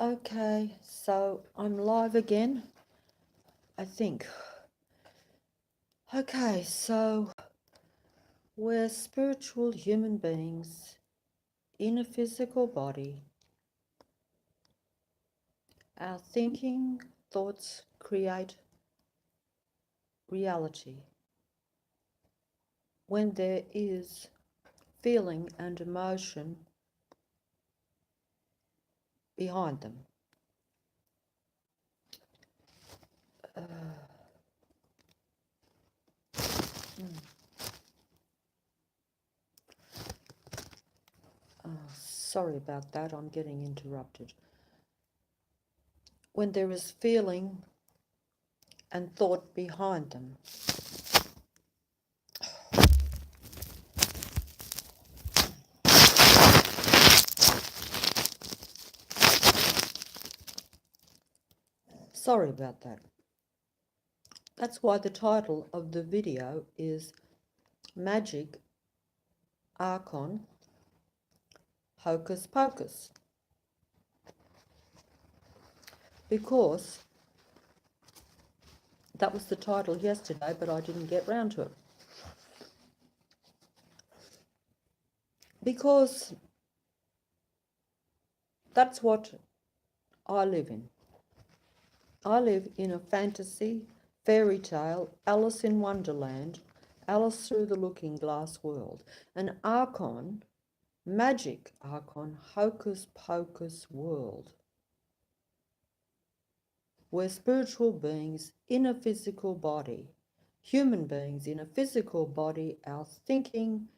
Okay, so I'm live again, I think. Okay, so we're spiritual human beings in a physical body. Our thinking, thoughts create reality when there is feeling and emotion behind them. Uh, mm, Sorry about that, I'm getting interrupted. When there is feeling and thought behind them. Sorry about that. That's why the title of the video is Magic Archon Hocus Pocus, because that was the title yesterday, but I didn't get round to it. Because that's what I live in. I live in a fantasy, fairy tale, Alice in Wonderland, Alice through the looking glass world, an Archon, magic Archon, hocus pocus world, where spiritual beings in a physical body, human beings in a physical body, our thinking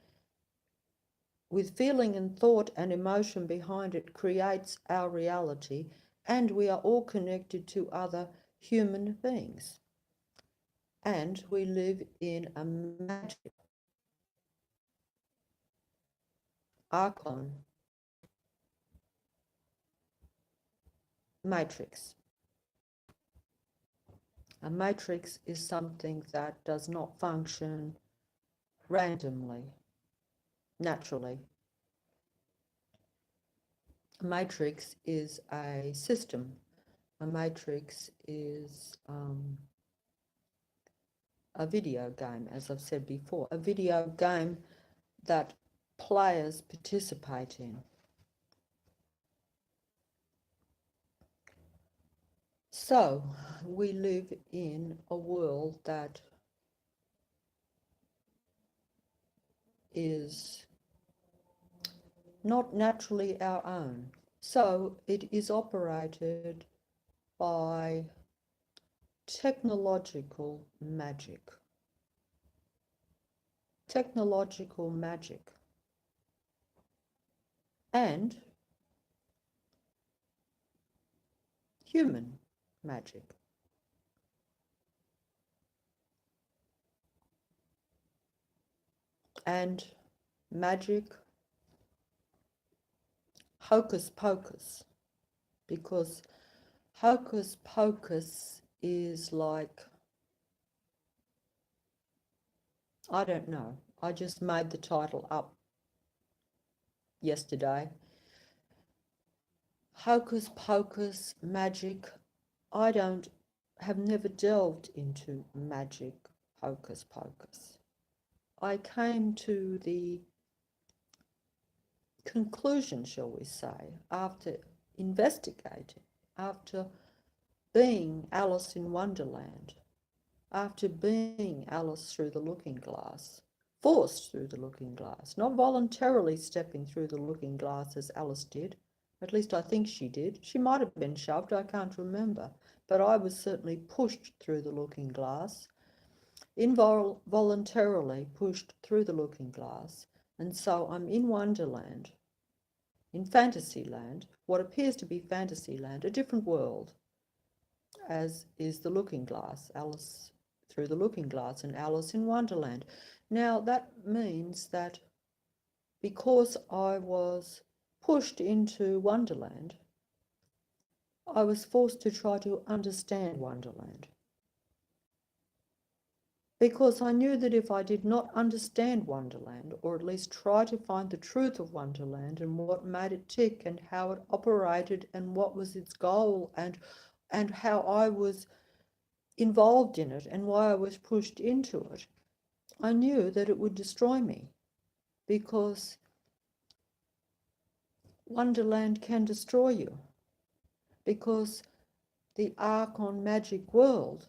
with feeling and thought and emotion behind it creates our reality, and we are all connected to other human beings. And we live in a magic Archon matrix. A matrix is something that does not function randomly, naturally. A matrix is a system. A matrix is a video game, as I've said before, a video game that players participate in. So we live in a world that is not naturally our own. So it is operated by technological magic. Technological magic. And human magic. And magic hocus pocus, because hocus pocus is like, I don't know, I just made the title up yesterday. Hocus pocus, magic, I have never delved into magic hocus pocus. I came to the conclusion, shall we say, after investigating, after being Alice in Wonderland, after being Alice through the looking glass, forced through the looking glass, not voluntarily stepping through the looking glass as Alice did. At least I think she did. She might have been shoved, I can't remember. But I was certainly pushed through the looking glass, involuntarily pushed through the looking glass. And so I'm in Wonderland, in Fantasyland, what appears to be Fantasyland, a different world, as is the looking glass, Alice through the looking glass and Alice in Wonderland. Now that means that because I was pushed into Wonderland, I was forced to try to understand Wonderland. because I knew that if I did not understand Wonderland, or at least try to find the truth of Wonderland and what made it tick and how it operated and what was its goal and how I was involved in it and why I was pushed into it, I knew that it would destroy me, because Wonderland can destroy you, because the Archon Magic world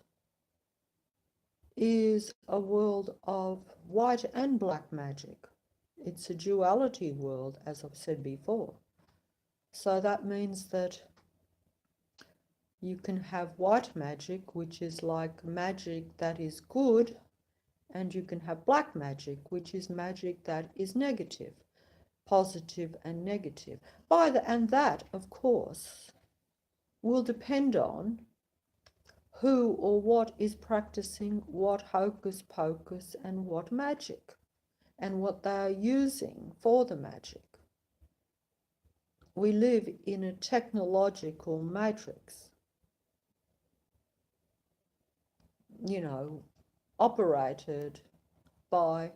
is a world of white and black magic. It's a duality world, as I've said before. So that means that you can have white magic, which is like magic that is good, and you can have black magic, which is magic that is negative, positive and negative. And that, of course, will depend on who or what is practicing what hocus pocus and what magic, and what they are using for the magic. We live in a technological matrix, operated by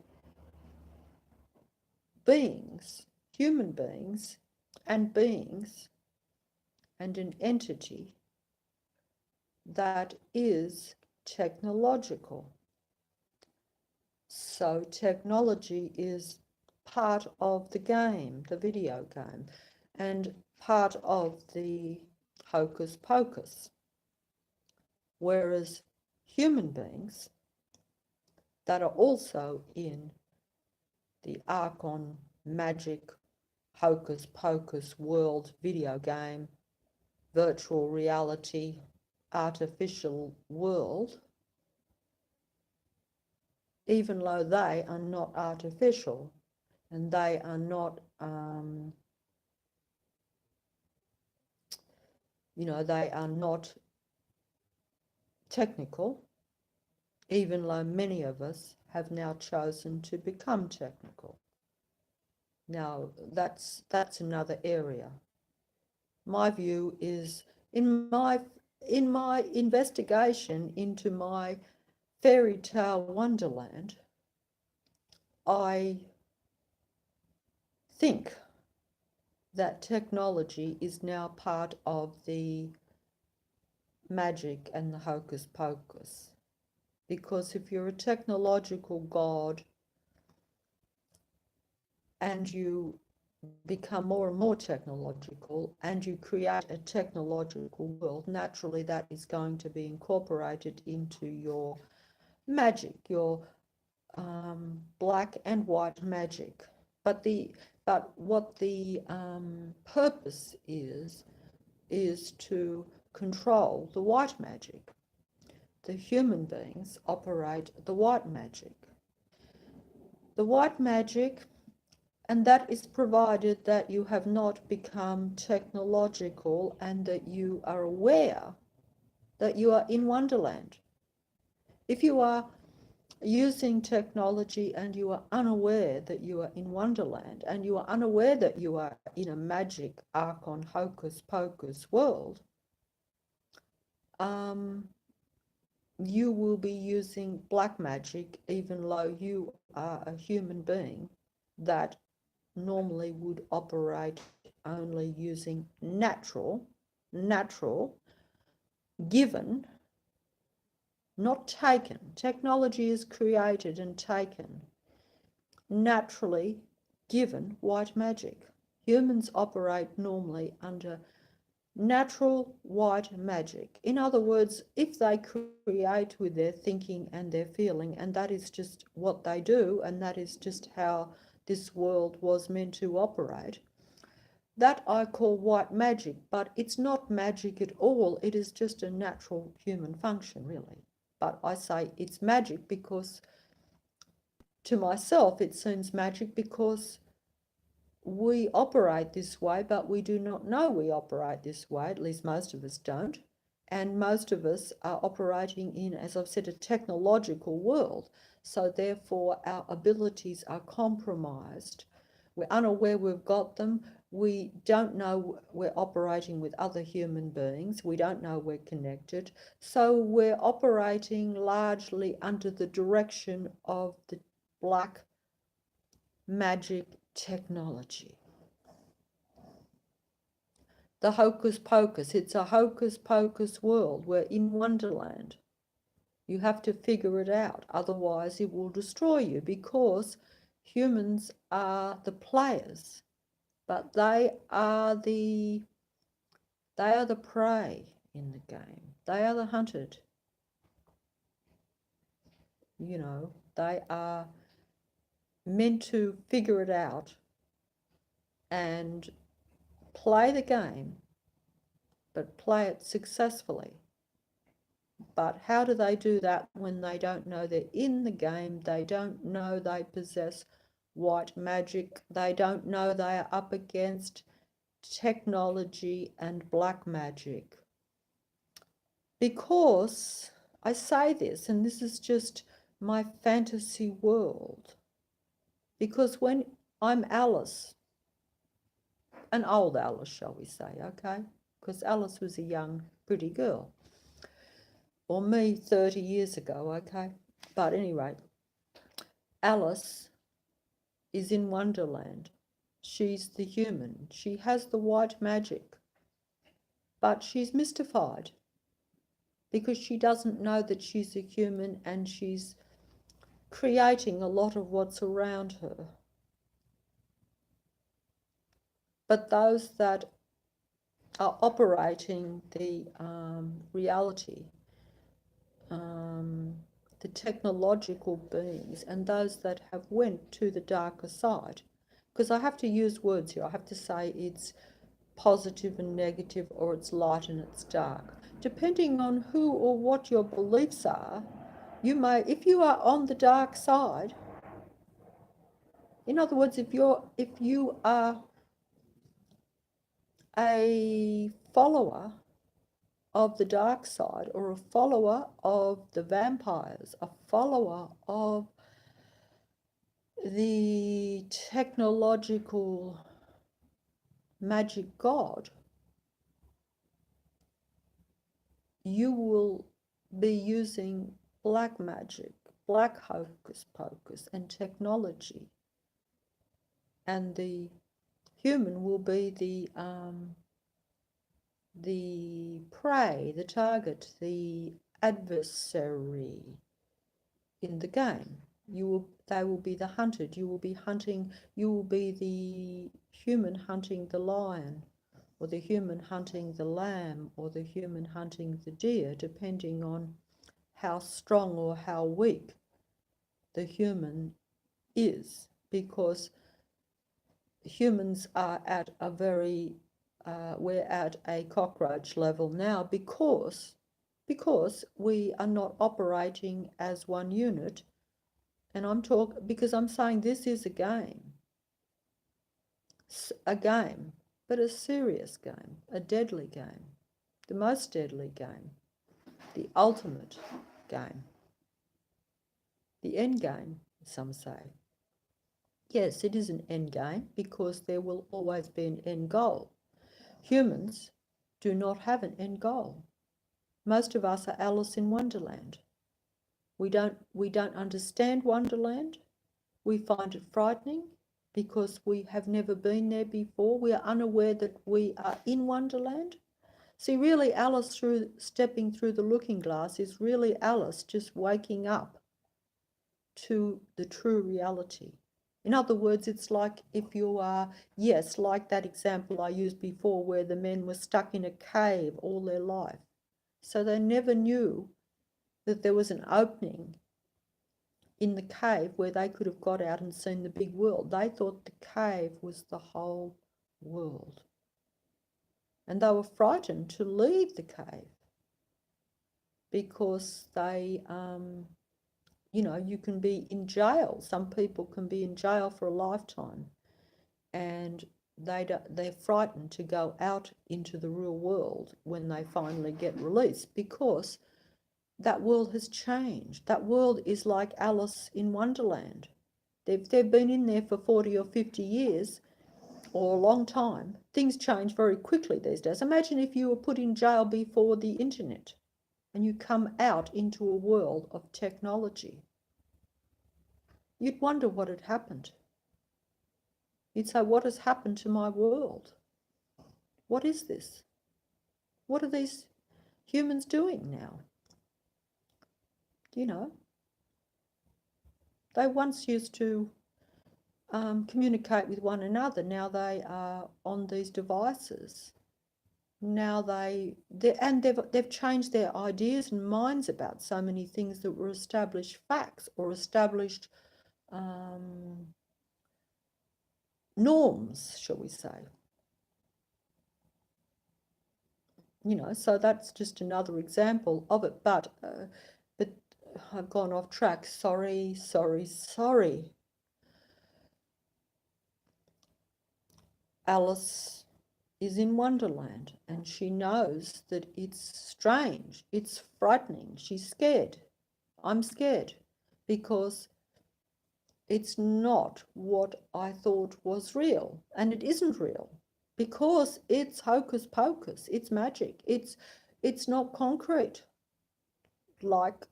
beings, human beings, and an entity that is technological. So technology is part of the game, the video game, and part of the hocus pocus. Whereas human beings that are also in the Archon Magic Hocus Pocus world video game, virtual reality, artificial world, even though they are not artificial and they are not, they are not technical, even though many of us have now chosen to become technical. Now, that's another area. My view is, in my investigation into my fairy tale wonderland, I think that technology is now part of the magic and the hocus pocus. Because if you're a technological god and you become more and more technological and you create a technological world, naturally that is going to be incorporated into your magic, your black and white magic. But what the purpose is to control the white magic. The human beings operate the white magic. The white magic, and that is provided that you have not become technological and that you are aware that you are in Wonderland. If you are using technology and you are unaware that you are in Wonderland, and you are unaware that you are in a magic Archon hocus pocus world, you will be using black magic, even though you are a human being that normally would operate only using natural, given, not taken. Technology is created and taken. Naturally given white magic. Humans operate normally under natural white magic. In other words, if they create with their thinking and their feeling, and that is just what they do, and that is just how this world was meant to operate, that I call white magic. But it's not magic at all. It is just a natural human function, really. But I say it's magic because, to myself, it seems magic because we operate this way, but we do not know we operate this way. At least most of us don't. And most of us are operating in, as I've said, a technological world. So therefore our abilities are compromised. We're unaware we've got them. We don't know we're operating with other human beings. We don't know we're connected. So we're operating largely under the direction of the black magic technology. The hocus pocus. It's a hocus pocus world. We're in Wonderland. You have to figure it out. Otherwise, it will destroy you, because humans are the players, but they are the prey in the game. They are the hunted. You know, they are meant to figure it out and play the game, but play it successfully. But how do they do that when they don't know they're in the game? They don't know they possess white magic. They don't know they are up against technology and black magic. Because I say this, and this is just my fantasy world, because when I'm Alice, an old Alice, shall we say, okay? Because Alice was a young, pretty girl. Or me 30 years ago, okay? But anyway, Alice is in Wonderland. She's the human. She has the white magic. But she's mystified because she doesn't know that she's a human, and she's creating a lot of what's around her. But those that are operating the reality, the technological beings, and those that have went to the darker side, because I have to use words here. I have to say it's positive and negative, or it's light and it's dark. Depending on who or what your beliefs are, you may, if you are on the dark side, in other words, if you are a follower of the dark side, or a follower of the vampires, a follower of the technological magic god, you will be using black magic, black hocus pocus, and technology. And the human will be the prey, the target, the adversary in the game. They will be the hunted. You will be hunting. You will be the human hunting the lion, or the human hunting the lamb, or the human hunting the deer, depending on how strong or how weak the human is, because humans are at a very, we're at a cockroach level now, because we are not operating as one unit. And because I'm saying this is a game, but a serious game, a deadly game, the most deadly game, the ultimate game, the end game, some say. Yes, it is an end game, because there will always be an end goal. Humans do not have an end goal. Most of us are Alice in Wonderland. We don't understand Wonderland. We find it frightening because we have never been there before. We are unaware that we are in Wonderland. See, really, Alice stepping through the looking glass is really Alice just waking up to the true reality. In other words, it's like if you are, yes, like that example I used before, where the men were stuck in a cave all their life. So they never knew that there was an opening in the cave where they could have got out and seen the big world. They thought the cave was the whole world. And they were frightened to leave the cave, because they, you can be in jail. Some people can be in jail for a lifetime, and they're frightened to go out into the real world when they finally get released, because that world has changed. That world is like Alice in Wonderland. They've been in there for 40 or 50 years, or a long time, things change very quickly these days. Imagine if you were put in jail before the internet and you come out into a world of technology. You'd wonder what had happened. You'd say, what has happened to my world? What is this? What are these humans doing now? You know, they once used to communicate with one another. Now they are on these devices. Now they've changed their ideas and minds about so many things that were established facts or established norms, shall we say. You know, so that's just another example of it. But I've gone off track. Sorry. Alice is in Wonderland and she knows that it's strange, it's frightening, she's scared. I'm scared because it's not what I thought was real, and it isn't real because it's hocus pocus, it's magic, it's not concrete like,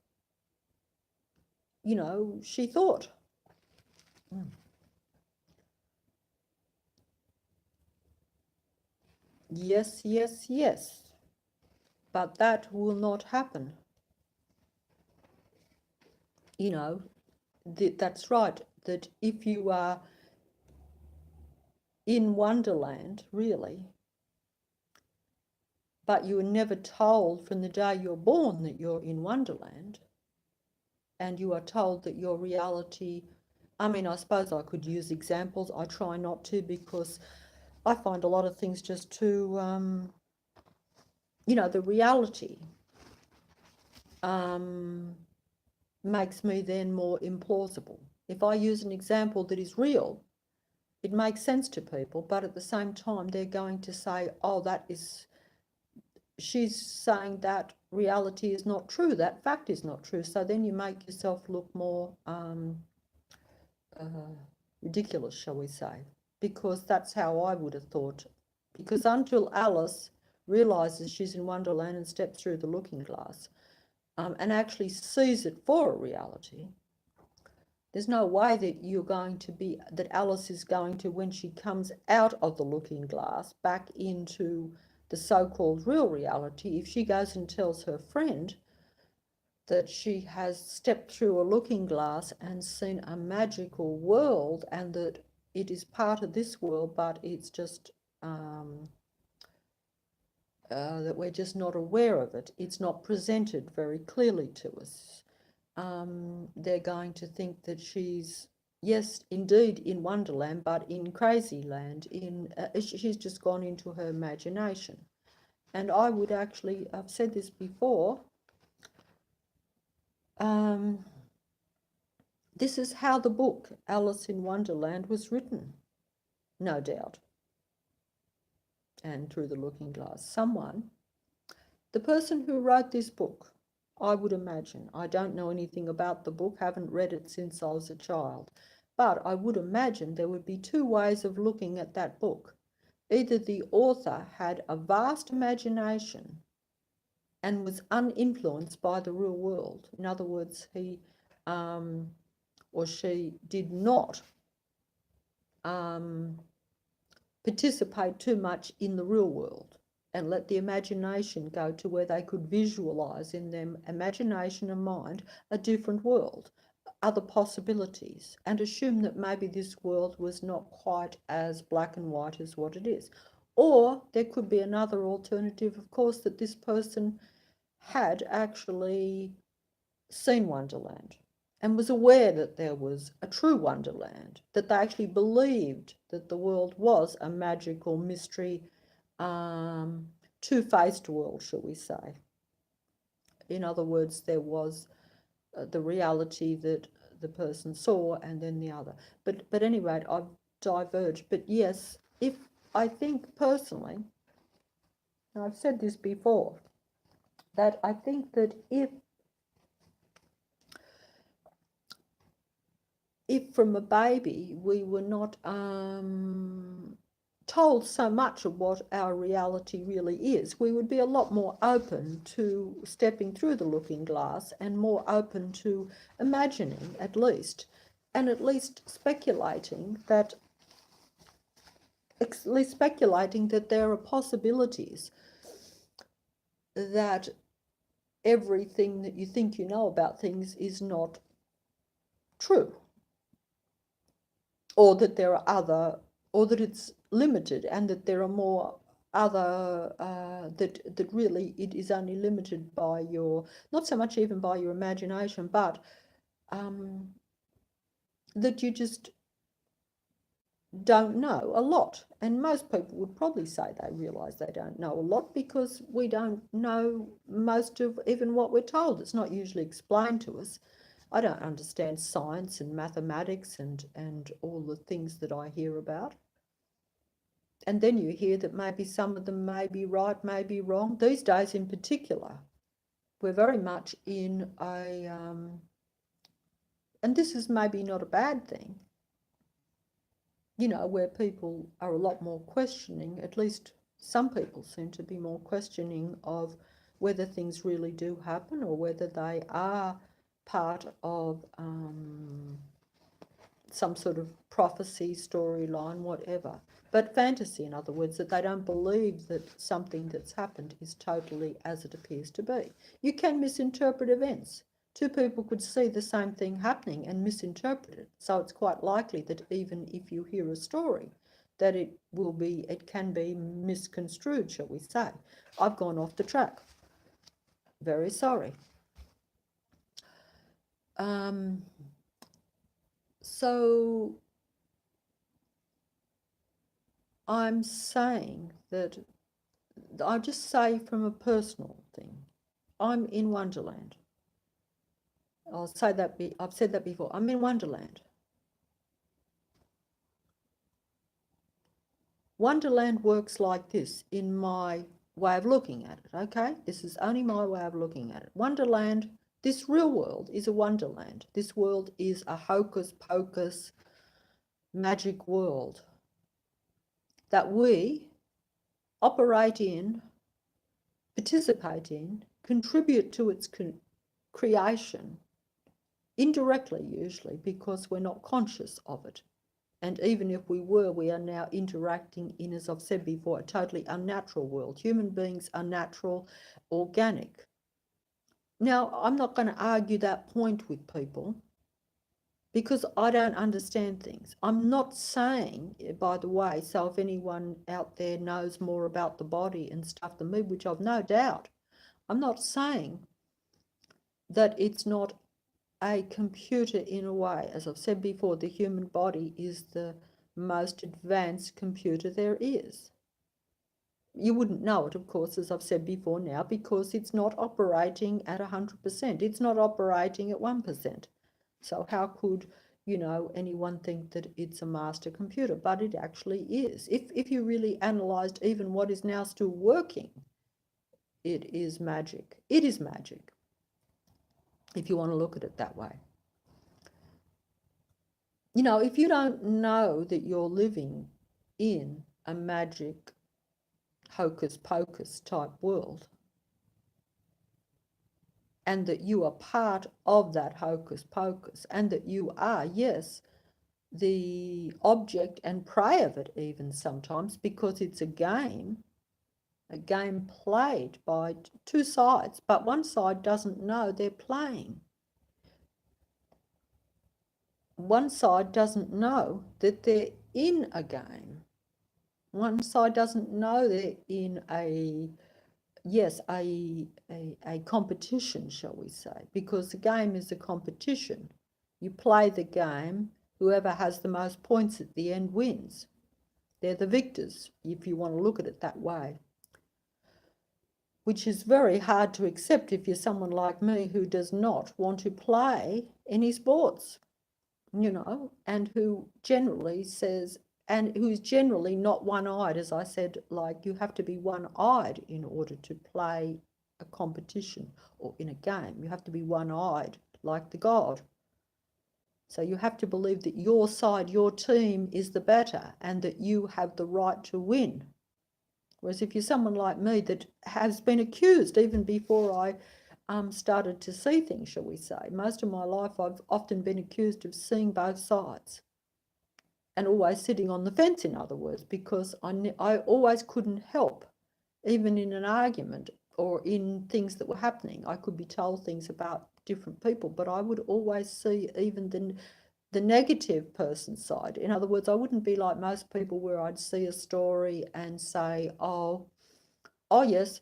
you know, she thought. Yes, but that will not happen. You know, that's right, that if you are in Wonderland, really, but you were never told from the day you're born that you're in Wonderland, and you are told that your reality, I mean, I suppose I could use examples. I try not to because I find a lot of things just too, you know, the reality makes me then more implausible. If I use an example that is real, it makes sense to people, but at the same time, they're going to say, oh, she's saying that reality is not true, that fact is not true. So then you make yourself look more ridiculous, shall we say, because that's how I would have thought. Because until Alice realizes she's in Wonderland and steps through the looking glass and actually sees it for a reality, there's no way that Alice is going to, when she comes out of the looking glass back into the so-called real reality, if she goes and tells her friend that she has stepped through a looking glass and seen a magical world and that it is part of this world, but it's just that we're just not aware of it. It's not presented very clearly to us. They're going to think that she's, yes, indeed in Wonderland, but in Crazy Land. She's just gone into her imagination. And I would actually, I've said this before, this is how the book Alice in Wonderland was written, no doubt. And Through the Looking Glass. The person who wrote this book, I would imagine, I don't know anything about the book, haven't read it since I was a child, but I would imagine there would be two ways of looking at that book. Either the author had a vast imagination and was uninfluenced by the real world. In other words, he or she did not participate too much in the real world and let the imagination go to where they could visualize in their imagination and mind a different world, other possibilities, and assume that maybe this world was not quite as black and white as what it is. Or there could be another alternative, of course, that this person had actually seen Wonderland and was aware that there was a true Wonderland, that they actually believed that the world was a magical mystery, two-faced world, shall we say. In other words, there was the reality that the person saw and then the other. But anyway, I've diverged. But yes, I think personally, and I've said this before, that I think that if from a baby we were not told so much of what our reality really is, we would be a lot more open to stepping through the looking glass and more open to imagining, at least, and at least speculating that there are possibilities that everything that you think you know about things is not true, or that there are other, or that it's limited, and that there are more other, that really it is only limited by your, not so much even by your imagination, but that you just don't know a lot. And most people would probably say they realise they don't know a lot, because we don't know most of even what we're told. It's not usually explained to us. I don't understand science and mathematics and all the things that I hear about. And then you hear that maybe some of them may be right, may be wrong. These days in particular, we're very much in a, and this is maybe not a bad thing, you know, where people are a lot more questioning, at least some people seem to be more questioning of whether things really do happen, or whether they are part of some sort of prophecy, storyline, whatever. But fantasy, in other words, that they don't believe that something that's happened is totally as it appears to be. You can misinterpret events. Two people could see the same thing happening and misinterpret it. So it's quite likely that even if you hear a story, that it can be misconstrued, shall we say. I've gone off the track. Very sorry. So I'm saying that, I just say from a personal thing, I'm in Wonderland. I've said that before. I'm in Wonderland. Wonderland works like this in my way of looking at it, okay? This is only my way of looking at it. Wonderland, this real world is a wonderland. This world is a hocus pocus magic world that we operate in, participate in, contribute to its creation, indirectly usually, because we're not conscious of it. And even if we were, we are now interacting in, as I've said before, a totally unnatural world. Human beings are natural, organic. Now, I'm not going to argue that point with people, because I don't understand things. I'm not saying, by the way, so if anyone out there knows more about the body and stuff than me, which I've no doubt, I'm not saying that it's not a computer in a way. As I've said before, the human body is the most advanced computer there is. You wouldn't know it, of course, as I've said before now, because it's not operating at 100%. It's not operating at 1%. So how could, you know, anyone think that it's a master computer? But it actually is. If you really analysed even what is now still working, it is magic. It is magic, if you want to look at it that way. You know, if you don't know that you're living in a magic hocus pocus type world, and that you are part of that hocus pocus, and that you are, yes, the object and prey of it even sometimes, because it's a game played by two sides, but one side doesn't know they're playing. One side doesn't know that they're in a game. One side doesn't know they're in a competition, shall we say, because the game is a competition. You play the game, whoever has the most points at the end wins. They're the victors, if you want to look at it that way, which is very hard to accept if you're someone like me who does not want to play any sports, you know, and who generally says, and who's generally not one-eyed, as I said, like you have to be one-eyed in order to play a competition or in a game. You have to be one-eyed like the god. So you have to believe that your side, your team is the better and that you have the right to win. Whereas if you're someone like me that has been accused even before I started to see things, shall we say, most of my life I've often been accused of seeing both sides and always sitting on the fence, in other words, because I always couldn't help, even in an argument or in things that were happening. I could be told things about different people, but I would always see even the negative person's side. In other words, I wouldn't be like most people where I'd see a story and say, oh yes,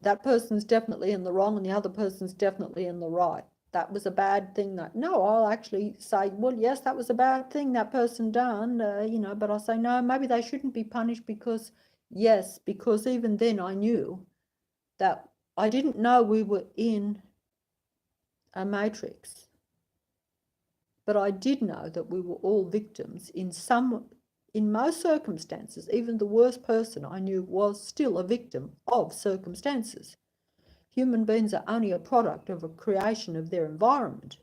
that person's definitely in the wrong and the other person's definitely in the right. That was a bad thing. That no, I'll actually say, well, yes, that was a bad thing that person done, but I'll say, no, maybe they shouldn't be punished because, yes, because even then I knew that I didn't know we were in a matrix, but I did know that we were all victims in most circumstances. Even the worst person I knew was still a victim of circumstances. Human beings are only a product of a creation of their environment.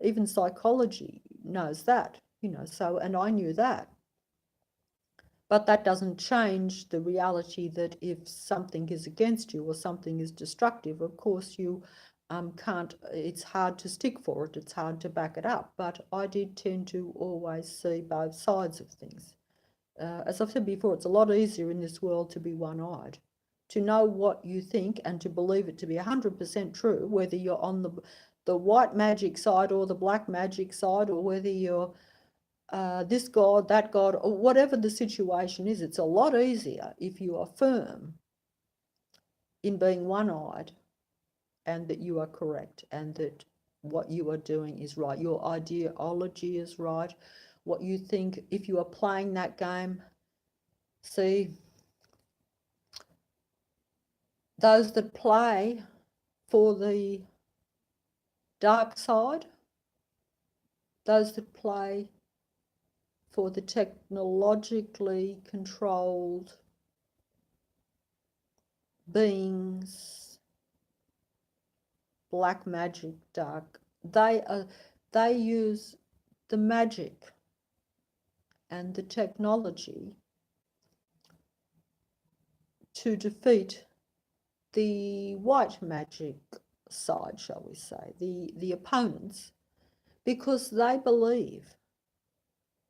Even psychology knows that, so, and I knew that. But that doesn't change the reality that if something is against you or something is destructive, of course you can't, it's hard to stick for it, it's hard to back it up. But I did tend to always see both sides of things. As I've said before, it's a lot easier in this world to be one-eyed, to know what you think and to believe it to be 100% true, whether you're on the white magic side or the black magic side, or whether you're this God, that God, or whatever the situation is. It's a lot easier if you are firm in being one-eyed and that you are correct and that what you are doing is right, your ideology is right, what you think, if you are playing that game. See, those that play for the dark side, those that play for the technologically controlled beings, black magic, dark, they use the magic and the technology to defeat the white magic side, shall we say, the opponents, because they believe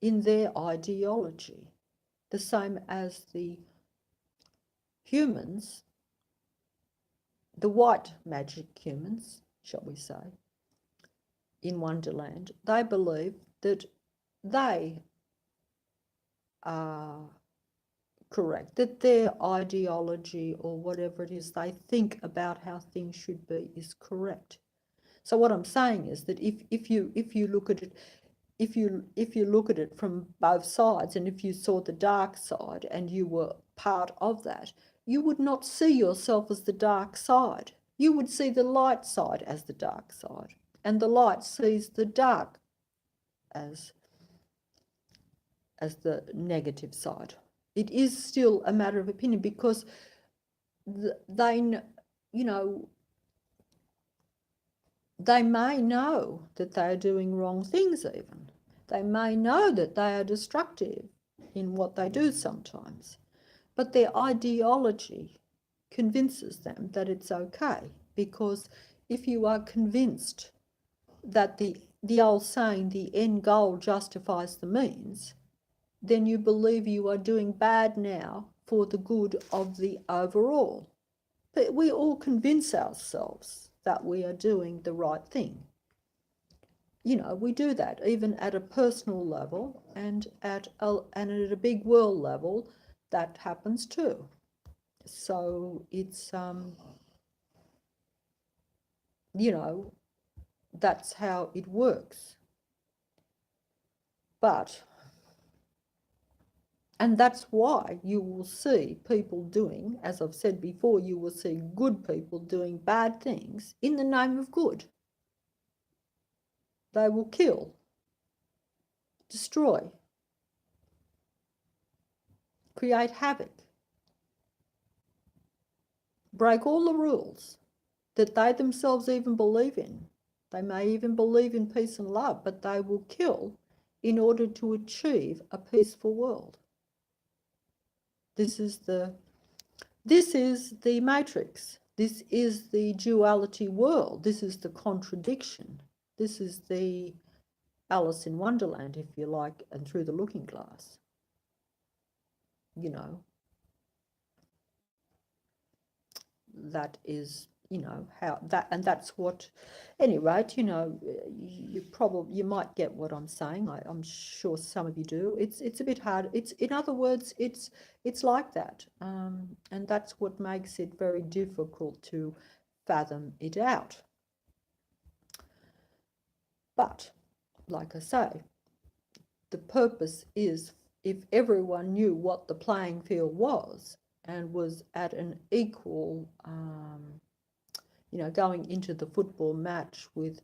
in their ideology, the same as the humans, the white magic humans, shall we say, in Wonderland. They believe that they are correct, that their ideology or whatever it is they think about how things should be is correct. So what I'm saying is that if you look at it, if you look at it from both sides, and if you saw the dark side and you were part of that, you would not see yourself as the dark side. You would see the light side as the dark side, and the light sees the dark as the negative side. It is still a matter of opinion, because they may know that they are doing wrong things even. They may know that they are destructive in what they do sometimes, but their ideology convinces them that it's okay, because if you are convinced that the old saying, the end goal justifies the means, then you believe you are doing bad now for the good of the overall. But we all convince ourselves that we are doing the right thing. We do that even at a personal level, and at a big world level, that happens too. So it's, that's how it works. And that's why you will see people doing, as I've said before, you will see good people doing bad things in the name of good. They will kill, destroy, create havoc, break all the rules that they themselves even believe in. They may even believe in peace and love, but they will kill in order to achieve a peaceful world. This is the matrix. This is the duality world. This is the contradiction. This is the Alice in Wonderland, if you like, and through the looking glass. You know, that is, you know, how that, and that's what, anyway, you know, you might get what I'm saying. I'm sure some of you do. It's a bit hard. It's, in other words, it's like that, and that's what makes it very difficult to fathom it out. But like I say, the purpose is, if everyone knew what the playing field was and was at an equal, you know, going into the football match with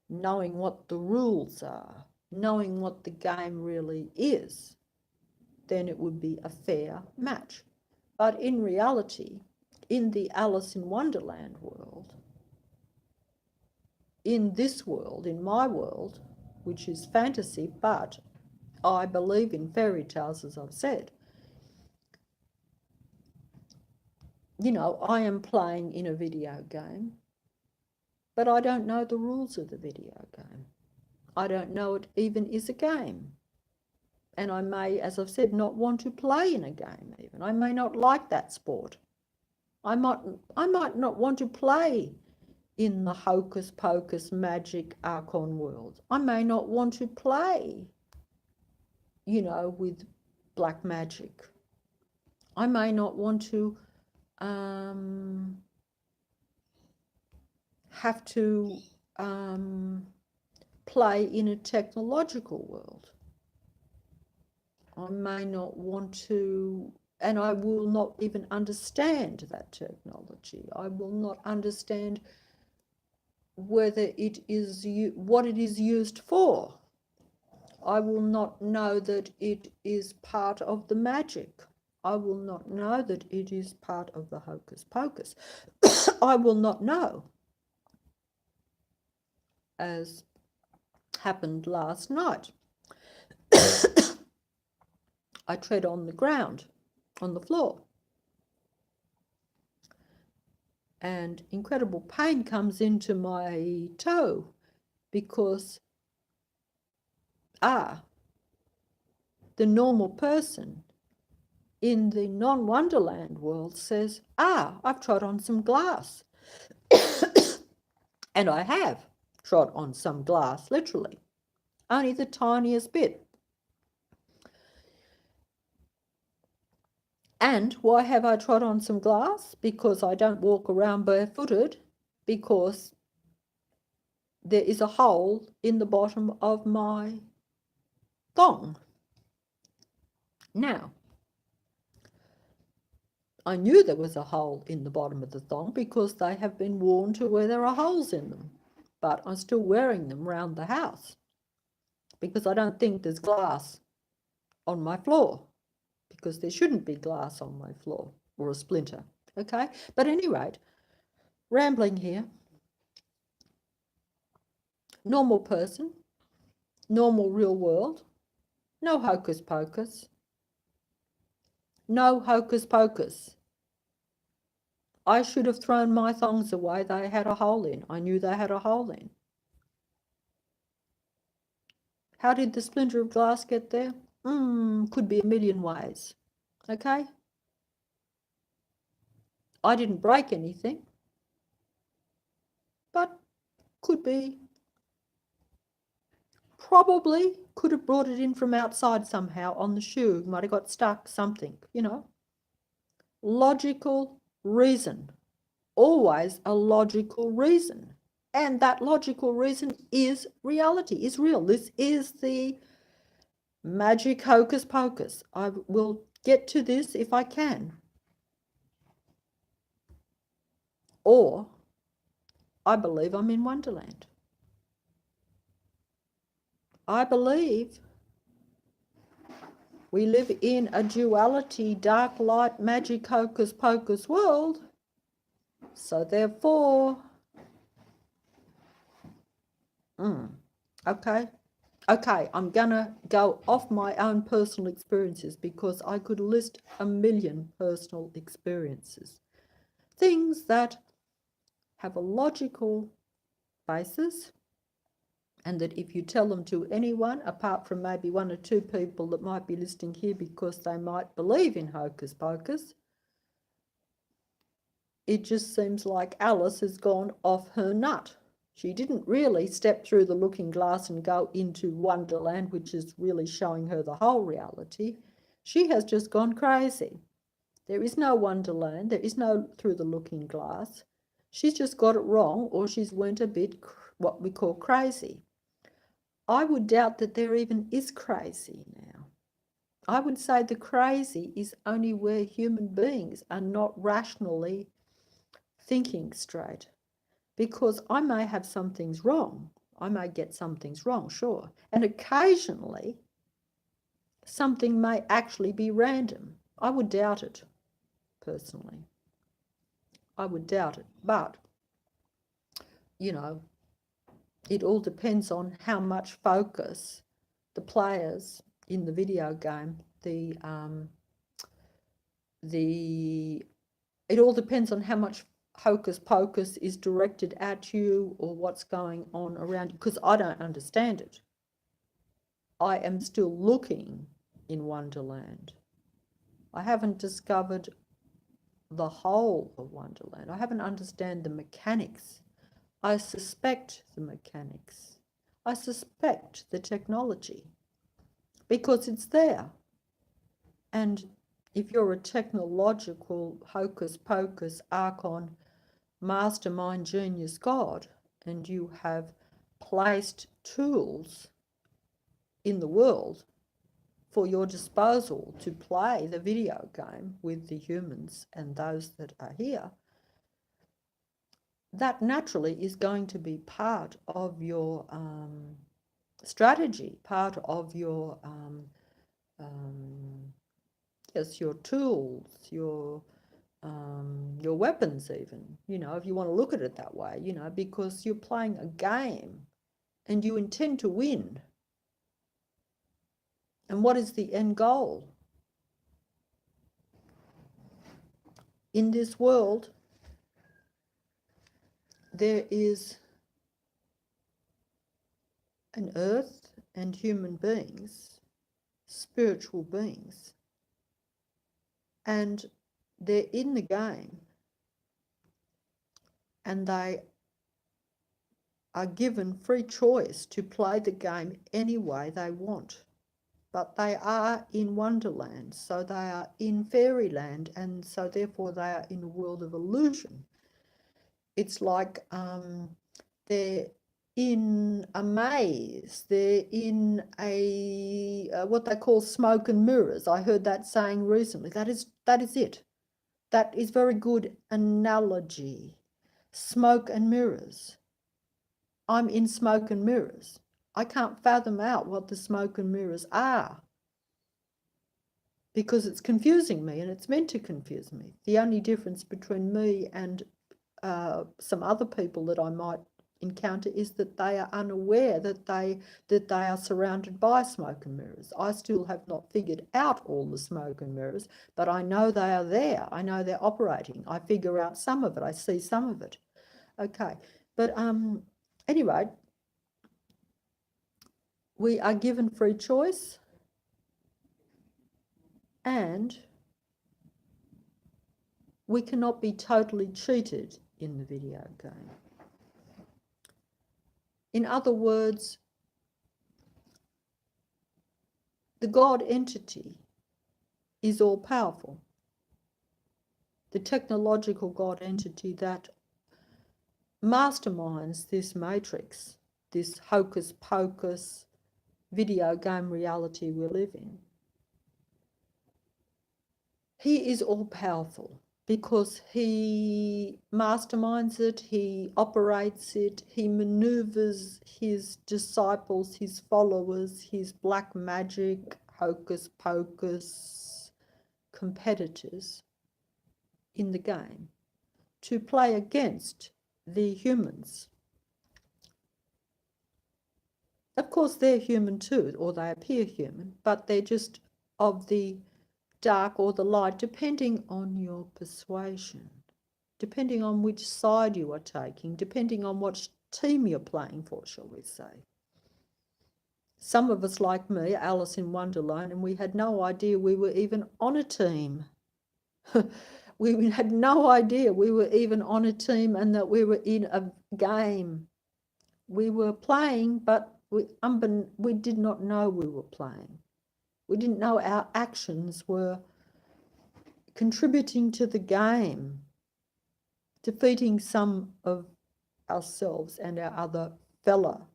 knowing what the rules are, knowing what the game really is, then it would be a fair match. But in reality, in the Alice in Wonderland world, in this world, in my world, which is fantasy, but I believe in fairy tales, as I've said, you know, I am playing in a video game, but I don't know the rules of the video game. I don't know it even is a game. And I may, as I've said, not want to play in a game even. I may not like that sport. I might not want to play in the Hocus Pocus Magic Archon world. I may not want to play, you know, with black magic. I may not want to have to play in a technological world. I may not want to, and I will not even understand that technology. I will not understand whether it is, what it is used for. I will not know that it is part of the magic. I will not know that it is part of the Hocus Pocus. I will not know, as happened last night. I tread on the ground, on the floor, and incredible pain comes into my toe because, the normal person in the non-Wonderland world says, I've trod on some glass. And I have trod on some glass, literally, only the tiniest bit. And why have I trod on some glass? Because I don't walk around barefooted, because there is a hole in the bottom of my thong. Now, I knew there was a hole in the bottom of the thong because they have been worn to where there are holes in them, but I'm still wearing them around the house because I don't think there's glass on my floor, because there shouldn't be glass on my floor or a splinter, okay? But at any rate, rambling here, normal person, normal real world, no hocus pocus, no hocus pocus. I should have thrown my thongs away. They had a hole in. I knew they had a hole in. How did the splinter of glass get there? Could be a million ways. Okay? I didn't break anything, but could be. Probably could have brought it in from outside somehow on the shoe. Might have got stuck, something, you know. Logical reason. Always a logical reason. And that logical reason is reality, is real. This is the magic hocus pocus. I will get to this if I can. Or I believe I'm in Wonderland. I believe we live in a duality, dark, light, magic, hocus pocus world. So therefore, Okay. Okay, I'm gonna go off my own personal experiences because I could list a million personal experiences. Things that have a logical basis, and that if you tell them to anyone, apart from maybe one or two people that might be listening here because they might believe in hocus pocus, it just seems like Alice has gone off her nut. She didn't really step through the looking glass and go into Wonderland, which is really showing her the whole reality. She has just gone crazy. There is no Wonderland. There is no through the looking glass. She's just got it wrong, or she's went a bit what we call crazy. I would doubt that there even is crazy now. I would say the crazy is only where human beings are not rationally thinking straight. Because I may have some things wrong. I may get some things wrong, sure. And occasionally, something may actually be random. I would doubt it, personally. I would doubt it. But, you know, it all depends on how much focus the players in the video game, it all depends on how much hocus pocus is directed at you or what's going on around you, because I don't understand it. I am still looking in Wonderland. I haven't discovered the whole of Wonderland. I haven't understand the mechanics. I suspect the mechanics. I suspect the technology because it's there. And if you're a technological hocus pocus Archon mastermind genius god and you have placed tools in the world for your disposal to play the video game with the humans and those that are here, that naturally is going to be part of your strategy, part of your yes, your tools, your weapons even, you know, if you want to look at it that way, you know, because you're playing a game and you intend to win. And what is the end goal? In this world, there is an earth and human beings, spiritual beings, and they're in the game and they are given free choice to play the game any way they want. But they are in Wonderland, so they are in fairyland, and so therefore they are in a world of illusion. It's like they're in a maze, they're in a what they call smoke and mirrors. I heard that saying recently. That is it. That is very good analogy. Smoke and mirrors. I'm in smoke and mirrors. I can't fathom out what the smoke and mirrors are because it's confusing me and it's meant to confuse me. The only difference between me and some other people that I might encounter is that they are unaware that they are surrounded by smoke and mirrors. I still have not figured out all the smoke and mirrors, but I know they are there. I know they're operating. I figure out some of it. I see some of it. Okay, but anyway, we are given free choice and we cannot be totally cheated in the video game. In other words, the God entity is all powerful. The technological God entity that masterminds this matrix, this hocus pocus video game reality we live in. He is all powerful because he masterminds it, he operates it, he maneuvers his disciples, his followers, his black magic, hocus pocus competitors in the game to play against the humans. Of course, they're human too, or they appear human, but they're just of the dark or the light, depending on your persuasion, depending on which side you are taking, depending on what team you're playing for, shall we say. Some of us, like me, Alice in Wonderland, and we had no idea we were even on a team. We had no idea we were even on a team and that we were in a game. We were playing, but we did not know we were playing. We didn't know our actions were contributing to the game, defeating some of ourselves and our other fellow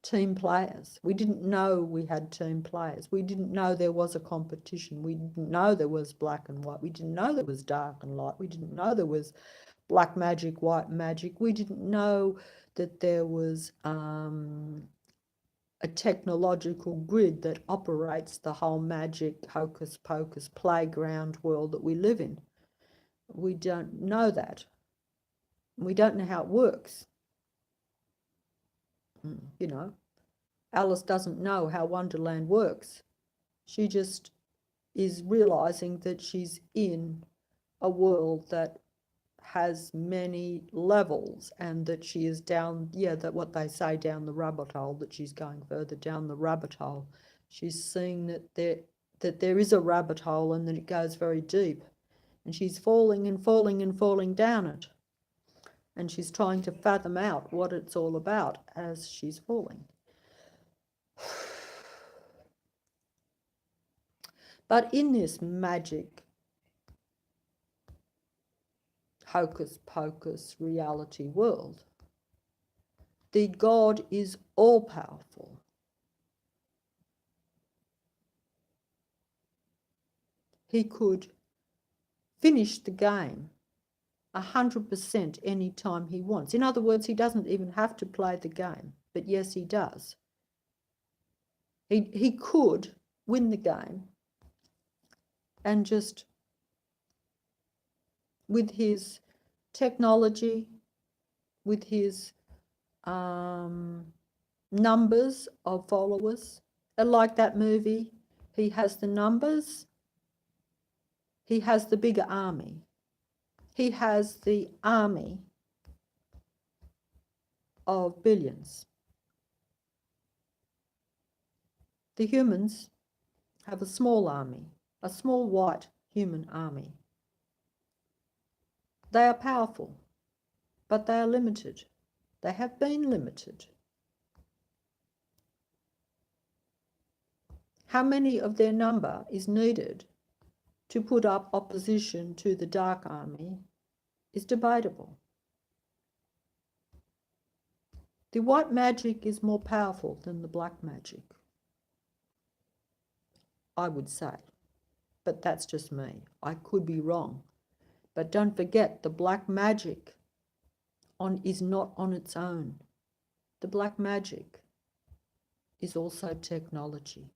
team players. We didn't know we had team players. We didn't know there was a competition. We didn't know there was black and white. We didn't know there was dark and light. We didn't know there was black magic, white magic. We didn't know that there was a technological grid that operates the whole magic, hocus pocus playground world that we live in. We don't know that. We don't know how it works. You know, Alice doesn't know how Wonderland works. She just is realizing that she's in a world that has many levels and that she is down, that what they say, down the rabbit hole, that she's going further down the rabbit hole. She's seeing that there is a rabbit hole and that it goes very deep, and she's falling and falling and falling down it. And she's trying to fathom out what it's all about as she's falling. But in this magic, hocus pocus reality world, the God is all powerful. He could finish the game 100% any time he wants. In other words, he doesn't even have to play the game, but yes, he does. He could win the game and just, with his technology, with his numbers of followers, like that movie, he has the numbers, he has the bigger army. He has the army of billions. The humans have a small army, a small white human army. They are powerful, but they are limited. They have been limited. How many of their number is needed to put up opposition to the dark army is debatable. The white magic is more powerful than the black magic, I would say, but that's just me. I could be wrong. But don't forget, the black magic is not on its own. The black magic is also technology.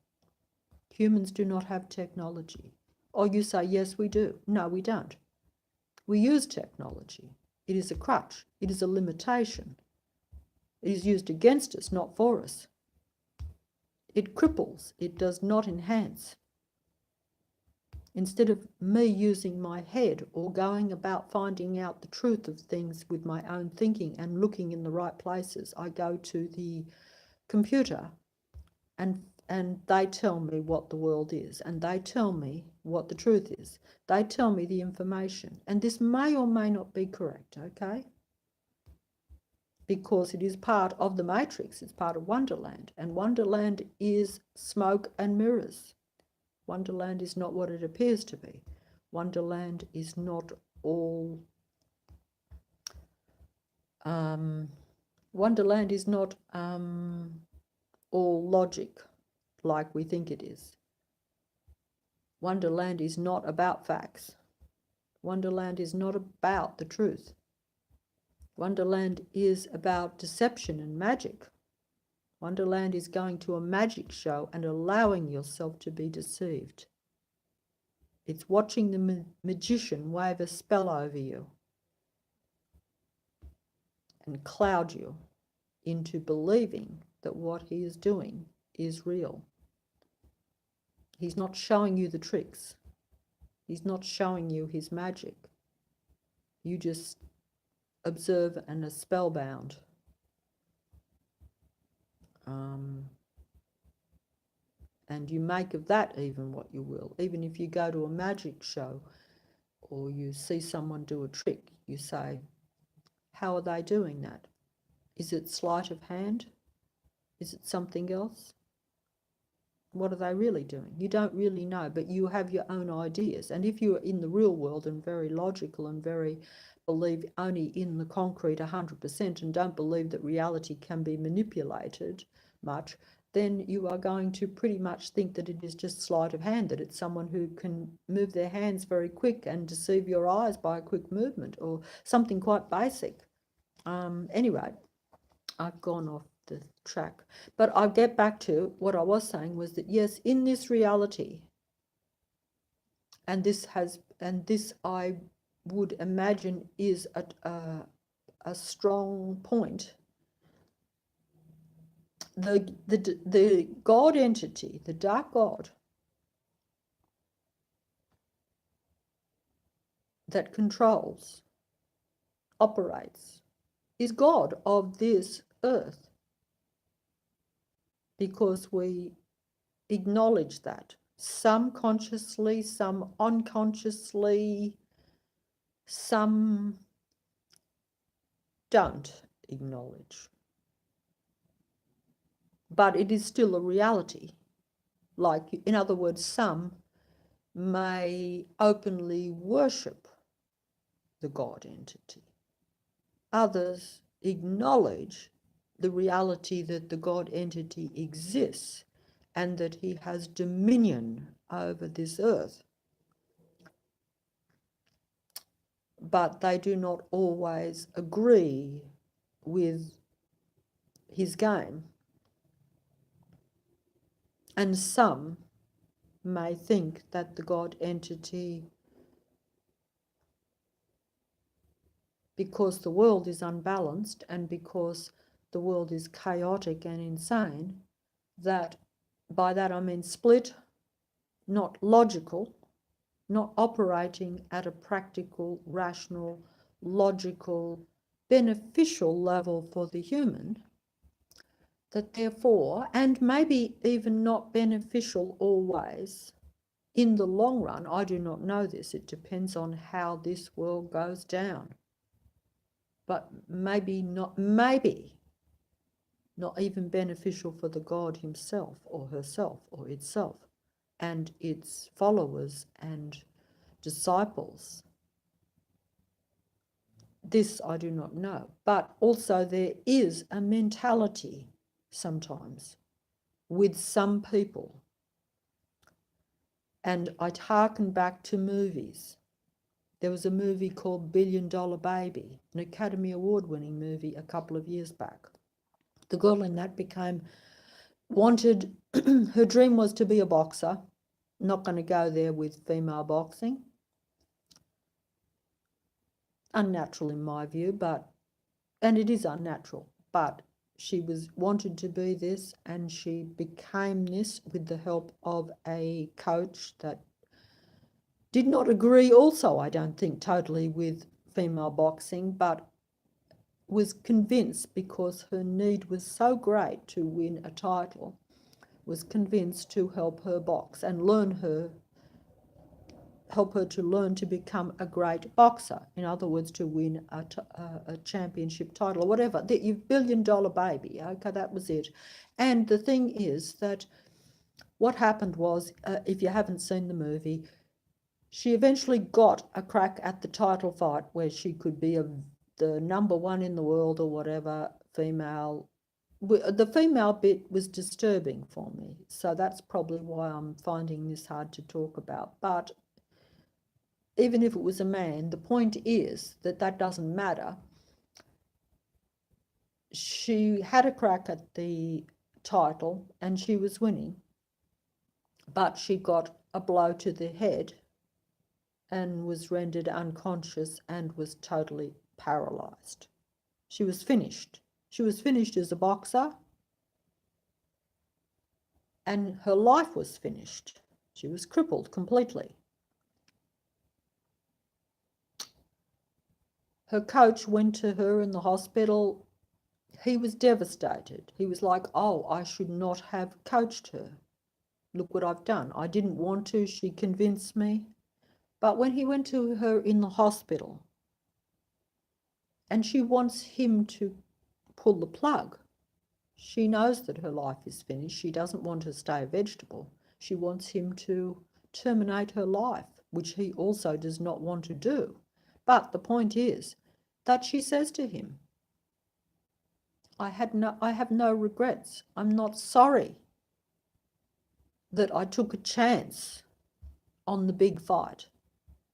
Humans do not have technology. Or you say, yes, we do. No, we don't. We use technology. It is a crutch. It is a limitation. It is used against us, not for us. It cripples. It does not enhance. Instead of me using my head or going about finding out the truth of things with my own thinking and looking in the right places, I go to the computer and they tell me what the world is, and they tell me what the truth is. They tell me the information, and this may or may not be correct, okay? Because it is part of the matrix, it's part of Wonderland, and Wonderland is smoke and mirrors. Wonderland is not what it appears to be. Wonderland is not all Wonderland is not all logic like we think it is. Wonderland is not about facts. Wonderland is not about the truth. Wonderland is about deception and magic. Wonderland is going to a magic show and allowing yourself to be deceived. It's watching the magician wave a spell over you and cloud you into believing that what he is doing is real. He's not showing you the tricks. He's not showing you his magic. You just observe and are spellbound. And you make of that even what you will. Even if you go to a magic show or you see someone do a trick, you say, how are they doing that? Is it sleight of hand? Is it something else? What are they really doing? You don't really know, but you have your own ideas. And if you're in the real world and very logical and very believe only in the concrete 100% and don't believe that reality can be manipulated much, then you are going to pretty much think that it is just sleight of hand, that it's someone who can move their hands very quick and deceive your eyes by a quick movement or something quite basic. Anyway, I've gone off the track, but I'll get back to what I was saying was that yes, in this reality, and this I would imagine is a strong point. The God entity, the dark God that controls, operates, is God of this earth, because we acknowledge that, some consciously, some unconsciously, some don't acknowledge. But it is still a reality. Like, in other words, some may openly worship the God entity. Others acknowledge the reality that the God entity exists and that he has dominion over this earth. But they do not always agree with his game. And some may think that the God entity, because the world is unbalanced and because the world is chaotic and insane, that by that I mean split, not logical, not operating at a practical, rational, logical, beneficial level for the human, that therefore, and maybe even not beneficial always, in the long run, I do not know this, it depends on how this world goes down. But maybe not even beneficial for the God himself or herself or itself and its followers and disciples. This I do not know. But also there is a mentality sometimes with some people. And I'd hearken back to movies. There was a movie called $1 Billion Baby, an Academy Award-winning movie a couple of years back. The girl in that wanted, her dream was to be a boxer. Not going to go there with female boxing. Unnatural in my view, and it is unnatural, but she wanted to be this, and she became this with the help of a coach that did not agree also, I don't think, totally with female boxing, but was convinced, because her need was so great to win a title, was convinced to help her box and help her to learn to become a great boxer. In other words, to win a championship title or whatever. The $1 Billion Baby, okay, that was it. And the thing is that what happened was, if you haven't seen the movie, she eventually got a crack at the title fight where she could be the #1 in the world or whatever, female. The female bit was disturbing for me, so that's probably why I'm finding this hard to talk about. But even if it was a man, the point is that doesn't matter. She had a crack at the title and she was winning, but she got a blow to the head and was rendered unconscious and was totally paralyzed. She was finished. She was finished as a boxer, and her life was finished. She was crippled completely. Her coach went to her in the hospital. He was devastated. He was like, oh, I should not have coached her. Look what I've done. I didn't want to. She convinced me. But when he went to her in the hospital and she wants him to pull the plug, she knows that her life is finished. She doesn't want to stay a vegetable. She wants him to terminate her life, which he also does not want to do. But the point is that she says to him, I have no regrets. I'm not sorry that I took a chance on the big fight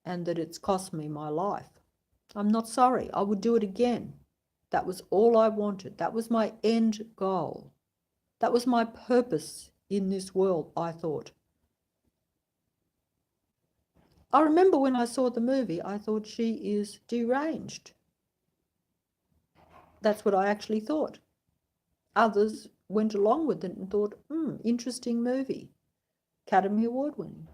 and that it's cost me my life. I'm not sorry. I would do it again. That was all I wanted. That was my end goal. That was my purpose in this world, I thought. I remember when I saw the movie, I thought she is deranged. That's what I actually thought. Others went along with it and thought, interesting movie. Academy Award winning.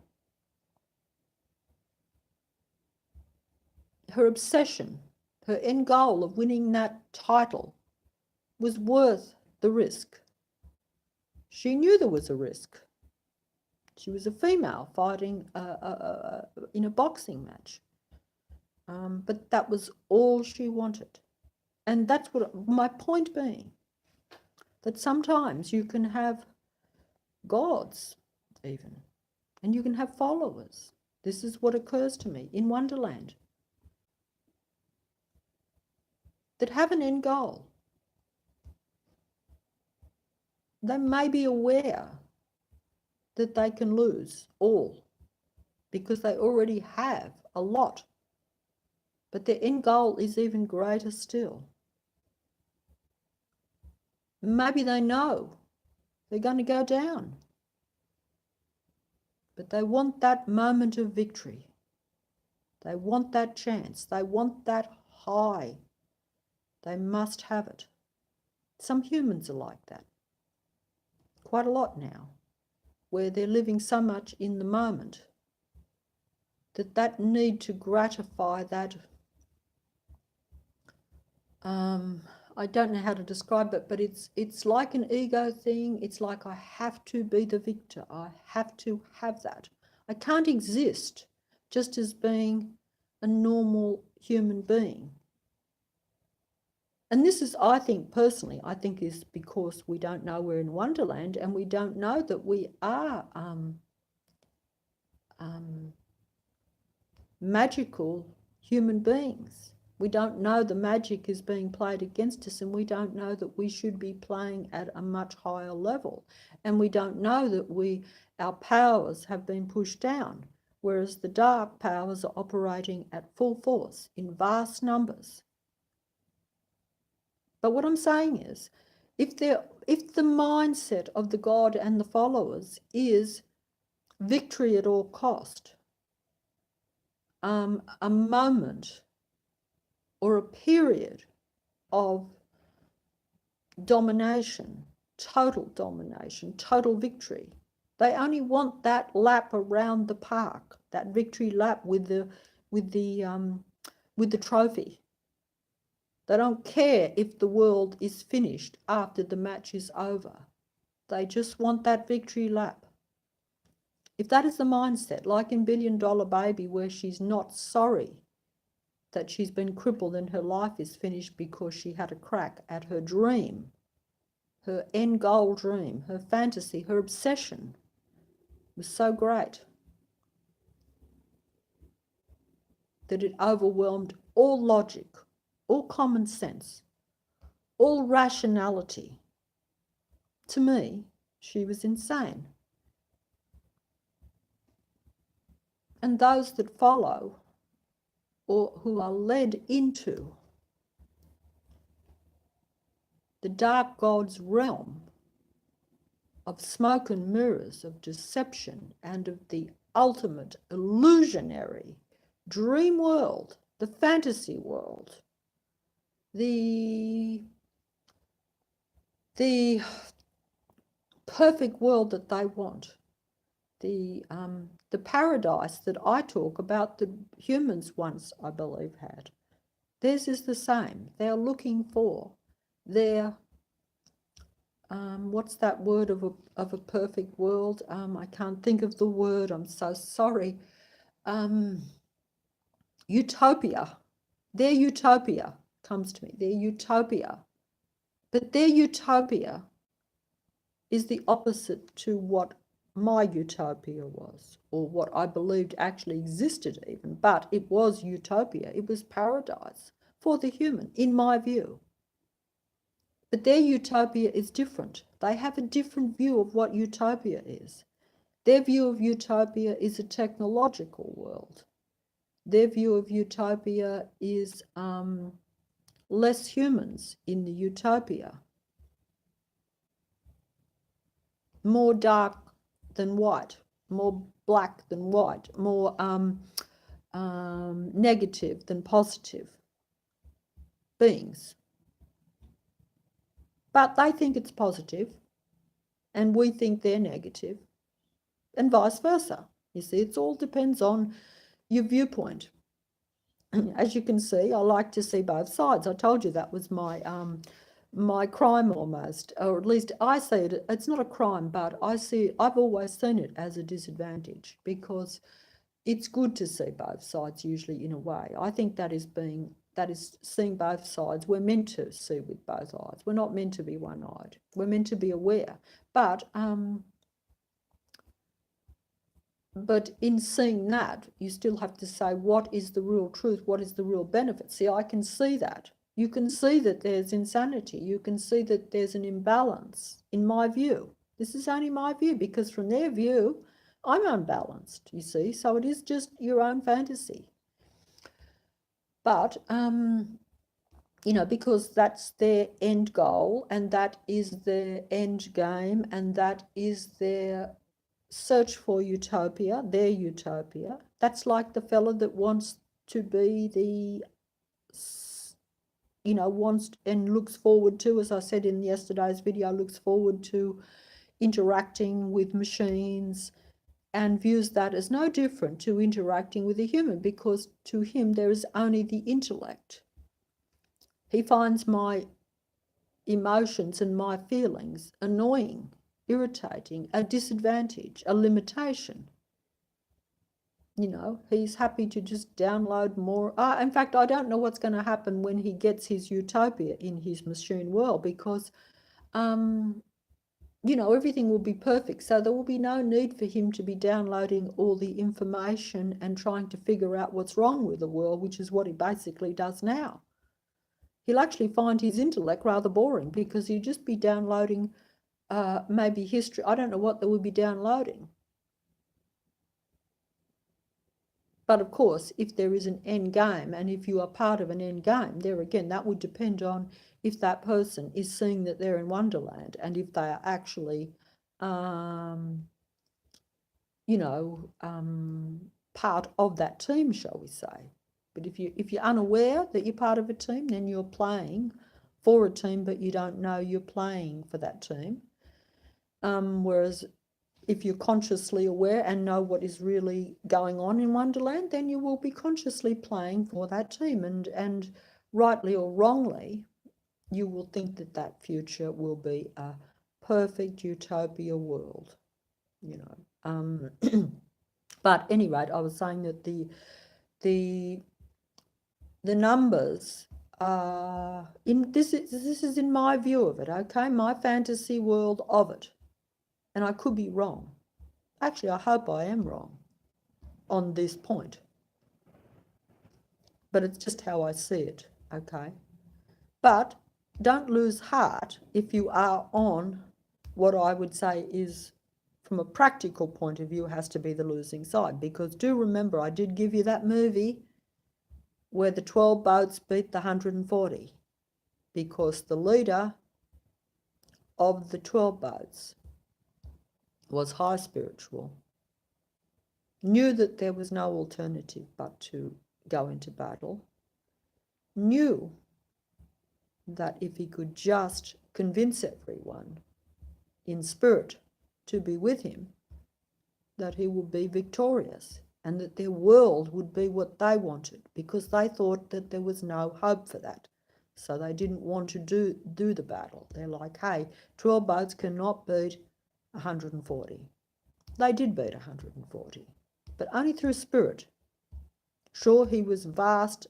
Her obsession, her end goal of winning that title was worth the risk. She knew there was a risk. She was a female fighting in a boxing match. But that was all she wanted. And that's what my point being, that sometimes you can have gods even, and you can have followers. This is what occurs to me in Wonderland, that have an end goal. They may be aware that they can lose all because they already have a lot, but their end goal is even greater still. Maybe they know they're going to go down, but they want that moment of victory. They want that chance. They want that high. They must have it. Some humans are like that. Quite a lot now, where they're living so much in the moment that need to gratify that, I don't know how to describe it, but it's like an ego thing. It's like I have to be the victor. I have to have that. I can't exist just as being a normal human being. And this is, I think, personally, I think is because we don't know we're in Wonderland and we don't know that we are magical human beings. We don't know the magic is being played against us, and we don't know that we should be playing at a much higher level. And we don't know that our powers have been pushed down, whereas the dark powers are operating at full force in vast numbers. But what I'm saying is, if the mindset of the God and the followers is victory at all cost, a moment or a period of domination, total victory. They only want that lap around the park, that victory lap with the trophy. They don't care if the world is finished after the match is over. They just want that victory lap. If that is the mindset, like in $1 Billion Baby, where she's not sorry that she's been crippled and her life is finished because she had a crack at her dream, her end goal dream, her fantasy, her obsession was so great that it overwhelmed all logic, all common sense, all rationality. To me, she was insane. And those that follow or who are led into the dark god's realm of smoke and mirrors, of deception, and of the ultimate illusionary dream world, the fantasy world, the perfect world that they want. The paradise that I talk about, the humans once, I believe, had. Theirs is the same. They're looking for their, what's that word of a perfect world? I can't think of the word. I'm so sorry. Utopia. Their utopia comes to me. Their utopia. But their utopia is the opposite to what my utopia was, or what I believed actually existed even, but it was utopia. It was paradise for the human, in my view. But their utopia is different. They have a different view of what utopia is. Their view of utopia is a technological world. Their view of utopia is less humans in the utopia, more dark than white, more black than white, more negative than positive beings. But they think it's positive, and we think they're negative, and vice versa. You see, it all depends on your viewpoint. As you can see, I like to see both sides. I told you that was my my crime almost, or at least I see it. It's not a crime, but I've always seen it as a disadvantage, because it's good to see both sides, usually, in a way. I think that is seeing both sides. We're meant to see with both eyes. We're not meant to be one-eyed. We're meant to be aware. But in seeing that, you still have to say, what is the real truth? What is the real benefit? See, I can see that. You can see that there's insanity. You can see that there's an imbalance, in my view. This is only my view, because from their view, I'm unbalanced, you see. So it is just your own fantasy. But, you know, because that's their end goal, and that is their end game, and that is their search for utopia, their utopia. That's like the fella that wants to be the, you know, wants and looks forward to, as I said in yesterday's video, looks forward to interacting with machines, and views that as no different to interacting with a human, because to him there is only the intellect. He finds my emotions and my feelings annoying, irritating, a disadvantage, a limitation. You know, he's happy to just download more. In fact, I don't know what's going to happen when he gets his utopia in his machine world, because, you know, everything will be perfect. So there will be no need for him to be downloading all the information and trying to figure out what's wrong with the world, which is what he basically does now. He'll actually find his intellect rather boring, because he'll just be downloading maybe history. I don't know what they would be downloading. But of course, if there is an end game, and if you are part of an end game, there again, that would depend on if that person is seeing that they're in Wonderland, and if they are actually, you know, part of that team, shall we say. But if you're unaware that you're part of a team, then you're playing for a team, but you don't know you're playing for that team. Whereas if you're consciously aware and know what is really going on in Wonderland, then you will be consciously playing for that team, and rightly or wrongly, you will think that that future will be a perfect utopia world, you know. But at any rate, I was saying that the numbers are this is in my view of it, okay, my fantasy world of it. And I could be wrong. Actually, I hope I am wrong on this point. But it's just how I see it, okay? But don't lose heart if you are on what I would say is, from a practical point of view, has to be the losing side. Because do remember, I did give you that movie where the 12 boats beat the 140. Because the leader of the 12 boats was high spiritual, knew that there was no alternative but to go into battle, knew that if he could just convince everyone in spirit to be with him, that he would be victorious and that their world would be what they wanted, because they thought that there was no hope for that. So they didn't want to do the battle. They're like, hey, 12 boats cannot beat 140. They did beat 140, but only through spirit. Sure, he was vast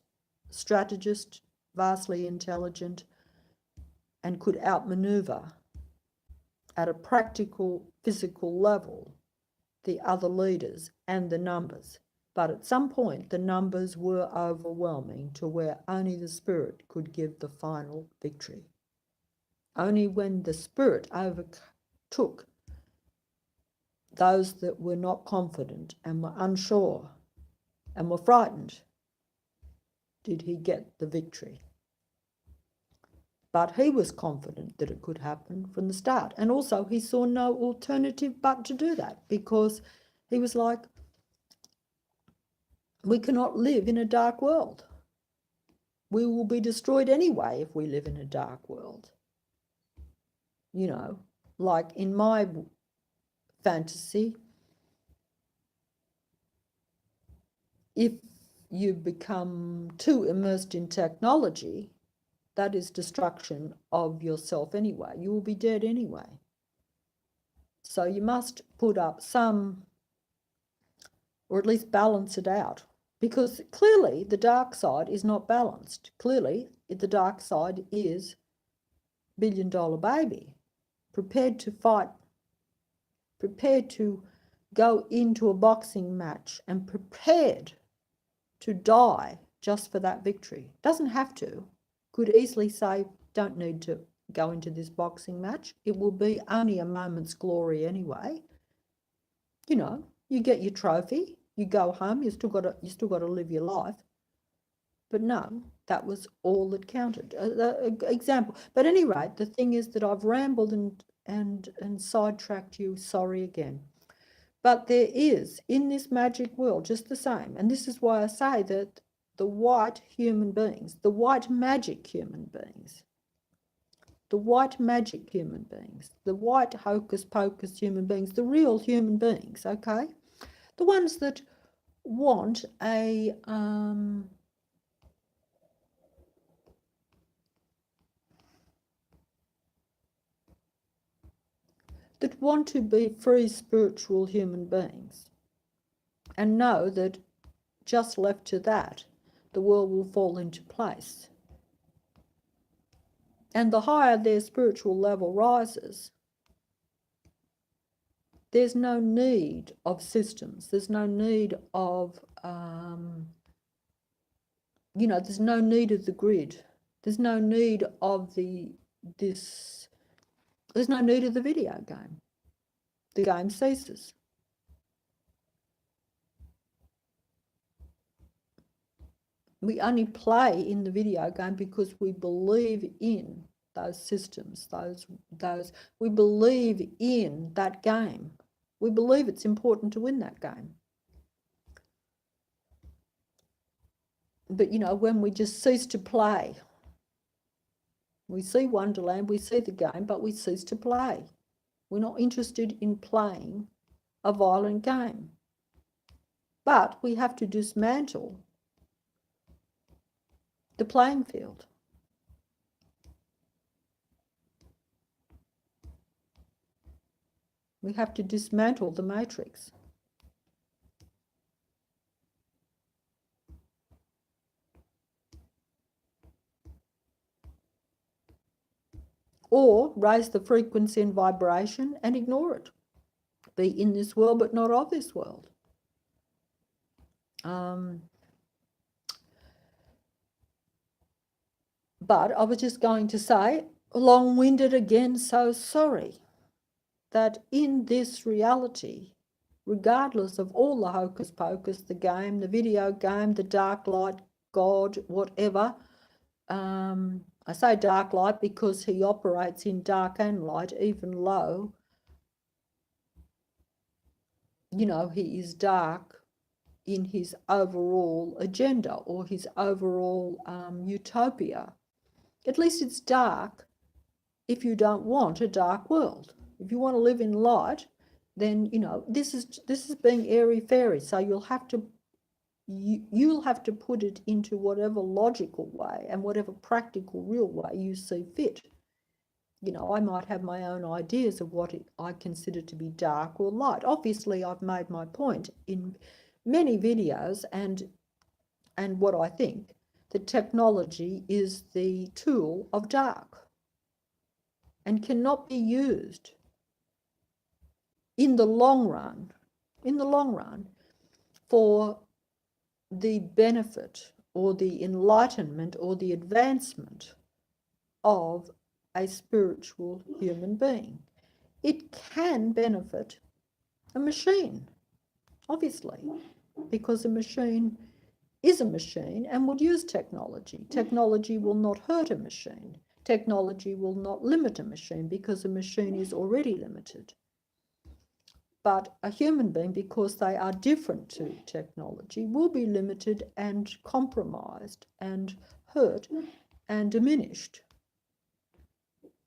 strategist, vastly intelligent, and could outmaneuver at a practical, physical level the other leaders and the numbers. But at some point, the numbers were overwhelming to where only the spirit could give the final victory. Only when the spirit overtook those that were not confident and were unsure and were frightened did he get the victory. But he was confident that it could happen from the start. And also he saw no alternative but to do that, because he was like, we cannot live in a dark world. We will be destroyed anyway if we live in a dark world. You know, like in my fantasy, if you become too immersed in technology, that is destruction of yourself anyway. You will be dead anyway. So you must put up some, or at least balance it out, because clearly the dark side is not balanced. Clearly the dark side is $1 billion baby, prepared to fight, prepared to go into a boxing match and prepared to die just for that victory. Doesn't have to. Could easily say, don't need to go into this boxing match. It will be only a moment's glory anyway. You know, you get your trophy, you go home, you still got to live your life. But no, that was all that counted. Example. But at any rate, the thing is that I've rambled and sidetracked you. Sorry again. But there is in this magic world just the same, and this is why I say that the white human beings, the white magic human beings, the white magic human beings, the white hocus pocus human beings, the real human beings, okay? The ones that want a that want to be free spiritual human beings and know that just left to that, the world will fall into place. And the higher their spiritual level rises, there's no need of systems. There's no need of, there's no need of the grid. There's no need of there's no need of the video game. The game ceases. We only play in the video game because we believe in those systems, we believe in that game. We believe it's important to win that game. But, when we just cease to play, we see Wonderland, we see the game, but we cease to play. We're not interested in playing a violent game. But we have to dismantle the playing field. We have to dismantle the matrix. Or raise the frequency and vibration and ignore it. Be in this world but not of this world. But I was just going to say, long-winded again, so sorry, that in this reality, regardless of all the hocus pocus, the game, the video game, the dark light, God, whatever, I say dark light because he operates in dark and light, even low. He is dark in his overall agenda or his overall utopia. At least it's dark if you don't want a dark world. If you want to live in light, then, you know, this is being airy fairy. So you'll have to put it into whatever logical way and whatever practical, real way you see fit. You know, I might have my own ideas of what I consider to be dark or light. Obviously, I've made my point in many videos, and what I think that technology is the tool of dark and cannot be used in the long run, for the benefit or the enlightenment or the advancement of a spiritual human being. It can benefit a machine, obviously, because a machine is a machine and would use technology. Technology will not hurt a machine. Technology will not limit a machine because a machine is already limited. But a human being, because they are different to technology, will be limited and compromised and hurt and diminished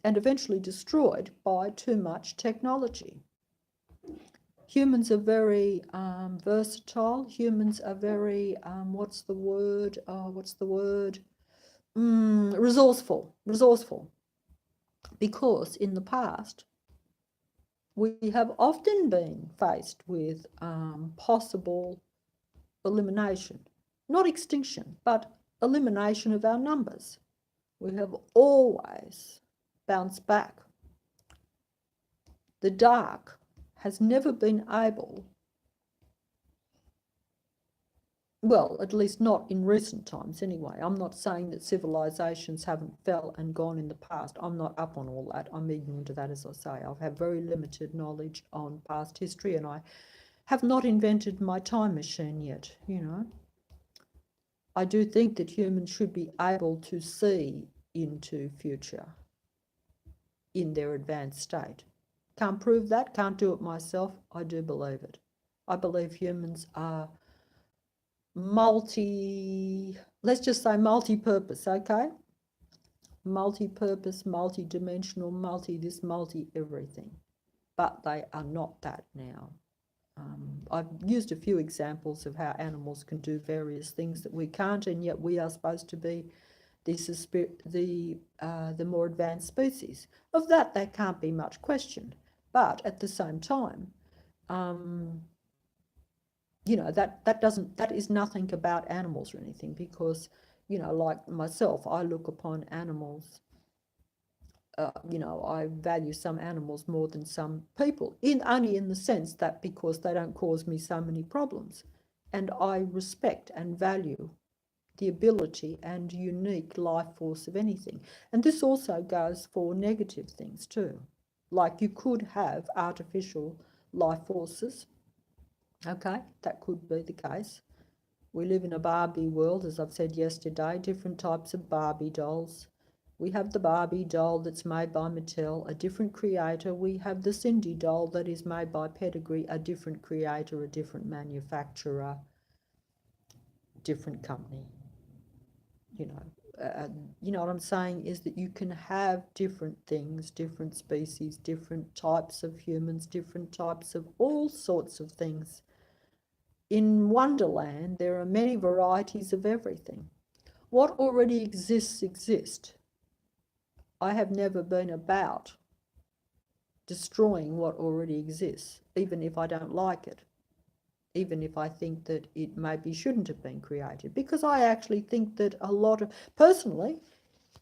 and eventually destroyed by too much technology. Humans are very versatile. Humans are very, resourceful. Because in the past, we have often been faced with possible elimination, not extinction, but elimination of our numbers. We have always bounced back. The dark has never been able, well, at least not in recent times anyway. I'm not saying that civilizations haven't fell and gone in the past. I'm not up on all that. I'm ignorant of that, as I say. I've had very limited knowledge on past history, and I have not invented my time machine yet, you know. I do think that humans should be able to see into future in their advanced state. Can't prove that, can't do it myself. I do believe it. I believe humans are let's just say multi-purpose, okay? Multi-purpose, multi-dimensional, multi-this, multi-everything. But they are not that now. I've used a few examples of how animals can do various things that we can't, and yet we are supposed to be the more advanced species. Of that, there can't be much question. But at the same time, you know, that is nothing about animals or anything, because, you know, like myself, I look upon animals, you know, I value some animals more than some people, only in the sense that because they don't cause me so many problems. And I respect and value the ability and unique life force of anything. And this also goes for negative things too. Like you could have artificial life forces. Okay, that could be the case. We live in a Barbie world, as I've said yesterday, different types of Barbie dolls. We have the Barbie doll that's made by Mattel, a different creator. We have the Cindy doll that is made by Pedigree, a different creator, a different manufacturer, different company. You know what I'm saying is that you can have different things, different species, different types of humans, different types of all sorts of things. In Wonderland, there are many varieties of everything. What already exists, exists. I have never been about destroying what already exists, even if I don't like it, even if I think that it maybe shouldn't have been created, because I actually think that a lot of, personally,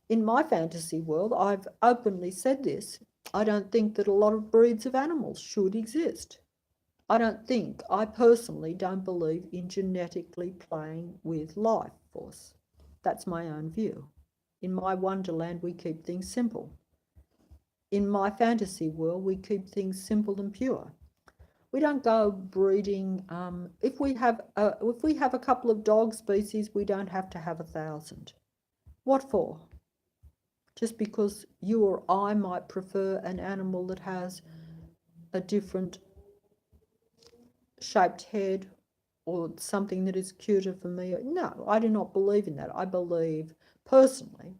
in my fantasy world, I've openly said this, I don't think that a lot of breeds of animals should exist. I personally don't believe in genetically playing with life force. That's my own view. In my Wonderland, we keep things simple. In my fantasy world, we keep things simple and pure. We don't go breeding. If we have a couple of dog species, we don't have to have 1,000. What for? Just because you or I might prefer an animal that has a different shaped head or something that is cuter for me. No, I do not believe in that. I believe personally,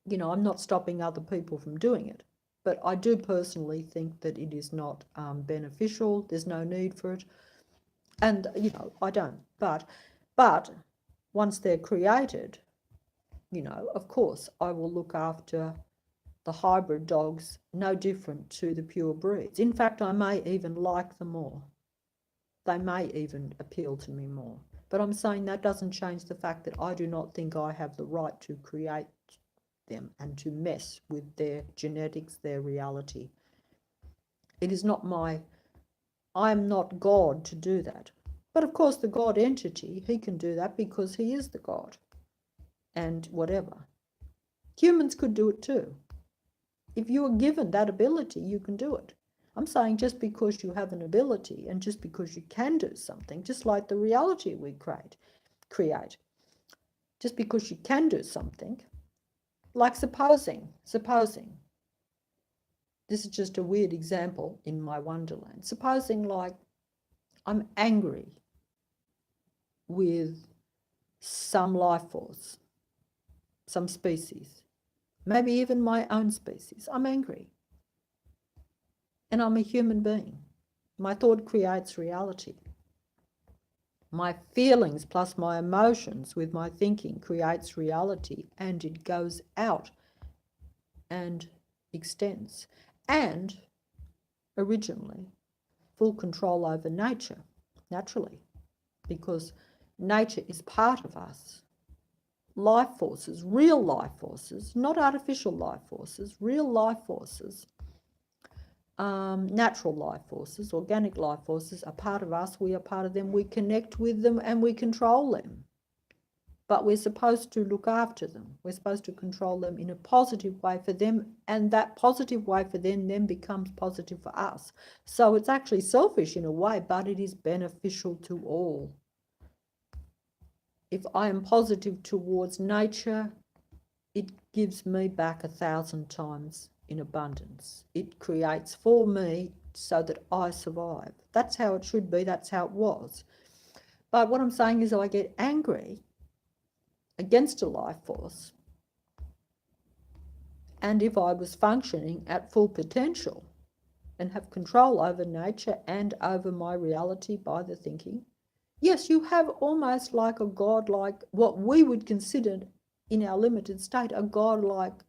you know, I'm not stopping other people from doing it, But I do personally think that it is not beneficial. There's no need for it. And, you know, I don't. But once they're created, you know, of course, I will look after the hybrid dogs no different to the pure breeds. In fact, I may even like them more. They may even appeal to me more. But I'm saying that doesn't change the fact that I do not think I have the right to create them and to mess with their genetics, their reality. It is not I am not God to do that. But of course, the God entity, he can do that because he is the God. And whatever. Humans could do it too. If you are given that ability, you can do it. I'm saying just because you have an ability and just because you can do something, just like the reality we create, just because you can do something, like supposing, this is just a weird example in my wonderland, supposing like I'm angry with some life force, some species, maybe even my own species. I'm angry. And I'm a human being. My thought creates reality. My feelings plus my emotions with my thinking creates reality, and it goes out and extends. And originally, full control over nature, naturally, because nature is part of us. Life forces, real life forces, not artificial life forces, real life forces, natural life forces, organic life forces are part of us. We are part of them. We connect with them and we control them. But we're supposed to look after them. We're supposed to control them in a positive way for them, and that positive way for them then becomes positive for us. So it's actually selfish in a way, but it is beneficial to all. If I am positive towards nature, it gives me back 1,000 times in abundance. It creates for me so that I survive. That's how it should be. That's how it was. But what I'm saying is I get angry against a life force. And if I was functioning at full potential and have control over nature and over my reality by the thinking, yes, you have almost like a godlike, what we would consider in our limited state, a godlike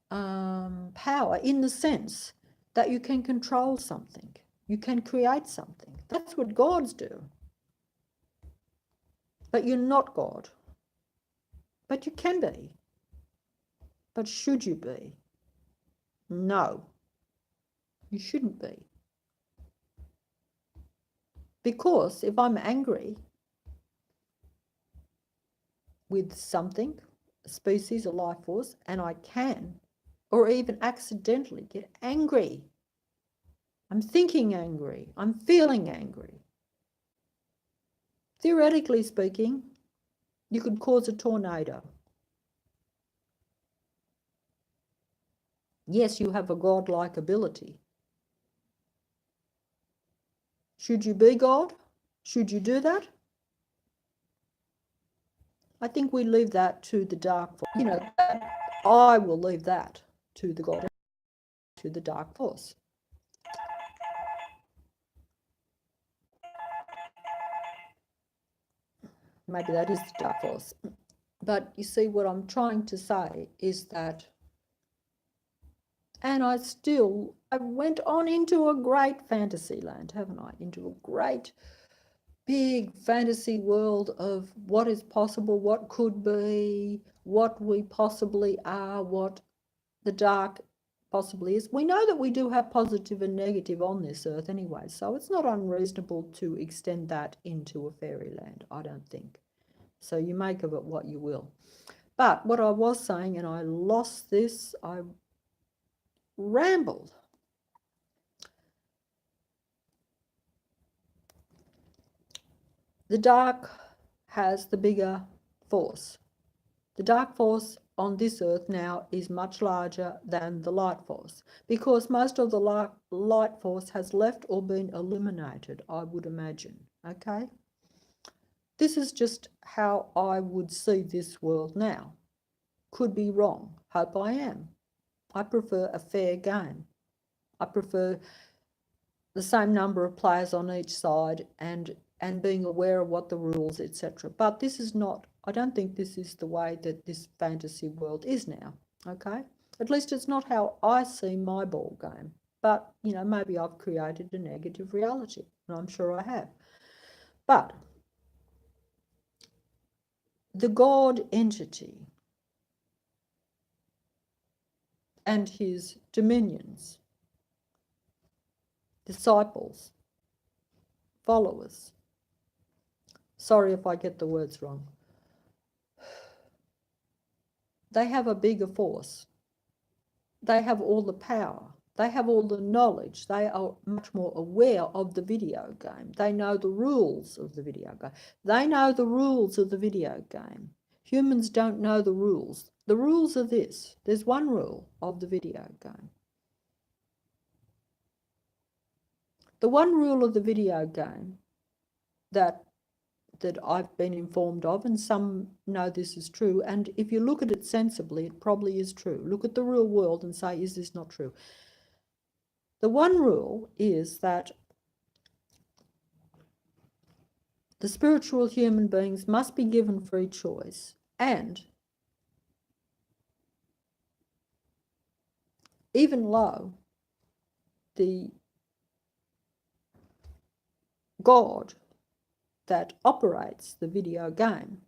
power, in the sense that you can control something, you can create something. That's what gods do. But you're not God. But you can be. But should you be? No, you shouldn't be. Because if I'm angry with something, a species, a life force, and I can, or even accidentally get angry, I'm thinking angry, I'm feeling angry. Theoretically speaking, you could cause a tornado. Yes, you have a godlike ability. Should you be God? Should you do that? I think we leave that to the dark force. You know, I will leave that to the God, to the dark force. Maybe that is the dark force. But you see, what I'm trying to say is that, and I went on into a great fantasy land, haven't I? Into a great big fantasy world of what is possible, what could be, what we possibly are, what the dark possibly is. We know that we do have positive and negative on this earth anyway, so it's not unreasonable to extend that into a fairyland, I don't think. So you make of it what you will. But what I was saying, and I lost this, I rambled. The dark has the bigger force. The dark force on this earth now is much larger than the light force, because most of the light force has left or been eliminated, I would imagine, okay? This is just how I would see this world now. Could be wrong. Hope I am. I prefer a fair game. I prefer the same number of players on each side and being aware of what the rules, etc. But this is not, I don't think this is the way that this fantasy world is now, okay? At least it's not how I see my ball game. But, you know, maybe I've created a negative reality, and I'm sure I have. But the God entity and his dominions, disciples, followers, sorry if I get the words wrong, they have a bigger force. They have all the power. They have all the knowledge. They are much more aware of the video game. They know the rules of the video game. They know the rules of the video game. Humans don't know the rules. The rules are this. There's one rule of the video game. The one rule of the video game that I've been informed of, and some know this is true, and if you look at it sensibly, it probably is true. Look at the real world and say, is this not true? The one rule is that the spiritual human beings must be given free choice, and even though the God that operates the video game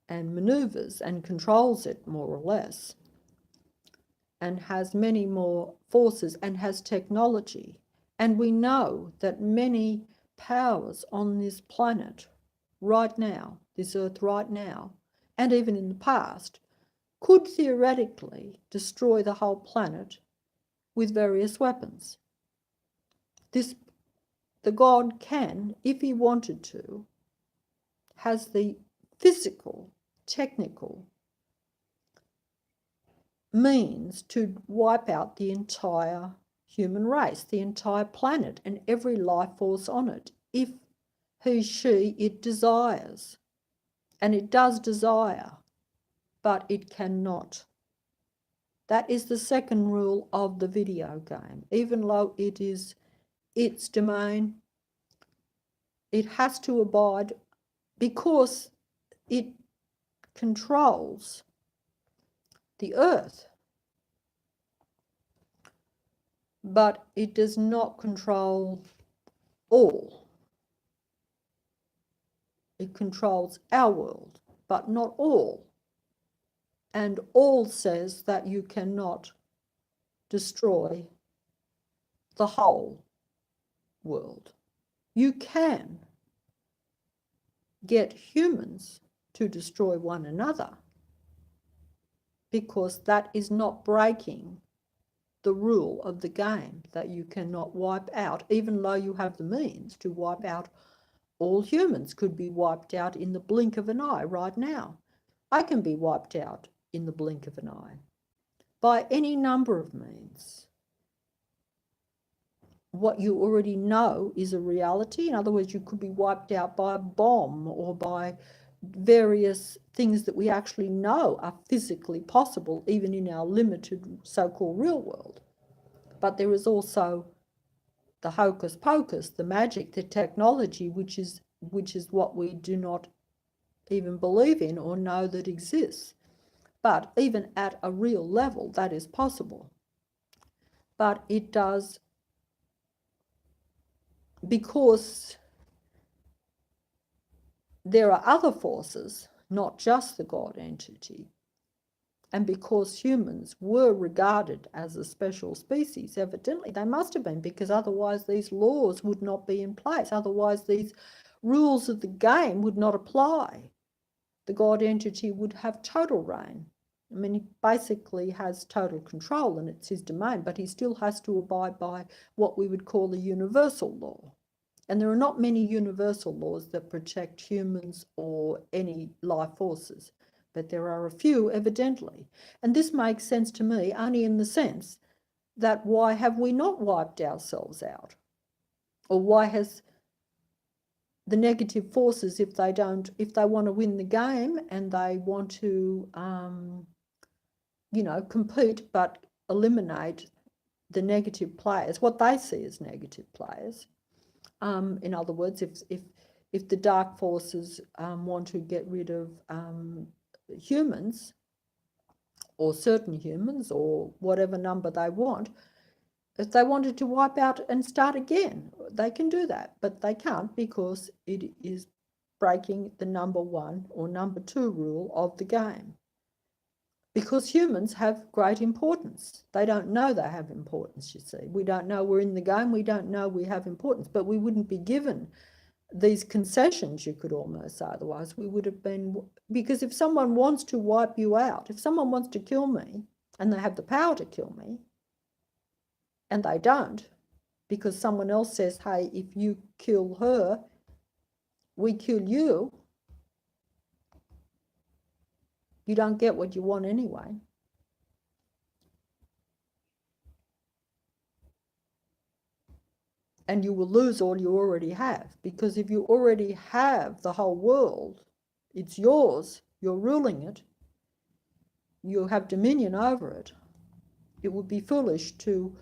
and maneuvers and controls it more or less and has many more forces and has technology, and we know that many powers on this planet right now, this earth right now, and even in the past, could theoretically destroy the whole planet with various weapons. The God can, if he wanted to, has the physical, technical means to wipe out the entire human race, the entire planet, and every life force on it, if it desires. And it does desire, but it cannot. That is the second rule of the video game. Even though it is its domain, it has to abide because it controls the earth, but it does not control all. It controls our world, but not all. And all says that you cannot destroy the whole world. You can get humans to destroy one another, because that is not breaking the rule of the game, that you cannot wipe out, even though you have the means to wipe out all humans. Could be wiped out in the blink of an eye right now. I can be wiped out in the blink of an eye by any number of means. What you already know is a reality. In other words, you could be wiped out by a bomb or by various things that we actually know are physically possible, even in our limited so-called real world. But there is also the hocus pocus, the magic, the technology, which is what we do not even believe in or know that exists. But even at a real level, that is possible. But it does, because there are other forces, not just the God entity, and because humans were regarded as a special species, evidently they must have been, because otherwise these laws would not be in place. Otherwise these rules of the game would not apply. The God entity would have total reign. I mean, he basically has total control and it's his domain, but he still has to abide by what we would call the universal law. And there are not many universal laws that protect humans or any life forces, but there are a few, evidently. And this makes sense to me only in the sense that why have we not wiped ourselves out? Or why has the negative forces, if they want to win the game and they want to compete but eliminate the negative players, what they see as negative players. In other words, if the dark forces want to get rid of humans, or certain humans, or whatever number they want, if they wanted to wipe out and start again, they can do that, but they can't, because it is breaking the number 1 or number 2 rule of the game. Because humans have great importance. They don't know they have importance, you see. We don't know we're in the game. We don't know we have importance, but we wouldn't be given these concessions, you could almost say. Otherwise, we would have been, because if someone wants to wipe you out, if someone wants to kill me, and they have the power to kill me, and they don't, because someone else says, hey, if you kill her, we kill you, you don't get what you want anyway. And you will lose all you already have, because if you already have the whole world, it's yours, you're ruling it, you have dominion over it, it would be foolish to,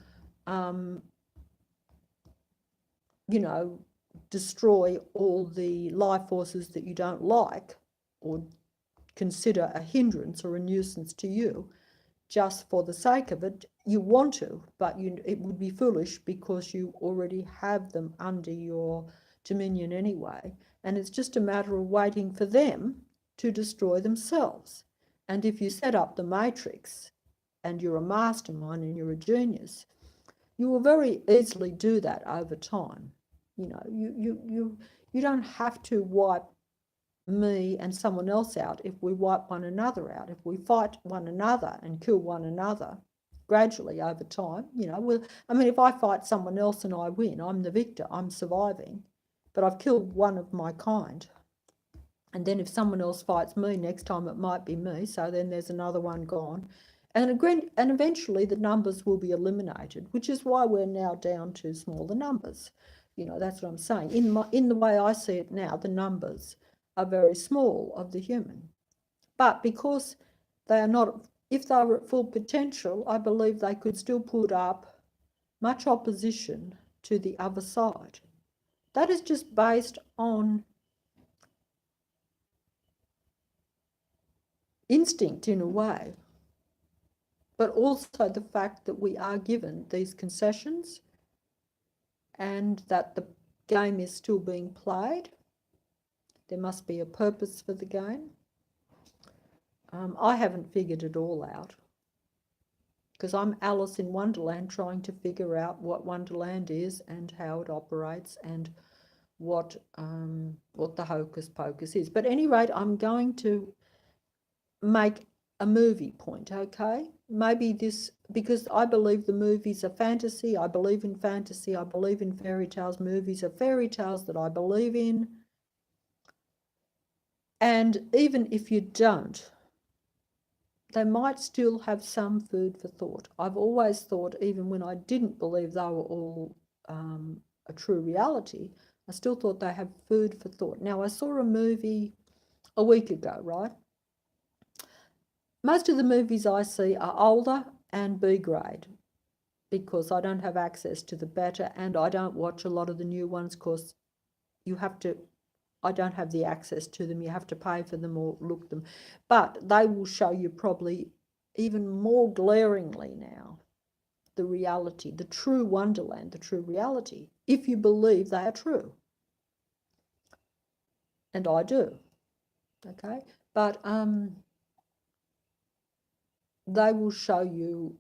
destroy all the life forces that you don't like or consider a hindrance or a nuisance to you, just for the sake of it. You want to, but it would be foolish, because you already have them under your dominion anyway, and it's just a matter of waiting for them to destroy themselves. And if you set up the matrix and you're a mastermind and you're a genius, you will very easily do that over time. You don't have to wipe me and someone else out if we wipe one another out. If we fight one another and kill one another gradually over time, if I fight someone else and I win, I'm the victor, I'm surviving, but I've killed one of my kind. And then if someone else fights me next time, it might be me, so then there's another one gone. And eventually the numbers will be eliminated, which is why we're now down to smaller numbers. That's what I'm saying. In the way I see it now, the numbers are very small of the human. But because they are not, if they were at full potential, I believe they could still put up much opposition to the other side. That is just based on instinct in a way, but also the fact that we are given these concessions and that the game is still being played. There must be a purpose for the game. I haven't figured it all out, because I'm Alice in Wonderland trying to figure out what Wonderland is and how it operates and what the hocus pocus is. But at any rate, I'm going to make a movie point, okay? Maybe this, because I believe the movies are fantasy. I believe in fantasy. I believe in fairy tales. Movies are fairy tales that I believe in. And even if you don't, they might still have some food for thought. I've always thought, even when I didn't believe they were all a true reality, I still thought they have food for thought. Now, I saw a movie a week ago, right? Most of the movies I see are older and B grade, because I don't have access to the better, and I don't watch a lot of the new ones because I don't have the access to them. You have to pay for them or look them. But they will show you probably even more glaringly now the reality, the true wonderland, the true reality, if you believe they are true. And I do, okay? But they will show you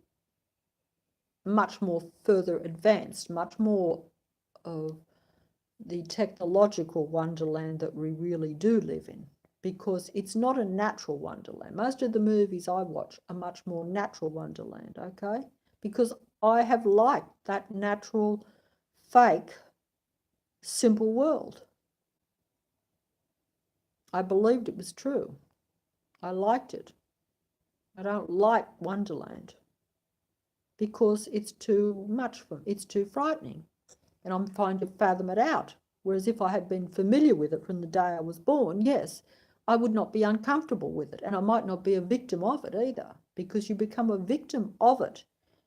much more further advanced, much more of the technological wonderland that we really do live in, because it's not a natural wonderland. Most of the movies I watch are much more natural wonderland, okay? Because I have liked that natural, fake, simple world. I believed it was true. I liked it. I don't like Wonderland because it's too much for me. It's too frightening, and I'm trying to fathom it out. Whereas if I had been familiar with it from the day I was born, yes, I would not be uncomfortable with it, and I might not be a victim of it either. because you become a victim of it.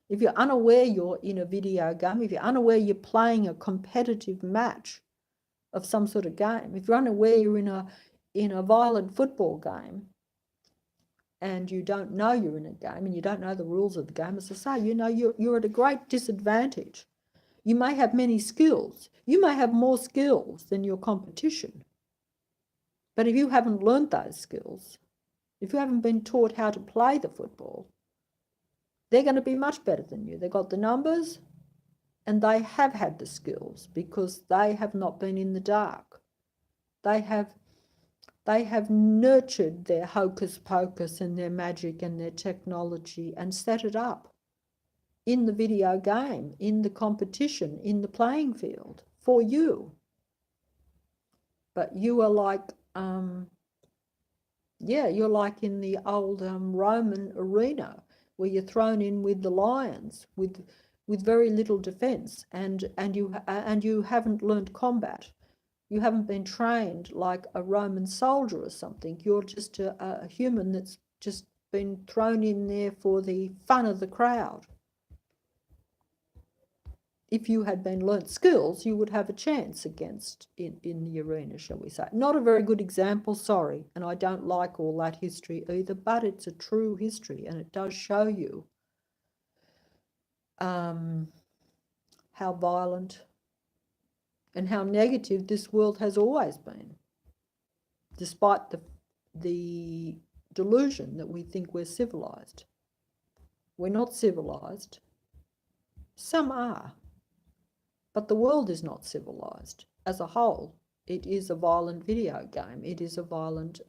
If you're unaware you're in a video game, if you're unaware you're playing a competitive match of some sort of game, if you're unaware you're in a violent football game, and you don't know you're in a game and you don't know the rules of the game, as I say, you know, you're at a great disadvantage. You may have many skills. You may have more skills than your competition. But if you haven't learned those skills, if you haven't been taught how to play the football, they're going to be much better than you. They've got the numbers and they have had the skills because they have not been in the dark. They have nurtured their hocus pocus and their magic and their technology and set it up in the video game, in the competition, in the playing field for you. But you are like, you're like in the old Roman arena where you're thrown in with the lions with very little defense, and you haven't learned combat. You haven't been trained like a Roman soldier or something. You're just a human that's just been thrown in there for the fun of the crowd. If you had been learnt skills, you would have a chance against in the arena, shall we say. Not a very good example, sorry, and I don't like all that history either, but it's a true history and it does show you how violent and how negative this world has always been, despite the delusion that we think we're civilized. We're not civilized. Some are, but the world is not civilized as a whole. It is a violent video game. It is a violent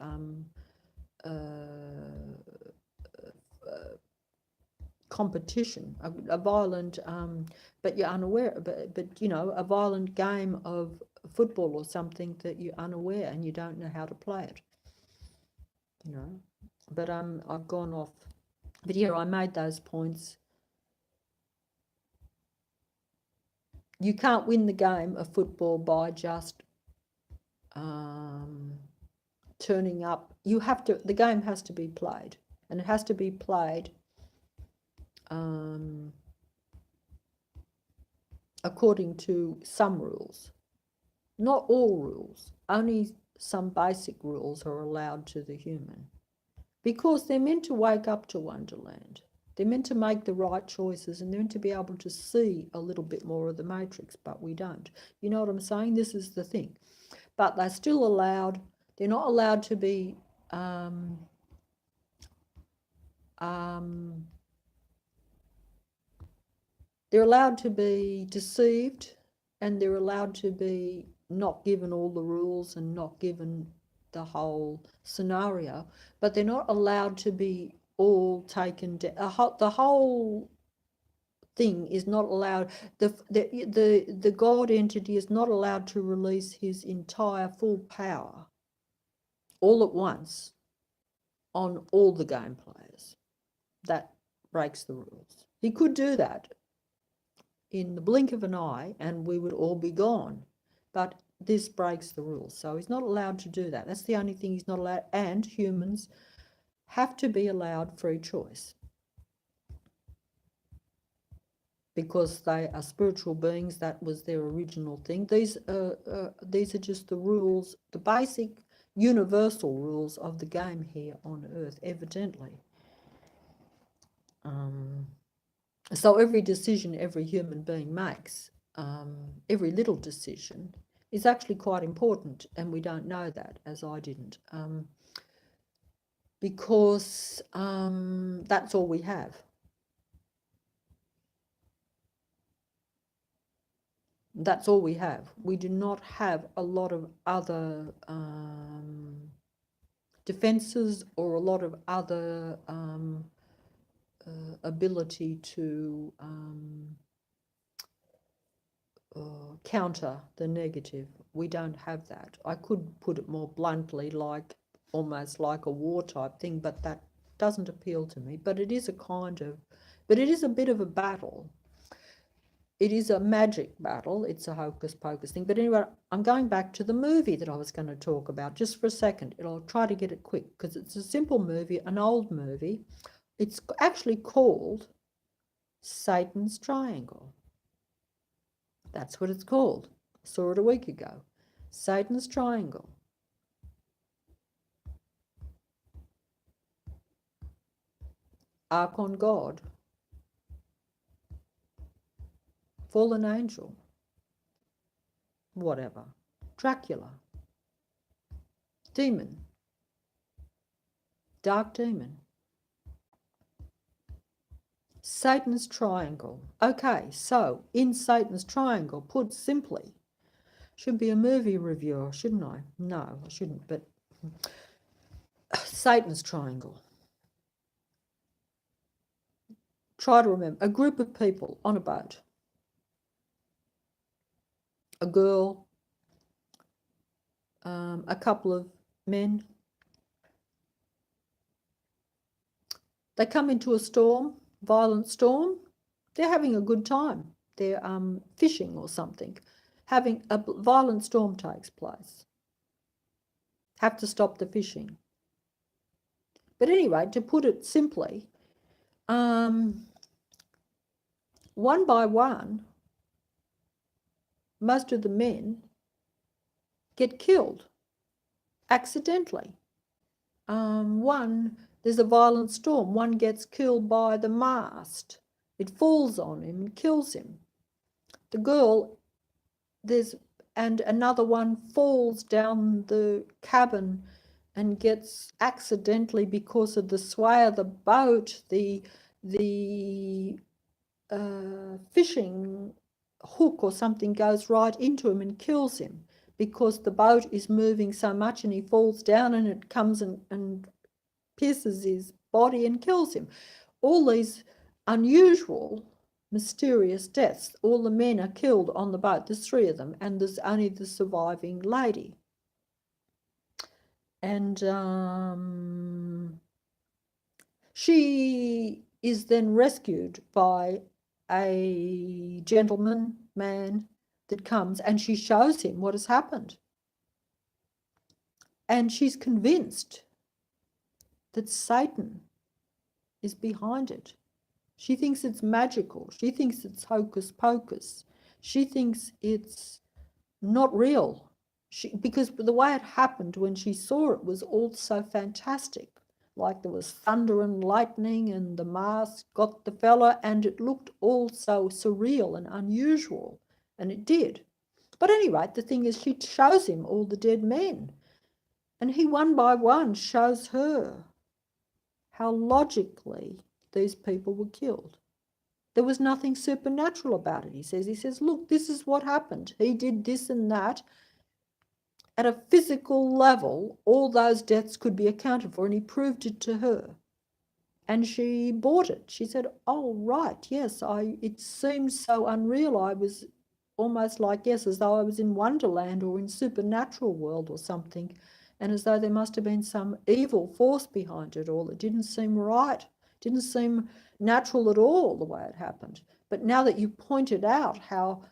competition, a violent, but you're unaware, but you know, a violent game of football or something that you're unaware and you don't know how to play it, you know. But I've gone off. But yeah, I made those points. You can't win the game of football by just turning up. You have to, the game has to be played, and it has to be played according to some rules. Not all rules, only some basic rules are allowed to the human, because they're meant to wake up to Wonderland. They're meant to make the right choices, and they're meant to be able to see a little bit more of the matrix, but we don't. You know what I'm saying? This is the thing. But they're still allowed, they're not allowed to be they're allowed to be deceived, and they're allowed to be not given all the rules and not given the whole scenario, but they're not allowed to be all taken down. The whole thing is not allowed. The God entity is not allowed to release his entire full power all at once on all the game players. That breaks the rules. He could do that in the blink of an eye and we would all be gone, but this breaks the rules, so he's not allowed to do that. That's the only thing he's not allowed, and humans have to be allowed free choice because they are spiritual beings. That was their original thing. These are just the rules, the basic universal rules of the game here on Earth, evidently. So every decision every human being makes, every little decision, is actually quite important, and we don't know that, as I didn't, because that's all we have. That's all we have. We do not have a lot of other defenses or a lot of other ability to counter the negative. We don't have that. I could put it more bluntly, like almost like a war type thing, but that doesn't appeal to me. But it is a kind of, but it is a bit of a battle. It is a magic battle. It's a hocus pocus thing. But anyway, I'm going back to the movie that I was going to talk about just for a second. I'll try to get it quick because it's a simple movie, an old movie. It's actually called Satan's Triangle. That's what it's called. I saw it a week ago. Satan's Triangle. Archon God. Fallen angel. Whatever. Dracula. Demon. Dark demon. Satan's Triangle. Okay, so in Satan's Triangle, put simply, should be a movie reviewer, shouldn't I? No, I shouldn't, but Satan's Triangle. Try to remember, a group of people on a boat. A girl, a couple of men. They come into a storm, violent storm. They're having a good time. They're fishing or something. Having a violent storm takes place. Have to stop the fishing. But anyway, to put it simply, one by one, most of the men get killed accidentally. There's a violent storm. One gets killed by the mast. It falls on him and kills him. The girl, and another one falls down the cabin and gets accidentally, because of the sway of the boat, the fishing hook or something goes right into him and kills him, because the boat is moving so much, and he falls down and it comes and pierces his body and kills him. All these unusual, mysterious deaths. All the men are killed on the boat. There's 3 of them, and there's only the surviving lady. And she is then rescued by a man that comes, and she shows him what has happened. And she's convinced that Satan is behind it. She thinks it's magical. She thinks it's hocus pocus. She thinks it's not real. Because the way it happened when she saw it was all so fantastic. Like there was thunder and lightning, and the mask got the fella, and it looked all so surreal and unusual. And it did. But anyway, the thing is, she shows him all the dead men. And he, one by one, shows her how logically these people were killed. There was nothing supernatural about it, he says. He says, look, this is what happened. He did this and that. At a physical level, all those deaths could be accounted for, and he proved it to her. And she bought it. She said, oh, right, yes, it seemed so unreal. I was almost like, yes, as though I was in Wonderland or in supernatural world or something, and as though there must have been some evil force behind it all. It didn't seem right. It didn't seem natural at all, the way it happened. But now that you pointed out how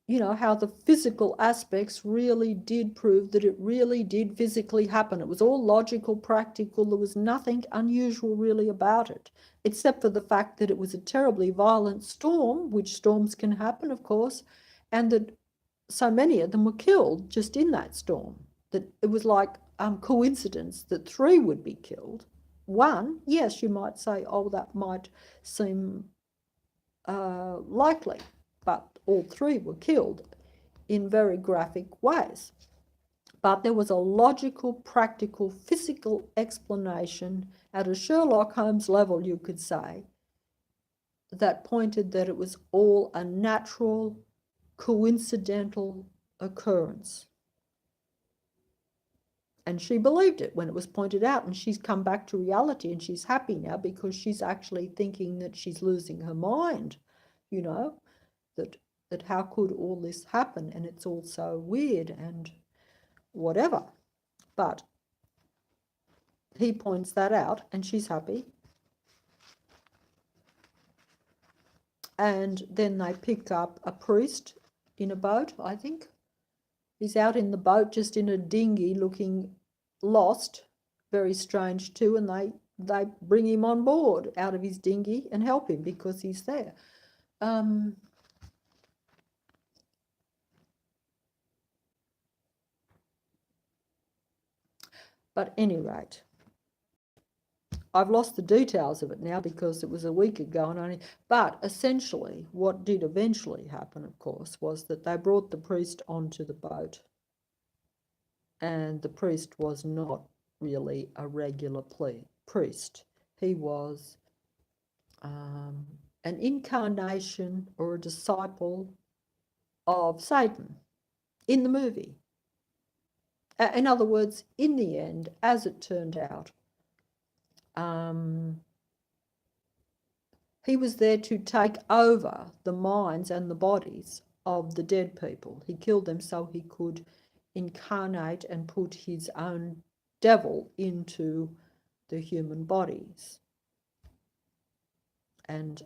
the physical aspects really did prove that it really did physically happen. It was all logical, practical. There was nothing unusual really about it, except for the fact that it was a terribly violent storm, which storms can happen, of course, and that so many of them were killed just in that storm. That it was like coincidence that 3 would be killed. 1, yes, you might say, oh, that might seem likely, but all 3 were killed in very graphic ways. But there was a logical, practical, physical explanation at a Sherlock Holmes level, you could say, that pointed that it was all a natural, coincidental occurrence. And she believed it when it was pointed out, and she's come back to reality, and she's happy now because she's actually thinking that she's losing her mind, that how could all this happen, and it's all so weird and whatever. But he points that out, and she's happy. And then they pick up a priest in a boat, I think. He's out in the boat, just in a dinghy, looking lost, very strange too, and they they bring him on board out of his dinghy and help him because he's there. But at any rate, I've lost the details of it now because it was a week ago and only. But essentially, what did eventually happen, of course, was that they brought the priest onto the boat, and the priest was not really a regular priest. He was an incarnation or a disciple of Satan in the movie. In other words, in the end, as it turned out, he was there to take over the minds and the bodies of the dead people. He killed them so he could incarnate and put his own devil into the human bodies. And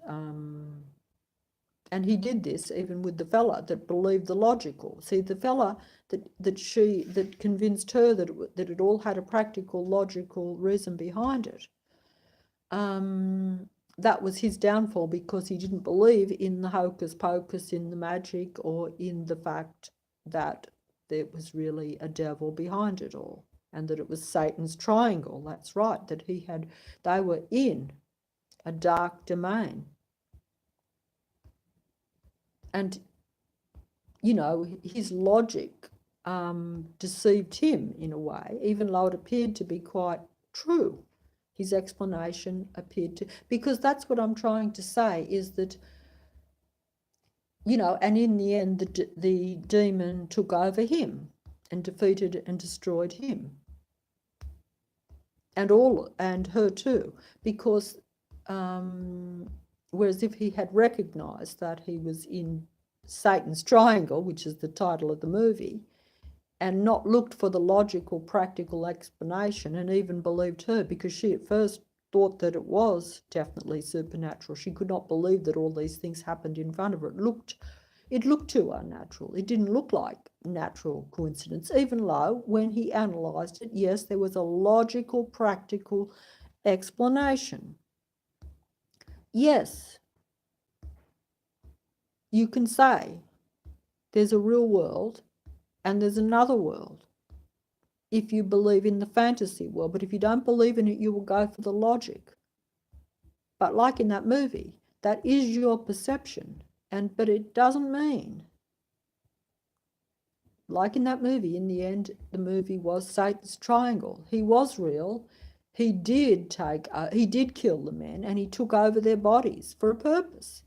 he did this even with the fella that believed the logical. See, the fella that convinced her that it all had a practical, logical reason behind it. That was his downfall because he didn't believe in the hocus pocus, in the magic, or in the fact that there was really a devil behind it all, and that it was Satan's triangle. That's right, that they were in a dark domain. And, you know, his logic deceived him in a way, even though it appeared to be quite true. His explanation appeared to, because that's what I'm trying to say, is that, you know, and in the end, the demon took over him and defeated and destroyed him. And her too, because whereas if he had recognized that he was in Satan's triangle, which is the title of the movie, and not looked for the logical, practical explanation, and even believed her, because she at first thought that it was definitely supernatural. She could not believe that all these things happened in front of her. It looked too unnatural. It didn't look like natural coincidence, even though when he analysed it, yes, there was a logical, practical explanation. Yes, you can say there's a real world and there's another world if you believe in the fantasy world. But if you don't believe in it, you will go for the logic. But like in that movie, that is your perception. But it doesn't mean, like in that movie, in the end, the movie was Satan's triangle. He was real. He did kill the men, and he took over their bodies for a purpose.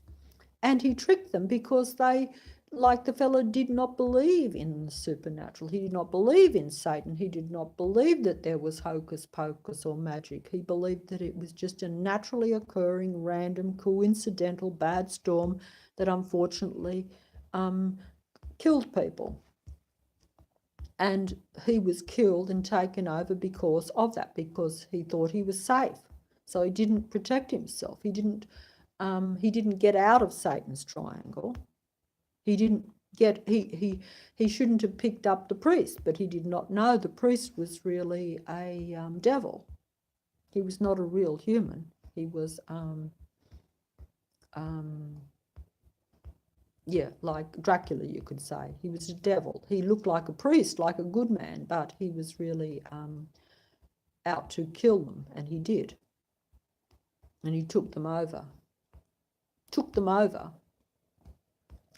And he tricked them because they, like the fellow, did not believe in the supernatural. He did not believe in Satan. He did not believe that there was hocus pocus or magic. He believed that it was just a naturally occurring, random, coincidental bad storm that unfortunately killed people. And he was killed and taken over because of that, because he thought he was safe. So he didn't protect himself. He didn't get out of Satan's triangle. He shouldn't have picked up the priest, but he did not know the priest was really a devil. He was not a real human. He was like Dracula, you could say. He was a devil. He looked like a priest, like a good man, but he was really out to kill them, and he did. And he took them over.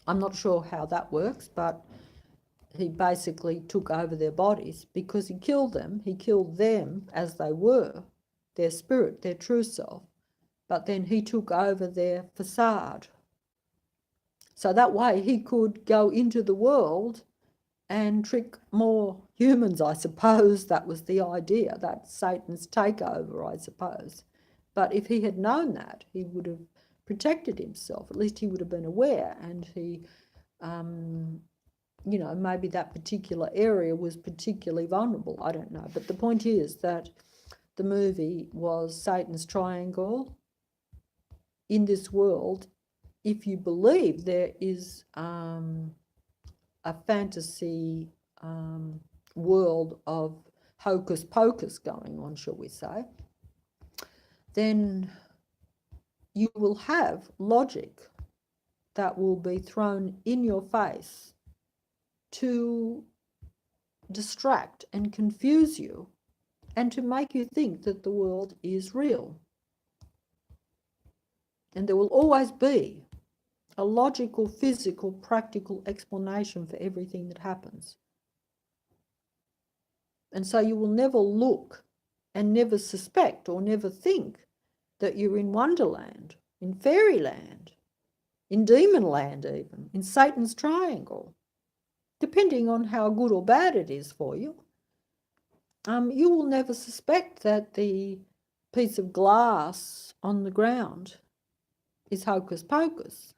I'm not sure how that works, but he basically took over their bodies because he killed them. He killed them as they were, their spirit, their true self. But then he took over their facade. So that way he could go into the world and trick more humans, I suppose. That was the idea. That's Satan's takeover, I suppose. But if he had known that, he would have protected himself. At least he would have been aware, and he, maybe that particular area was particularly vulnerable. I don't know. But the point is that the movie was Satan's triangle in this world. If you believe there is a fantasy world of hocus pocus going on, shall we say, then you will have logic that will be thrown in your face to distract and confuse you and to make you think that the world is real. And there will always be a logical, physical, practical explanation for everything that happens. And so you will never look and never suspect or never think that you're in Wonderland, in Fairyland, in Demonland even, in Satan's Triangle, depending on how good or bad it is for you. You will never suspect that the piece of glass on the ground is hocus pocus.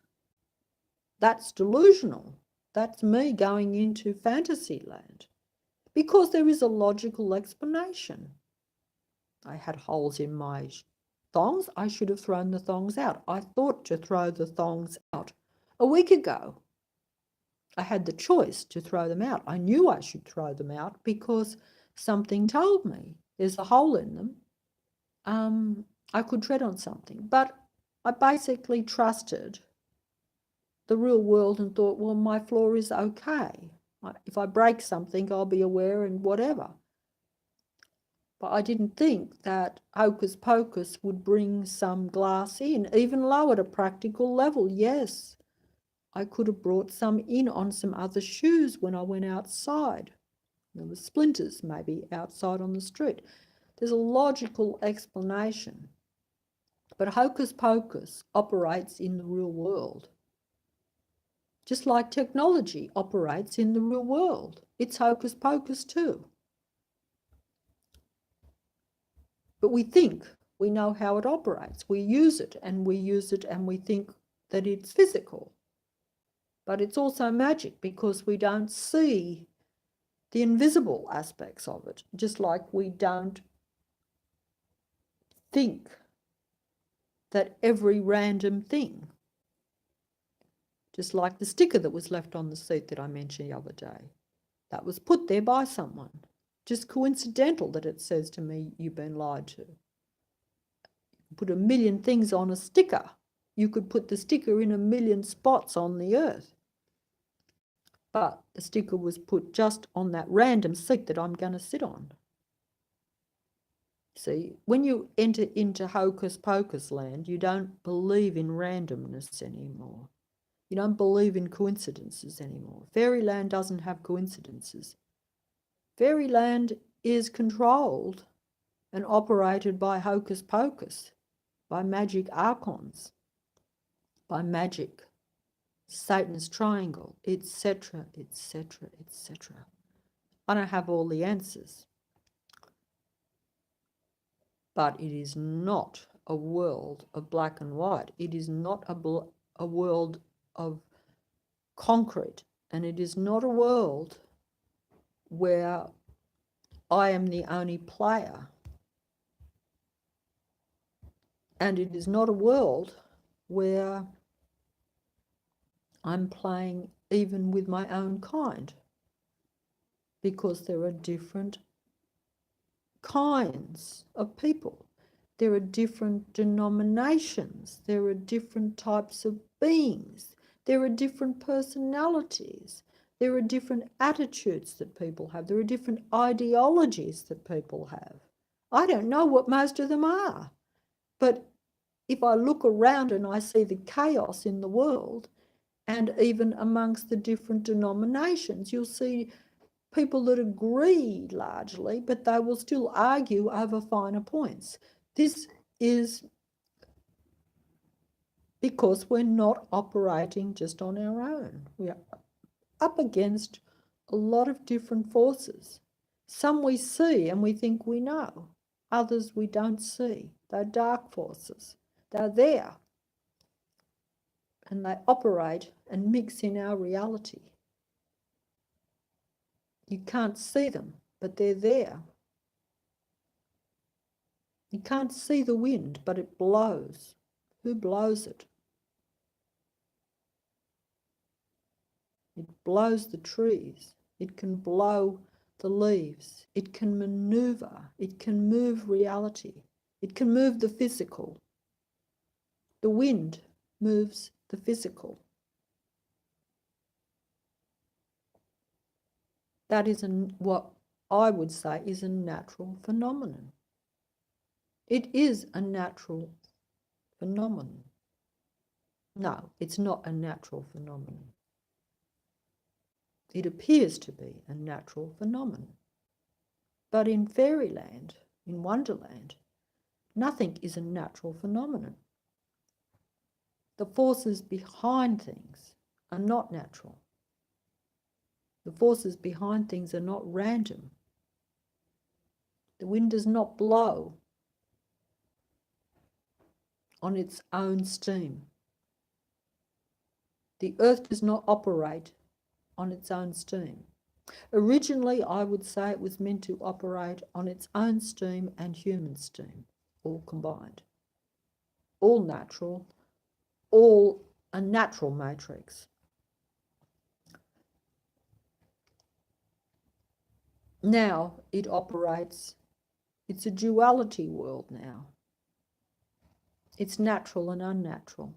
That's delusional. That's me going into fantasy land because there is a logical explanation. I had holes in my thongs. I should have thrown the thongs out. I thought to throw the thongs out a week ago. I had the choice to throw them out. I knew I should throw them out because something told me there's a hole in them. I could tread on something, but I basically trusted the real world and thought, well, my floor is okay. If I break something, I'll be aware and whatever. But I didn't think that hocus pocus would bring some glass in, even low at a practical level. Yes, I could have brought some in on some other shoes when I went outside. There were splinters maybe outside on the street. There's a logical explanation. But hocus pocus operates in the real world. Just like technology operates in the real world. It's hocus pocus too. But we think we know how it operates. We use it and we think that it's physical. But it's also magic because we don't see the invisible aspects of it, just like we don't think that every random thing, just like the sticker that was left on the seat that I mentioned the other day, that was put there by someone. Just coincidental that it says to me, you've been lied to. You put a million things on a sticker. You could put the sticker in a million spots on the earth. But the sticker was put just on that random seat that I'm going to sit on. See, when you enter into hocus pocus land, you don't believe in randomness anymore. You don't believe in coincidences anymore. Fairyland doesn't have coincidences. Fairyland is controlled and operated by hocus pocus, by magic archons, by magic, Satan's triangle, etc., etc., etc. I don't have all the answers. But it is not a world of black and white. It is not a world of concrete. And it is not a world where I am the only player. And it is not a world where I'm playing even with my own kind, because there are different kinds of people. There are different denominations. There are different types of beings. There are different personalities. There are different attitudes that people have. There are different ideologies that people have. I don't know what most of them are. But if I look around and I see the chaos in the world, and even amongst the different denominations, you'll see people that agree largely, but they will still argue over finer points. This is because we're not operating just on our own. We are up against a lot of different forces. Some we see and we think we know. Others we don't see. They're dark forces. They're there. And they operate and mix in our reality. You can't see them, but they're there. You can't see the wind, but it blows. Who blows it? It blows the trees. It can blow the leaves. It can maneuver. It can move reality. It can move the physical. The wind moves the physical. That is what I would say is a natural phenomenon. It is a natural phenomenon. No, it's not a natural phenomenon. It appears to be a natural phenomenon. But in fairyland, in Wonderland, nothing is a natural phenomenon. The forces behind things are not natural. The forces behind things are not random. The wind does not blow on its own steam. The earth does not operate on its own steam. Originally, I would say it was meant to operate on its own steam and human steam, all combined. All natural, all a natural matrix. Now it operates, it's a duality world now. It's natural and unnatural.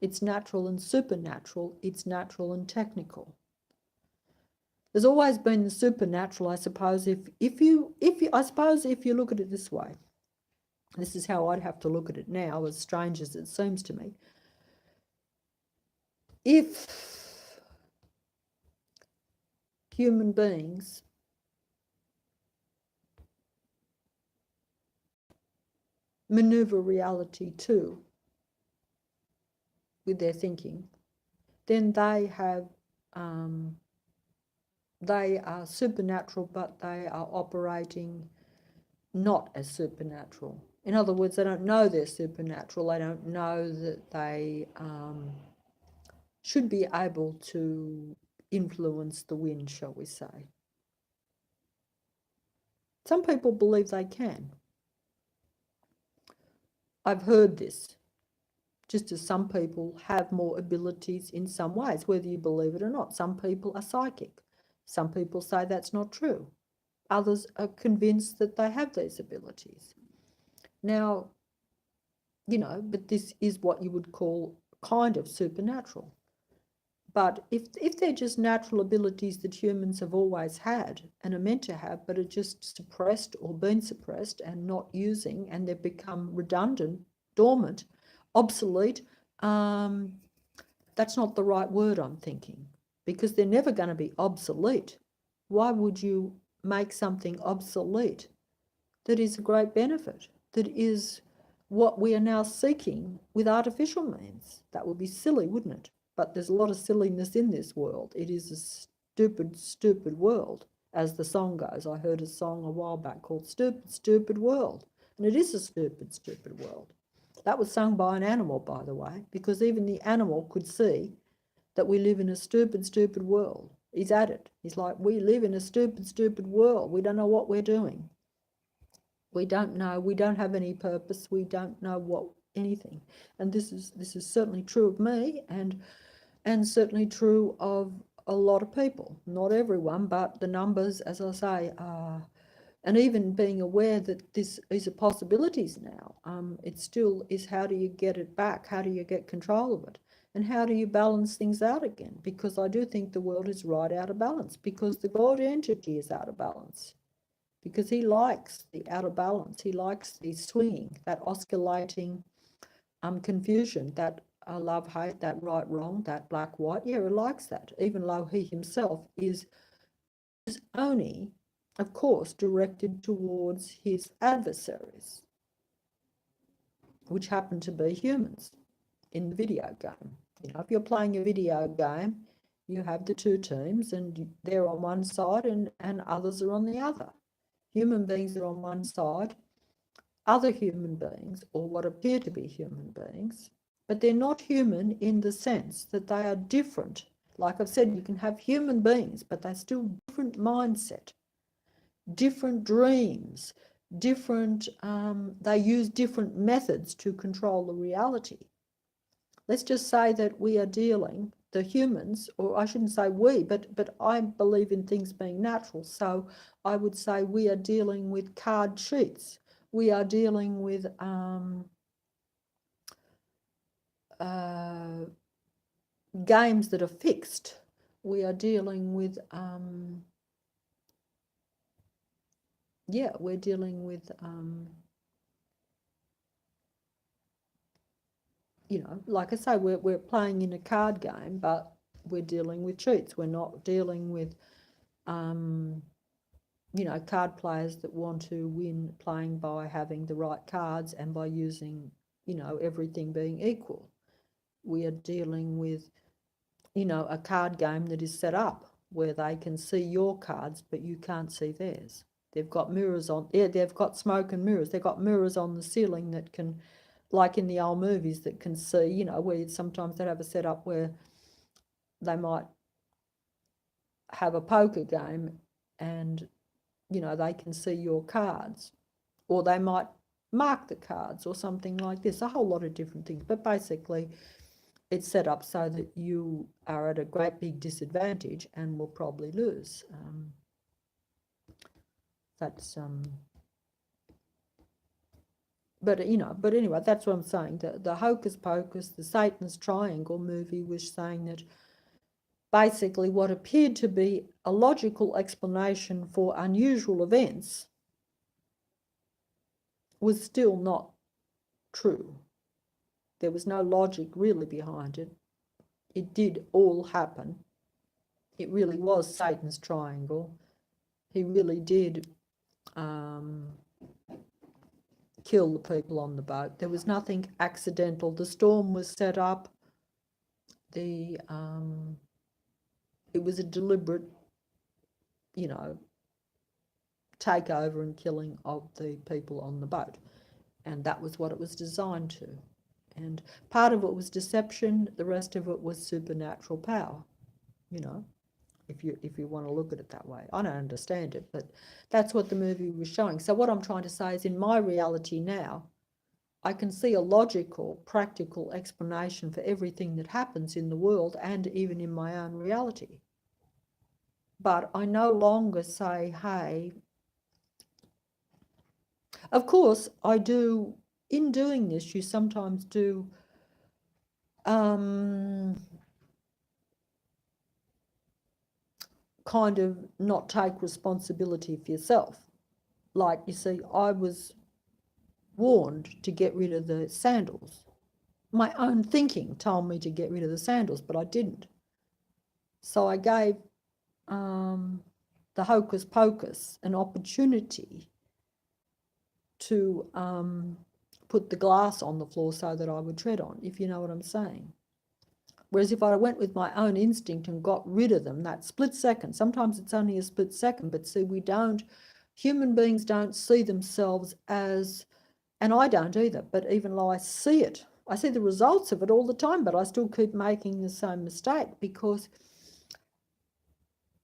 It's natural and supernatural. It's natural and technical. There's always been the supernatural, I suppose, if you look at it this way. This is how I'd have to look at it now, as strange as it seems to me. If human beings maneuver reality too with their thinking, then they are supernatural, but they are operating not as supernatural. In other words, they don't know they're supernatural. They don't know that they should be able to influence the wind, shall we say. Some people believe they can. I've heard this, just as some people have more abilities in some ways, whether you believe it or not. Some people are psychic. Some people say that's not true. Others are convinced that they have these abilities. Now, but this is what you would call kind of supernatural. But if they're just natural abilities that humans have always had and are meant to have, but are just suppressed or been suppressed and not using, and they've become redundant, dormant, obsolete, that's not the right word, I'm thinking, because they're never going to be obsolete. Why would you make something obsolete that is a great benefit, that is what we are now seeking with artificial means? That would be silly, wouldn't it? But there's a lot of silliness in this world. It is a stupid, stupid world, as the song goes. I heard a song a while back called Stupid, Stupid World. And it is a stupid, stupid world. That was sung by an animal, by the way, because even the animal could see that we live in a stupid, stupid world. He's at it. He's like, we live in a stupid, stupid world. We don't know what we're doing. We don't know. We don't have any purpose. We don't know anything. And this is certainly true of me, and certainly true of a lot of people. Not everyone, but the numbers, as I say, and even being aware that this is a possibilities now. It still is, how do you get it back? How do you get control of it? And how do you balance things out again? Because I do think the world is right out of balance, because the God entity is out of balance, because he likes the out of balance. He likes the swinging, that oscillating confusion, that love, hate, that right, wrong, that black, white. Yeah, he likes that, even though he himself is only, of course, directed towards his adversaries, which happen to be humans in the video game. If you're playing a video game, you have the two teams, and they're on one side and others are on the other. Human beings are on one side, other human beings, or what appear to be human beings, but they're not human in the sense that they are different. Like I've said, you can have human beings, but they're still different mindset, different dreams, different, they use different methods to control the reality. Let's just say that we are dealing, the humans, or I shouldn't say we, but I believe in things being natural. So I would say we are dealing with card sheets We are dealing with games that are fixed. We are dealing with, we're dealing with, like I say, we're playing in a card game, but we're dealing with cheats. We're not dealing with, card players that want to win playing by having the right cards and by using, everything being equal. We are dealing with, a card game that is set up where they can see your cards, but you can't see theirs. They've got mirrors on, they've got smoke and mirrors. They've got mirrors on the ceiling that can, like in the old movies, that can see, where sometimes they have a setup where they might have a poker game and, they can see your cards, or they might mark the cards or something like this, a whole lot of different things. But basically, it's set up so that you are at a great big disadvantage and will probably lose. But anyway, that's what I'm saying. The Hocus Pocus, the Satan's Triangle movie was saying that basically what appeared to be a logical explanation for unusual events was still not true. There was no logic really behind it. It did all happen. It really was Satan's triangle. He really did kill the people on the boat. There was nothing accidental. The storm was set up. It was a deliberate, takeover and killing of the people on the boat. And that was what it was designed to. And part of it was deception, the rest of it was supernatural power, if you want to look at it that way. I don't understand it, but that's what the movie was showing. So what I'm trying to say is, in my reality now, I can see a logical, practical explanation for everything that happens in the world and even in my own reality. But I no longer say, hey, of course I do. In doing this, you sometimes do kind of not take responsibility for yourself. Like, you see, I was warned to get rid of the sandals. My own thinking told me to get rid of the sandals, but I didn't. So I gave the Hocus Pocus an opportunity to put the glass on the floor so that I would tread on, if you know what I'm saying. Whereas if I went with my own instinct and got rid of them, that split second, sometimes it's only a split second, but see, human beings don't see themselves as, and I don't either, but even though I see it, I see the results of it all the time, but I still keep making the same mistake, because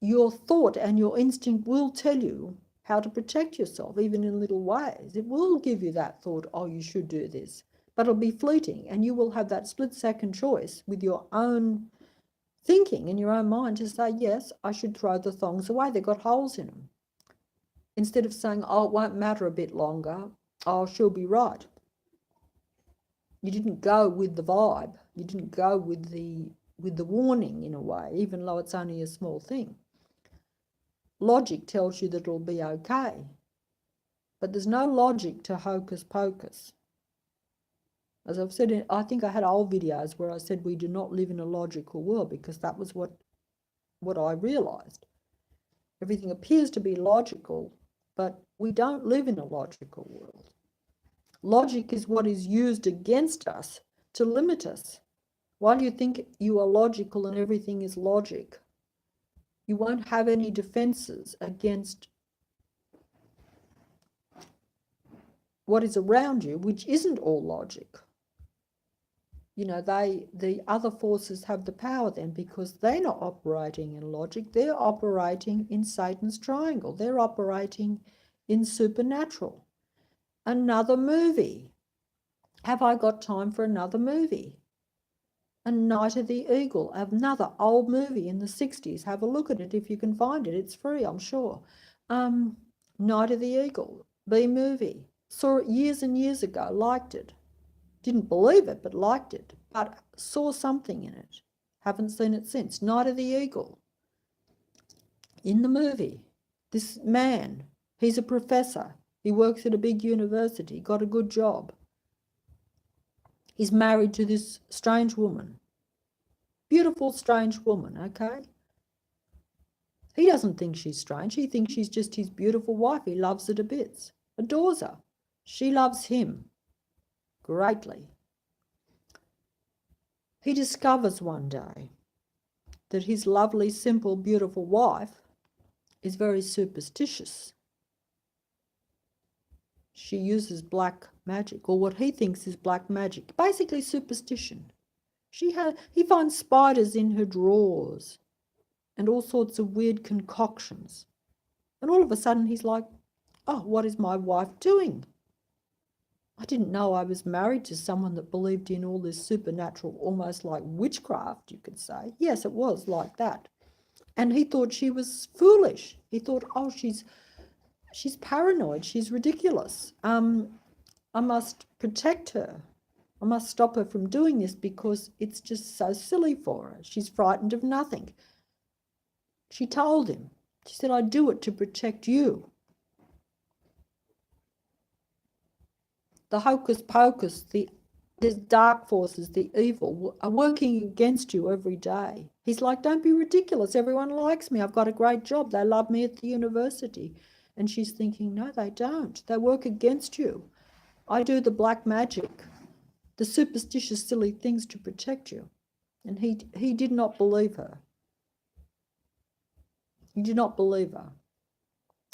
your thought and your instinct will tell you how to protect yourself, even in little ways. It will give you that thought, oh, you should do this, but it'll be fleeting, and you will have that split-second choice with your own thinking in your own mind to say, yes, I should throw the thongs away, they've got holes in them. Instead of saying, oh, it won't matter a bit longer, oh, she'll be right. You didn't go with the vibe. You didn't go with the warning, in a way, even though it's only a small thing. Logic tells you that it'll be okay, but there's no logic to Hocus Pocus. As I've said, I think I had old videos where I said we do not live in a logical world, because that was what I realised. Everything appears to be logical, but we don't live in a logical world. Logic is what is used against us to limit us. Why do you think you are logical and everything is logic? You won't have any defenses against what is around you, which isn't all logic. The other forces have the power then, because they're not operating in logic. They're operating in Satan's triangle. They're operating in supernatural. Another movie. Have I got time for another movie? A Night of the Eagle, another old movie in the 60s. Have a look at it if you can find it. It's free, I'm sure. Night of the Eagle, B movie. saw it years and years ago, liked it. Didn't believe it, but liked it. But saw something in it. Haven't seen it since. Night of the Eagle. In the movie, this man, he's a professor. He works at a big university, got a good job. He's married to this strange woman. Beautiful, strange woman, okay? He doesn't think she's strange. He thinks she's just his beautiful wife. He loves her to bits, adores her. She loves him greatly. He discovers one day that his lovely, simple, beautiful wife is very superstitious. She uses black magic, or what he thinks is black magic, basically superstition. He finds spiders in her drawers and all sorts of weird concoctions. And all of a sudden he's like, oh, what is my wife doing? I didn't know I was married to someone that believed in all this supernatural, almost like witchcraft, you could say. Yes, it was like that. And he thought she was foolish. He thought, oh, she's paranoid. She's ridiculous. I must protect her. I must stop her from doing this because it's just so silly for her. She's frightened of nothing. She told him. She said, I do it to protect you. The hocus pocus, the dark forces, the evil, are working against you every day. He's like, don't be ridiculous. Everyone likes me. I've got a great job. They love me at the university. And she's thinking, no, they don't. They work against you. I do the black magic, the superstitious, silly things to protect you. And he did not believe her. He did not believe her.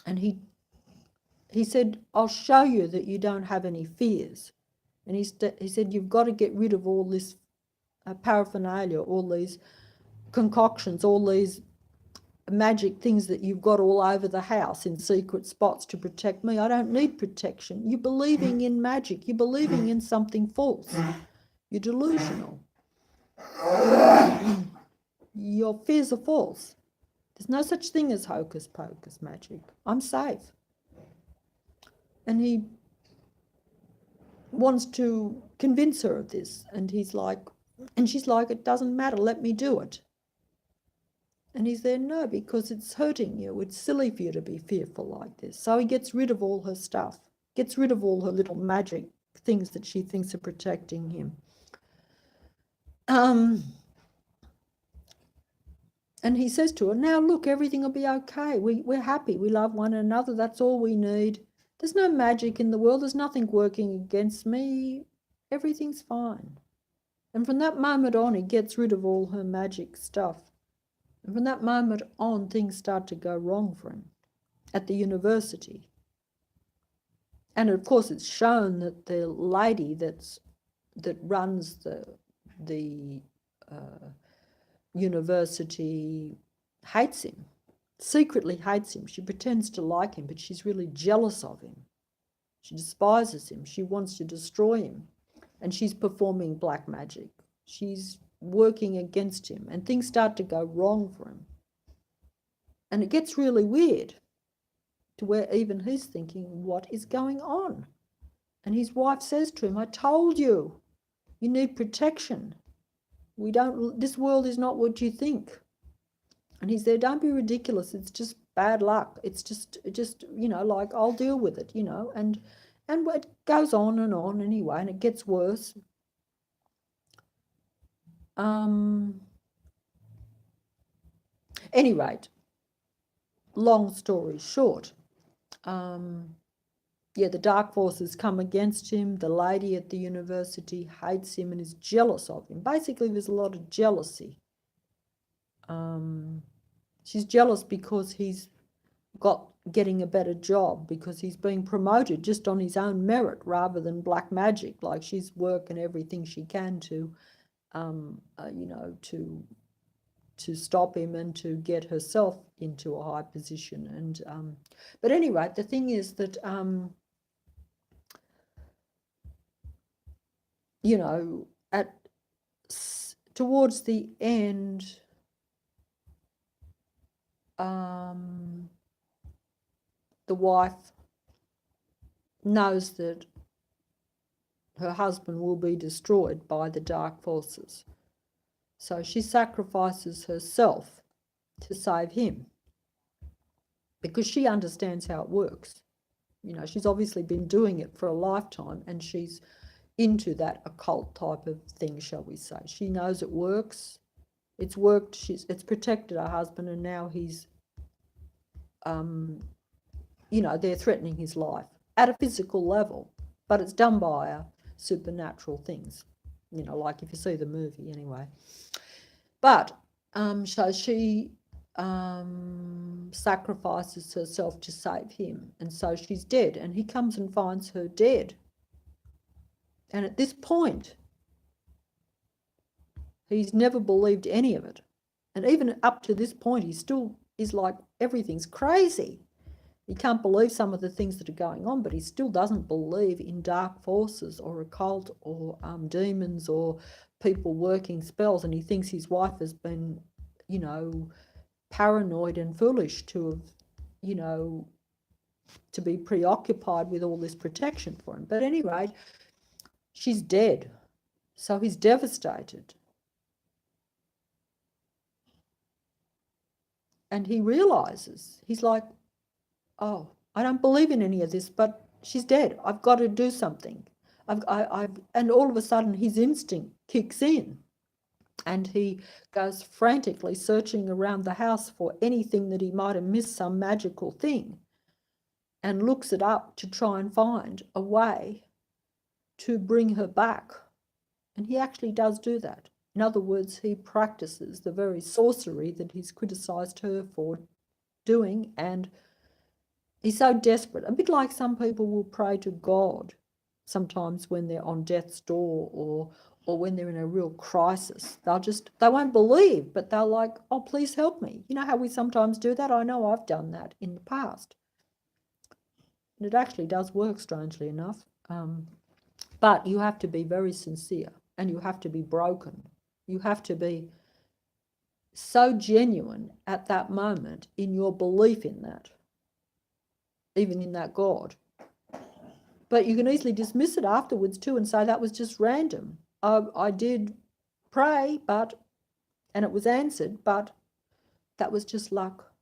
And he said, I'll show you that you don't have any fears. And he said, you've got to get rid of all this paraphernalia, all these concoctions, all these magic things that you've got all over the house in secret spots to protect me. I don't need protection. You're believing in magic. You're believing in something false. You're delusional. Your fears are false. There's no such thing as hocus pocus magic. I'm safe. And he wants to convince her of this. And she's like, it doesn't matter, let me do it. And he's there, no, because it's hurting you. It's silly for you to be fearful like this. So he gets rid of all her stuff, gets rid of all her little magic things that she thinks are protecting him. And he says to her, now look, everything will be okay. We're happy. We love one another. That's all we need. There's no magic in the world. There's nothing working against me. Everything's fine. And from that moment on, he gets rid of all her magic stuff. And from that moment on, things start to go wrong for him at the university. And of course, it's shown that the lady that runs the university hates him, secretly hates him. She pretends to like him, but she's really jealous of him. She despises him. She wants to destroy him. And she's performing black magic. She's working against him, and things start to go wrong for him. And it gets really weird to where even he's thinking, what is going on? And his wife says to him, I told you, you need protection. This world is not what you think. And he's there, don't be ridiculous. It's just bad luck. It's just, like, I'll deal with it, and it goes on anyway, and it gets worse. Any rate, long story short, the dark forces come against him. The lady at the university hates him and is jealous of him. Basically, there's a lot of jealousy. She's jealous because he's getting a better job, because he's being promoted just on his own merit rather than black magic. Like, she's working everything she can to stop him and to get herself into a high position. And but anyway, the thing is that towards the end, the wife knows that her husband will be destroyed by the dark forces. So she sacrifices herself to save him because she understands how it works. You know, she's obviously been doing it for a lifetime and she's into that occult type of thing, shall we say. She knows it works. It's worked. It's protected her husband, and now he's, they're threatening his life at a physical level, but it's done by supernatural things. Like if you see the movie anyway. But so she sacrifices herself to save him, and so she's dead, and he comes and finds her dead. And at this point, he's never believed any of it. And even up to this point, he still is like, everything's crazy. He can't believe some of the things that are going on, but he still doesn't believe in dark forces or occult or demons or people working spells. And he thinks his wife has been, paranoid and foolish to have, to be preoccupied with all this protection for him. But at any rate, she's dead. So he's devastated. And he realizes, he's like, oh, I don't believe in any of this, but she's dead. I've got to do something. And all of a sudden his instinct kicks in and he goes frantically searching around the house for anything that he might have missed, some magical thing, and looks it up to try and find a way to bring her back. And he actually does do that. In other words, he practices the very sorcery that he's criticized her for doing, and he's so desperate, a bit like some people will pray to God sometimes when they're on death's door or when they're in a real crisis. They won't believe, but they're like, oh, please help me. You know how we sometimes do that? I know I've done that in the past. And it actually does work, strangely enough. But you have to be very sincere and you have to be broken. You have to be so genuine at that moment in your belief in that, even in that God. But you can easily dismiss it afterwards too and say that was just random. I did pray, and it was answered, but that was just luck.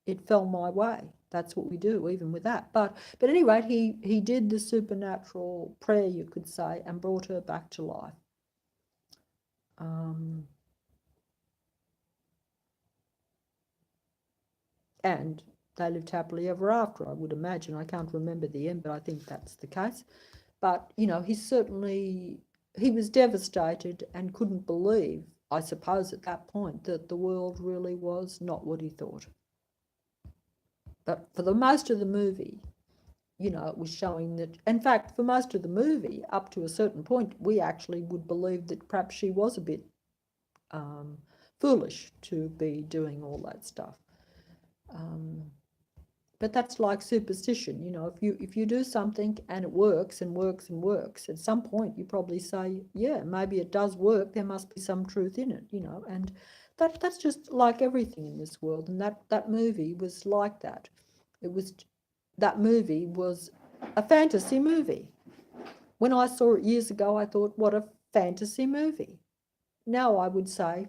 It fell my way. That's what we do, even with that. But at any rate, he did the supernatural prayer, you could say, and brought her back to life. And they lived happily ever after, I would imagine. I can't remember the end, but I think that's the case. But, he was devastated and couldn't believe, I suppose, at that point, that the world really was not what he thought. But for the most of the movie, it was showing that, in fact, for most of the movie, up to a certain point, we actually would believe that perhaps she was a bit foolish to be doing all that stuff. But that's like superstition, if you do something and it works and works and works, at some point you probably say, yeah, maybe it does work, there must be some truth in it, and that's just like everything in this world. And that movie was like that. That movie was a fantasy movie. When I saw it years ago, I thought, what a fantasy movie. Now I would say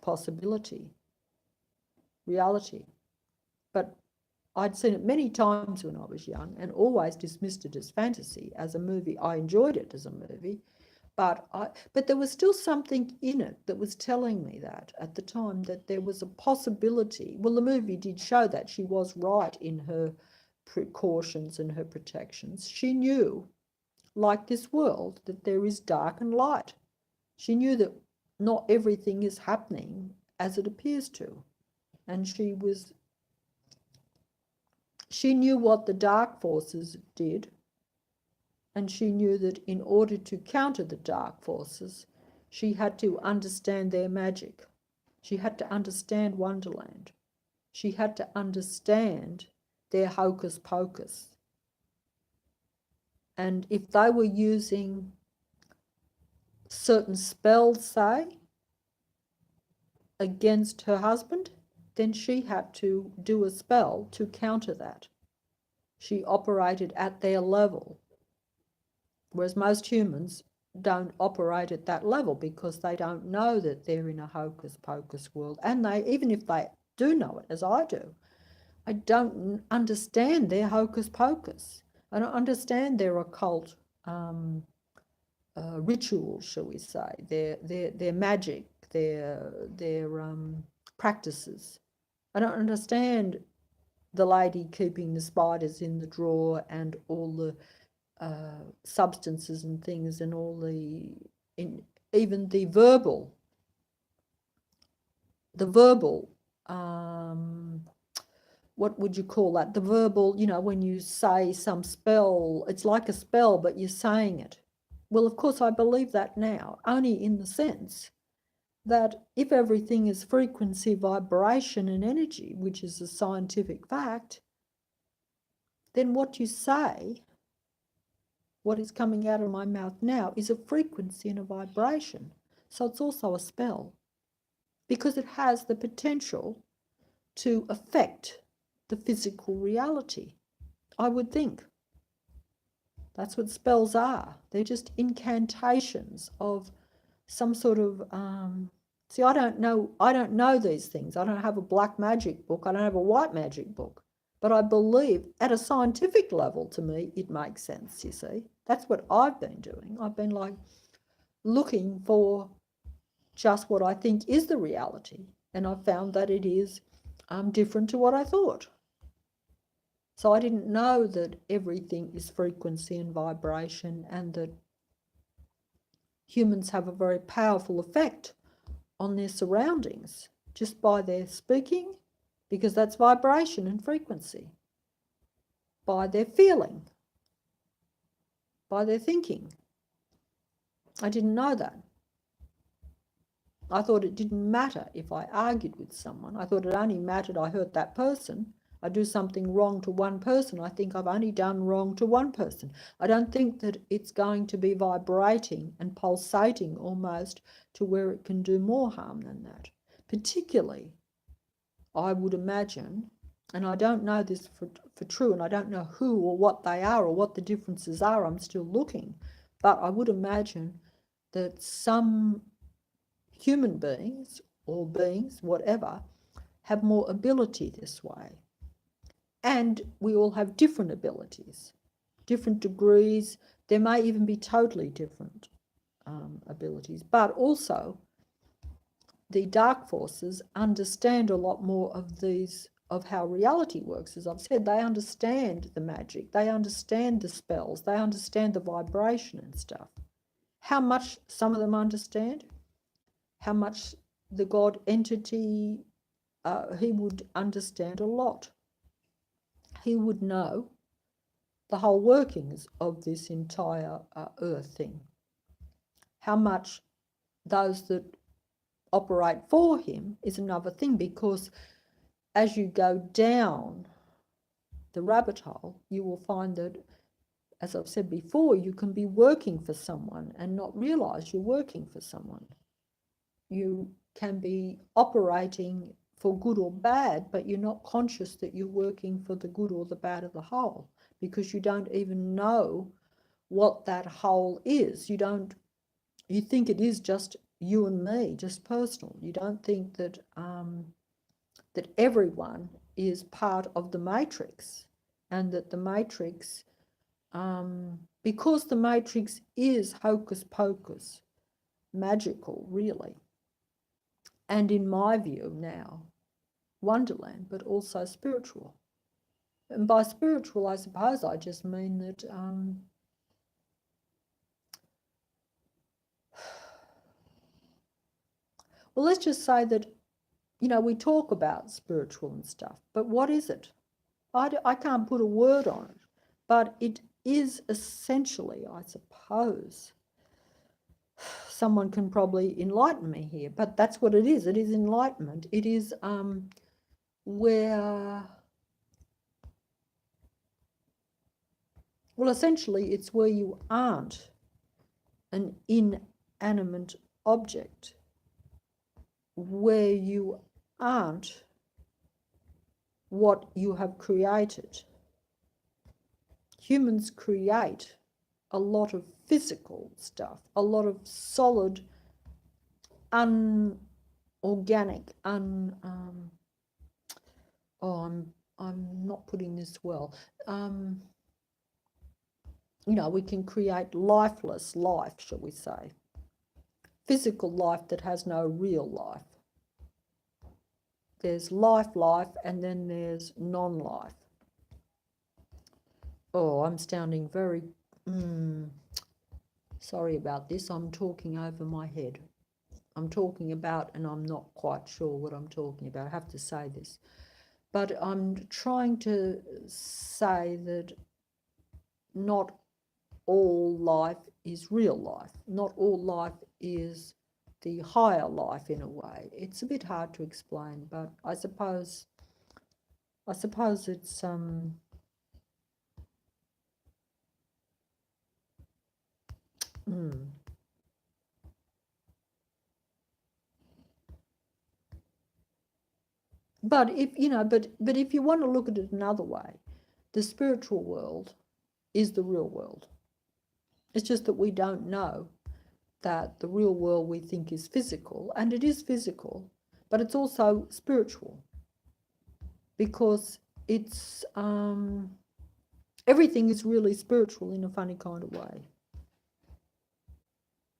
possibility, reality. But I'd seen it many times when I was young and always dismissed it as fantasy, as a movie. I enjoyed it as a movie, but there was still something in it that was telling me that at the time, that there was a possibility. Well, the movie did show that she was right in her precautions and her protections. She knew, like this world, that there is dark and light. She knew that not everything is happening as it appears to. And she knew what the dark forces did, and she knew that in order to counter the dark forces, she had to understand their magic. She had to understand Wonderland. She had to understand their hocus pocus. And if they were using certain spells, say, against her husband, then she had to do a spell to counter that. She operated at their level, whereas most humans don't operate at that level because they don't know that they're in a hocus pocus world. And they, even if they do know it, as I do, I don't understand their hocus pocus. I don't understand their occult rituals, shall we say, their magic, their practices. I don't understand the lady keeping the spiders in the drawer and all the substances and things and all the, even the verbal, what would you call that? The verbal, when you say some spell, it's like a spell, but you're saying it. Well, of course, I believe that now, only in the sense that if everything is frequency, vibration, and energy, which is a scientific fact, then what you say, what is coming out of my mouth now, is a frequency and a vibration. So it's also a spell, because it has the potential to affect the physical reality, I would think. That's what spells are. They're just incantations of some sort of, see, I don't know these things. I don't have a black magic book. I don't have a white magic book. But I believe at a scientific level, to me, it makes sense, you see. That's what I've been doing. I've been like looking for just what I think is the reality. And I've found that it is different to what I thought. So I didn't know that everything is frequency and vibration, and that humans have a very powerful effect on their surroundings just by their speaking, because that's vibration and frequency, by their feeling, by their thinking. I didn't know that. I thought it didn't matter if I argued with someone. I thought it only mattered I hurt that person. I do something wrong to one person, I think I've only done wrong to one person. I don't think that it's going to be vibrating and pulsating almost to where it can do more harm than that. Particularly, I would imagine, and I don't know this for true, and I don't know who or what they are or what the differences are, I'm still looking, but I would imagine that some human beings or beings, whatever, have more ability this way. And we all have different abilities, different degrees. There may even be totally different abilities, but also the dark forces understand a lot more of these, of how reality works. As I've said, they understand the magic, they understand the spells, they understand the vibration and stuff. How much some of them understand, how much the God entity, he would understand a lot. He would know the whole workings of this entire earth thing. How much those that operate for him is another thing, because as you go down the rabbit hole, you will find that, as I've said before, you can be working for someone and not realize you're working for someone. You can be operating for good or bad, but you're not conscious that you're working for the good or the bad of the whole, because you don't even know what that whole is. You think it is just you and me, just personal. You don't think that that everyone is part of the matrix, and that the matrix, because the matrix is hocus pocus, magical, really, and in my view now, wonderland, but also spiritual. And by spiritual, I suppose I just mean that well, let's just say that, we talk about spiritual and stuff, but what is it? I can't put a word on it, but it is essentially, I suppose, someone can probably enlighten me here, but that's what it is. It is enlightenment. It is where, well, essentially it's where you aren't an inanimate object, where you aren't what you have created, humans create a lot of physical stuff, a lot of solid, unorganic, I'm not putting this well. You know, we can create lifeless life, shall we say. Physical life that has no real life. There's life, and then there's non-life. Oh, I'm sounding very... sorry about this. I'm talking over my head. I'm talking about, and I'm not quite sure what I'm talking about. I have to say this. But I'm trying to say that not all life is real life. Not all life is the higher life in a way. It's a bit hard to explain, but I suppose it's But if you know, but if you want to look at it another way, the spiritual world is the real world. It's just that we don't know that the real world we think is physical, and it is physical, but it's also spiritual, because it's everything is really spiritual in a funny kind of way.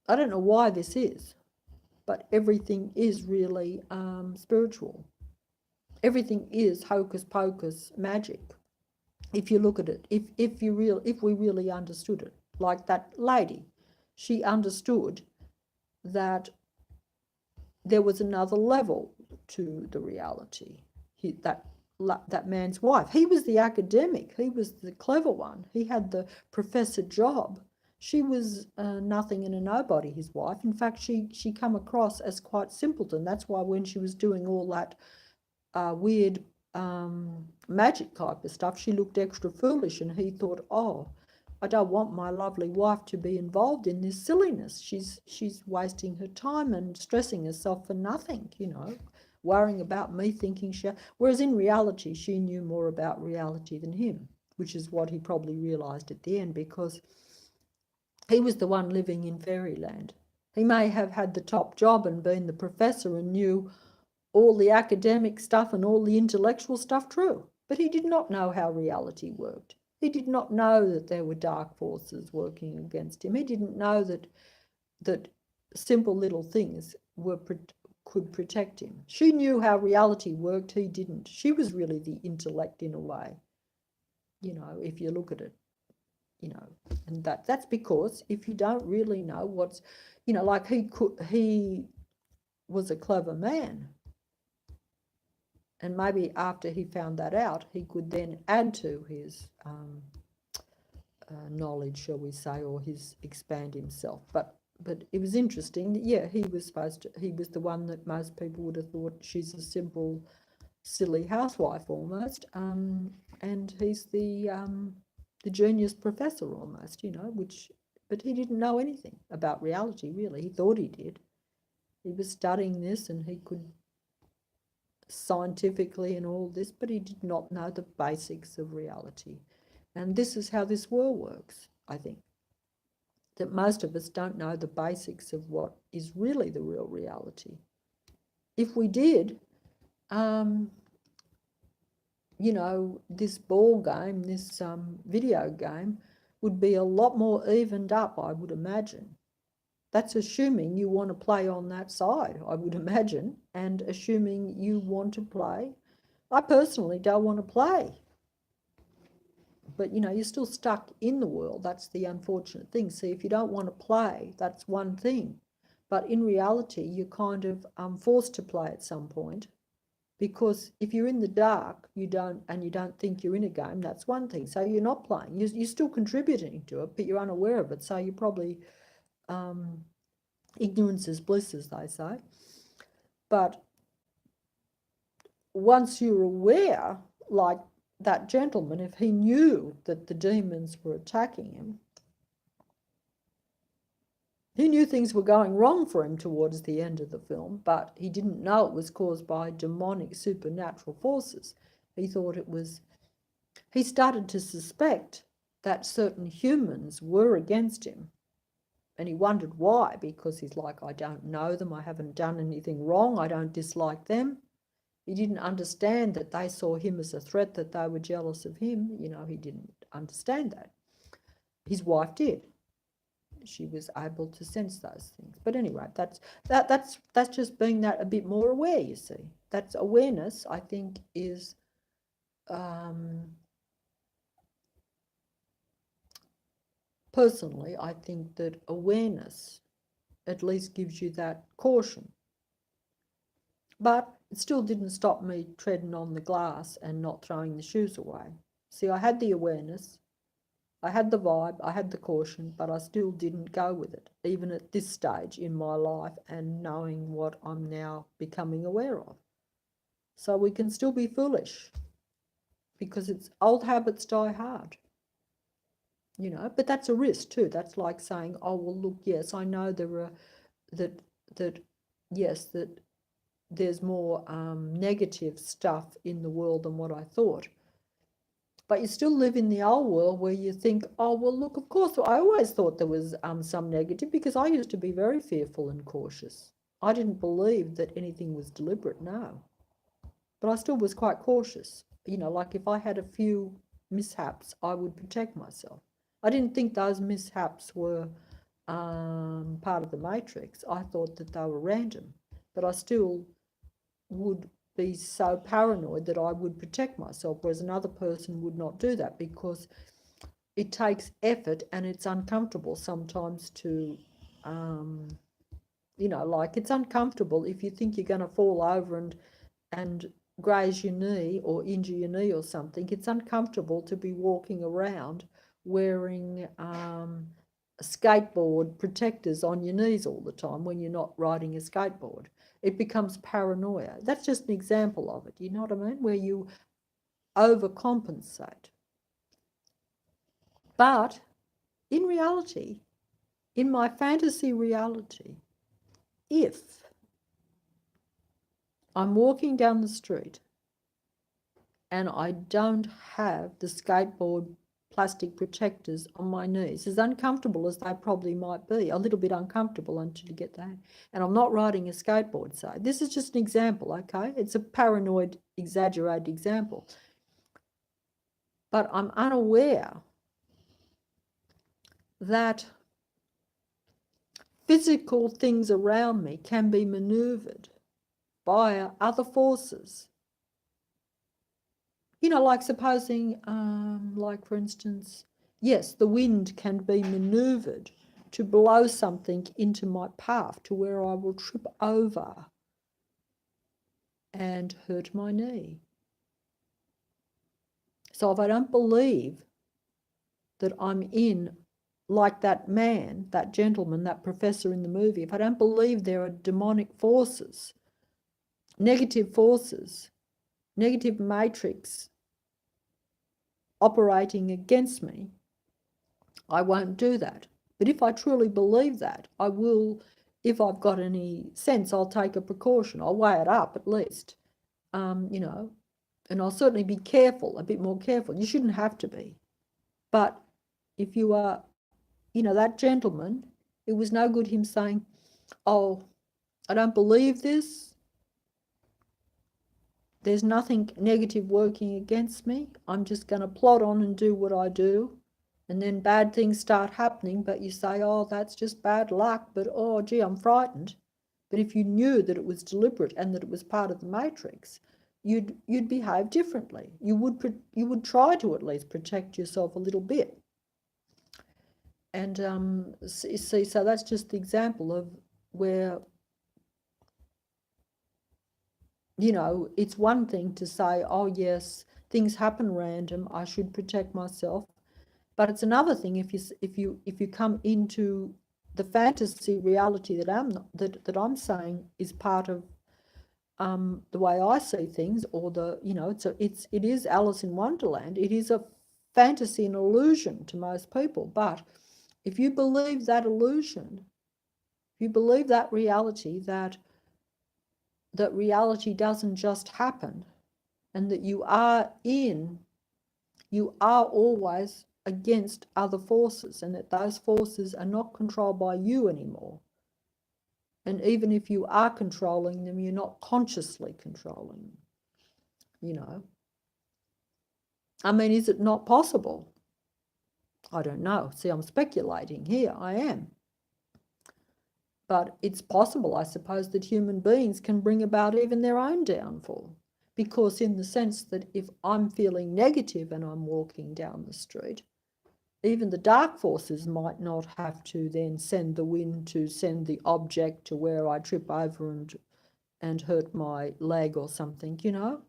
I don't know why this is, but everything is really spiritual. Everything is hocus pocus magic. If you look at it, if we really understood it, like that lady, she understood that there was another level to the reality. That man's wife, he was the academic, he was the clever one, he had the professor job. She was nothing and a nobody, his wife. In fact, she come across as quite simpleton. That's why when she was doing all that weird magic type of stuff, she looked extra foolish, and he thought, oh, I don't want my lovely wife to be involved in this silliness. She's wasting her time and stressing herself for nothing, you know, worrying about me, thinking she... Whereas in reality, she knew more about reality than him, which is what he probably realised at the end, because he was the one living in fairyland. He may have had the top job and been the professor and knew all the academic stuff and all the intellectual stuff true, but he did not know how reality worked. He did not know that there were dark forces working against him. He didn't know that simple little things could protect him. She knew how reality worked, he didn't. She was really the intellect in a way, you know, if you look at it, you know. And that's because if you don't really know what's, you know, like he was a clever man. And maybe after he found that out, he could then add to his knowledge, shall we say, or his expand himself. But it was interesting that, yeah, he was the one that most people would have thought she's a simple, silly housewife almost, and he's the genius professor almost, you know, but he didn't know anything about reality really. He thought he did. He was studying this and he could scientifically and all this, but he did not know the basics of reality. And this is how this world works, I think, that most of us don't know the basics of what is really the real reality. If we did, you know, this ball game, this video game would be a lot more evened up, I would imagine. That's assuming you want to play on that side, I would imagine, and assuming you want to play. I personally don't want to play. But, you know, you're still stuck in the world. That's the unfortunate thing. See, if you don't want to play, that's one thing. But in reality, you're kind of forced to play at some point, because if you're in the dark, you don't think you're in a game, that's one thing. So you're not playing. You're still contributing to it, but you're unaware of it. So you're probably... ignorance is bliss, as they say. But once you're aware, like that gentleman, if he knew that the demons were attacking him, he knew things were going wrong for him towards the end of the film, but he didn't know it was caused by demonic supernatural forces. He thought it was... He started to suspect that certain humans were against him. And he wondered why, because he's like, I don't know them, I haven't done anything wrong, I don't dislike them. He didn't understand that they saw him as a threat, that they were jealous of him. You know, he didn't understand that. His wife did. She was able to sense those things. But anyway, that's just being that a bit more aware, you see. That's awareness, I think, is personally, I think that awareness at least gives you that caution. But it still didn't stop me treading on the glass and not throwing the shoes away. See, I had the awareness, I had the vibe, I had the caution, but I still didn't go with it, even at this stage in my life and knowing what I'm now becoming aware of. So we can still be foolish because it's old habits die hard. You know, but that's a risk too. That's like saying, oh, well, look, yes, I know there are that yes, that there's more negative stuff in the world than what I thought. But you still live in the old world where you think, oh, well, look, of course, I always thought there was some negative because I used to be very fearful and cautious. I didn't believe that anything was deliberate, no. But I still was quite cautious. You know, like if I had a few mishaps, I would protect myself. I didn't think those mishaps were part of the matrix. I thought that they were random, but I still would be so paranoid that I would protect myself, whereas another person would not do that because it takes effort and it's uncomfortable sometimes to, you know, like it's uncomfortable if you think you're going to fall over and graze your knee or injure your knee or something. It's uncomfortable to be walking around wearing skateboard protectors on your knees all the time when you're not riding a skateboard. It becomes paranoia. That's just an example of it, you know what I mean? Where you overcompensate. But in reality, in my fantasy reality, if I'm walking down the street and I don't have the skateboard plastic protectors on my knees, as uncomfortable as they probably might be, a little bit uncomfortable until you get that. And I'm not riding a skateboard, so this is just an example, okay? It's a paranoid, exaggerated example. But I'm unaware that physical things around me can be maneuvered by other forces. You know, like supposing, like for instance, yes, the wind can be maneuvered to blow something into my path to where I will trip over and hurt my knee. So if I don't believe that I'm in, like that man, that gentleman, that professor in the movie, if I don't believe there are demonic forces, negative matrix operating against me, I won't do that. But if I truly believe that, I will, if I've got any sense, I'll take a precaution. I'll weigh it up at least, you know, and I'll certainly be careful, a bit more careful. You shouldn't have to be. But if you are, you know, that gentleman, it was no good him saying, oh, I don't believe this. There's nothing negative working against me. I'm just going to plod on and do what I do. And then bad things start happening, but you say, oh, that's just bad luck, but oh, gee, I'm frightened. But if you knew that it was deliberate and that it was part of the matrix, you'd behave differently. You would try to at least protect yourself a little bit. And see, so that's just the example of where, you know, it's one thing to say, oh yes, things happen random, I should protect myself. But it's another thing if you come into the fantasy reality that I'm saying is part of the way I see things, or the, you know, it is Alice in Wonderland. It is a fantasy and illusion to most people. But if you believe that illusion, if you believe that reality, that reality doesn't just happen, and that you are always against other forces, and that those forces are not controlled by you anymore. And even if you are controlling them, you're not consciously controlling them, you know. I mean, is it not possible? I don't know. See, I'm speculating here. I am. But it's possible, I suppose, that human beings can bring about even their own downfall. Because in the sense that if I'm feeling negative and I'm walking down the street, even the dark forces might not have to then send the wind to send the object to where I trip over and hurt my leg or something, you know,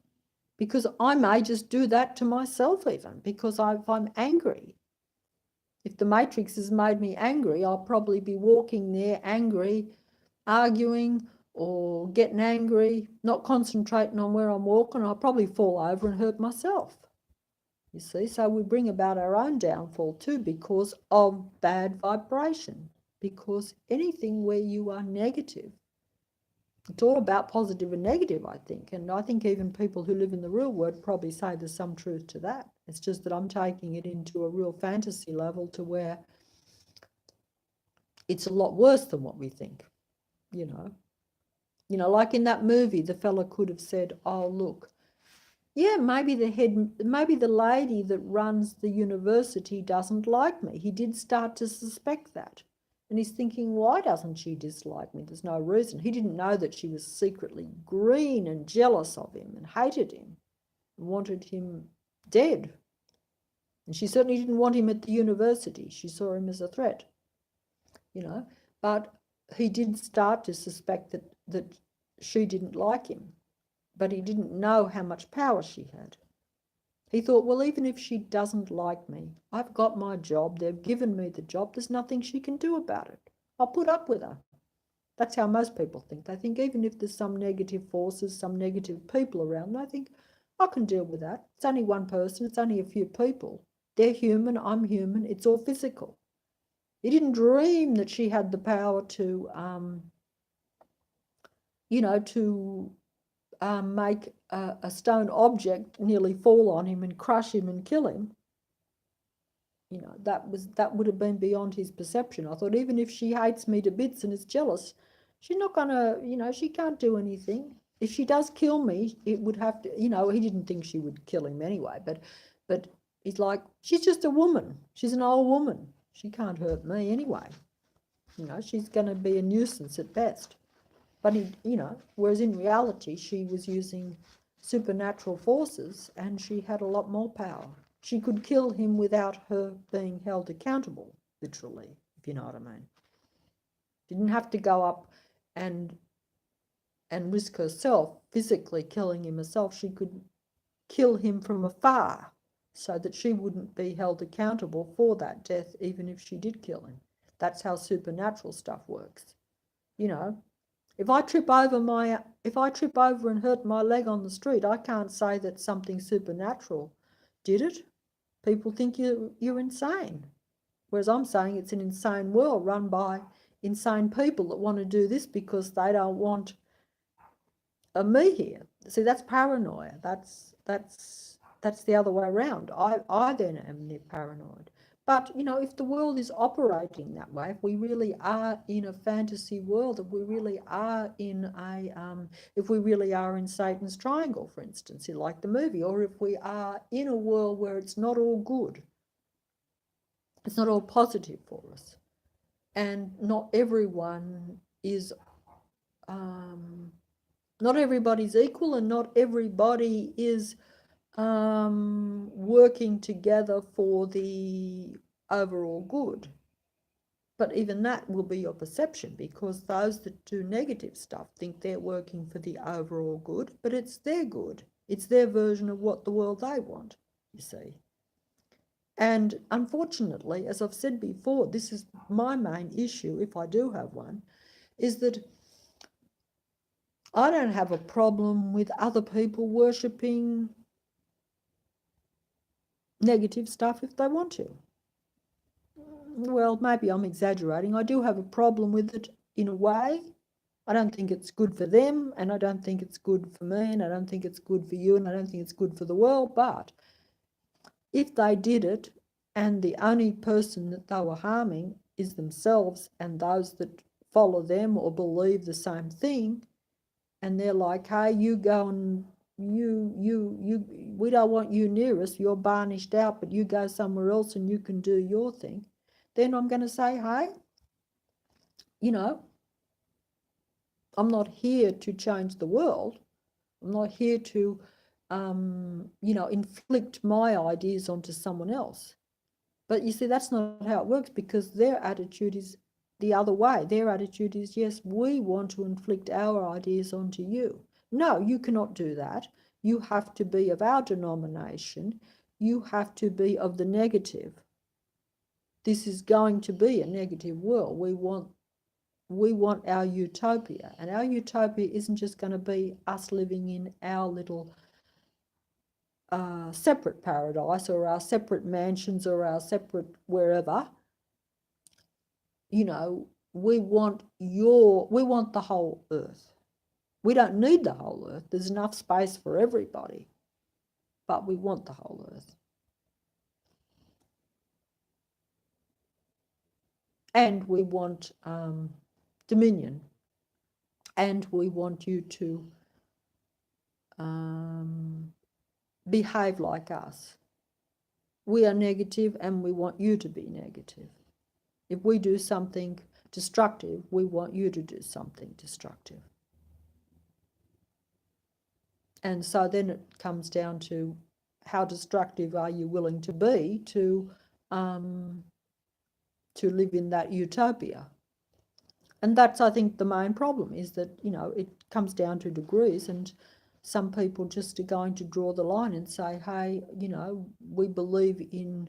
because I may just do that to myself even because if I'm angry. If the Matrix has made me angry, I'll probably be walking there angry, arguing or getting angry, not concentrating on where I'm walking. I'll probably fall over and hurt myself. You see, so we bring about our own downfall too because of bad vibration. Because anything where you are negative, it's all about positive and negative, I think. And I think even people who live in the real world probably say there's some truth to that. It's just that I'm taking it into a real fantasy level to where it's a lot worse than what we think, you know. You know, like in that movie, the fella could have said, oh, look, yeah, maybe the lady that runs the university doesn't like me. He did start to suspect that. And he's thinking, why doesn't she dislike me? There's no reason. He didn't know that she was secretly green and jealous of him and hated him and wanted him dead. And she certainly didn't want him at the university. She saw him as a threat, you know. But he did start to suspect that she didn't like him. But he didn't know how much power she had. He thought, well, even if she doesn't like me, I've got my job, they've given me the job, there's nothing she can do about it. I'll put up with her. That's how most people think. They think even if there's some negative forces, some negative people around, they think, I can deal with that. It's only one person, it's only a few people. They're human, I'm human, it's all physical. He didn't dream that she had the power to, you know, to make a stone object nearly fall on him and crush him and kill him. You know, that would have been beyond his perception. I thought even if she hates me to bits and is jealous, she's not gonna, you know, she can't do anything. If she does kill me, it would have to, you know, he didn't think she would kill him anyway, but he's like, she's just a woman. She's an old woman. She can't hurt me anyway. You know, she's gonna be a nuisance at best. But, you know, whereas in reality, she was using supernatural forces and she had a lot more power. She could kill him without her being held accountable, literally, if you know what I mean. Didn't have to go up and risk herself physically killing him herself. She could kill him from afar so that she wouldn't be held accountable for that death, even if she did kill him. That's how supernatural stuff works, you know. If I trip over and hurt my leg on the street, I can't say that something supernatural did it. People think you're insane. Whereas I'm saying it's an insane world run by insane people that want to do this because they don't want me here. See, that's paranoia. That's the other way around. I then am paranoid. But, you know, if the world is operating that way, if we really are in a fantasy world, if we really are in Satan's triangle, for instance, like the movie, or if we are in a world where it's not all good, it's not all positive for us, and not everyone is, not everybody's equal, and not everybody is working together for the overall good. But even that will be your perception, because those that do negative stuff think they're working for the overall good, but it's their good. It's their version of what the world they want, you see. And unfortunately, as I've said before, this is my main issue, if I do have one, is that I don't have a problem with other people worshipping negative stuff if they want to. Well, maybe I'm exaggerating. I do have a problem with it in a way. I don't think it's good for them, and I don't think it's good for me, and I don't think it's good for you, and I don't think it's good for the world. But if they did it and the only person that they were harming is themselves and those that follow them or believe the same thing, and they're like, hey, you go and we don't want you near us, you're banished out, but you go somewhere else and you can do your thing, then I'm going to say, hey, you know, I'm not here to change the world. I'm not here to, you know, inflict my ideas onto someone else. But you see, that's not how it works, because their attitude is the other way. Their attitude is, yes, we want to inflict our ideas onto you. No, you cannot do that. You have to be of our denomination. You have to be of the negative. This is going to be a negative world. We want our utopia, and our utopia isn't just going to be us living in our little separate paradise or our separate mansions or our separate wherever. You know, we want the whole earth. We don't need the whole earth. There's enough space for everybody, but we want the whole earth. And we want dominion. And we want you to behave like us. We are negative and we want you to be negative. If we do something destructive, we want you to do something destructive. And so then it comes down to how destructive are you willing to be to live in that utopia. And that's, I think, the main problem, is that, you know, it comes down to degrees, and some people just are going to draw the line and say, hey, you know, we believe in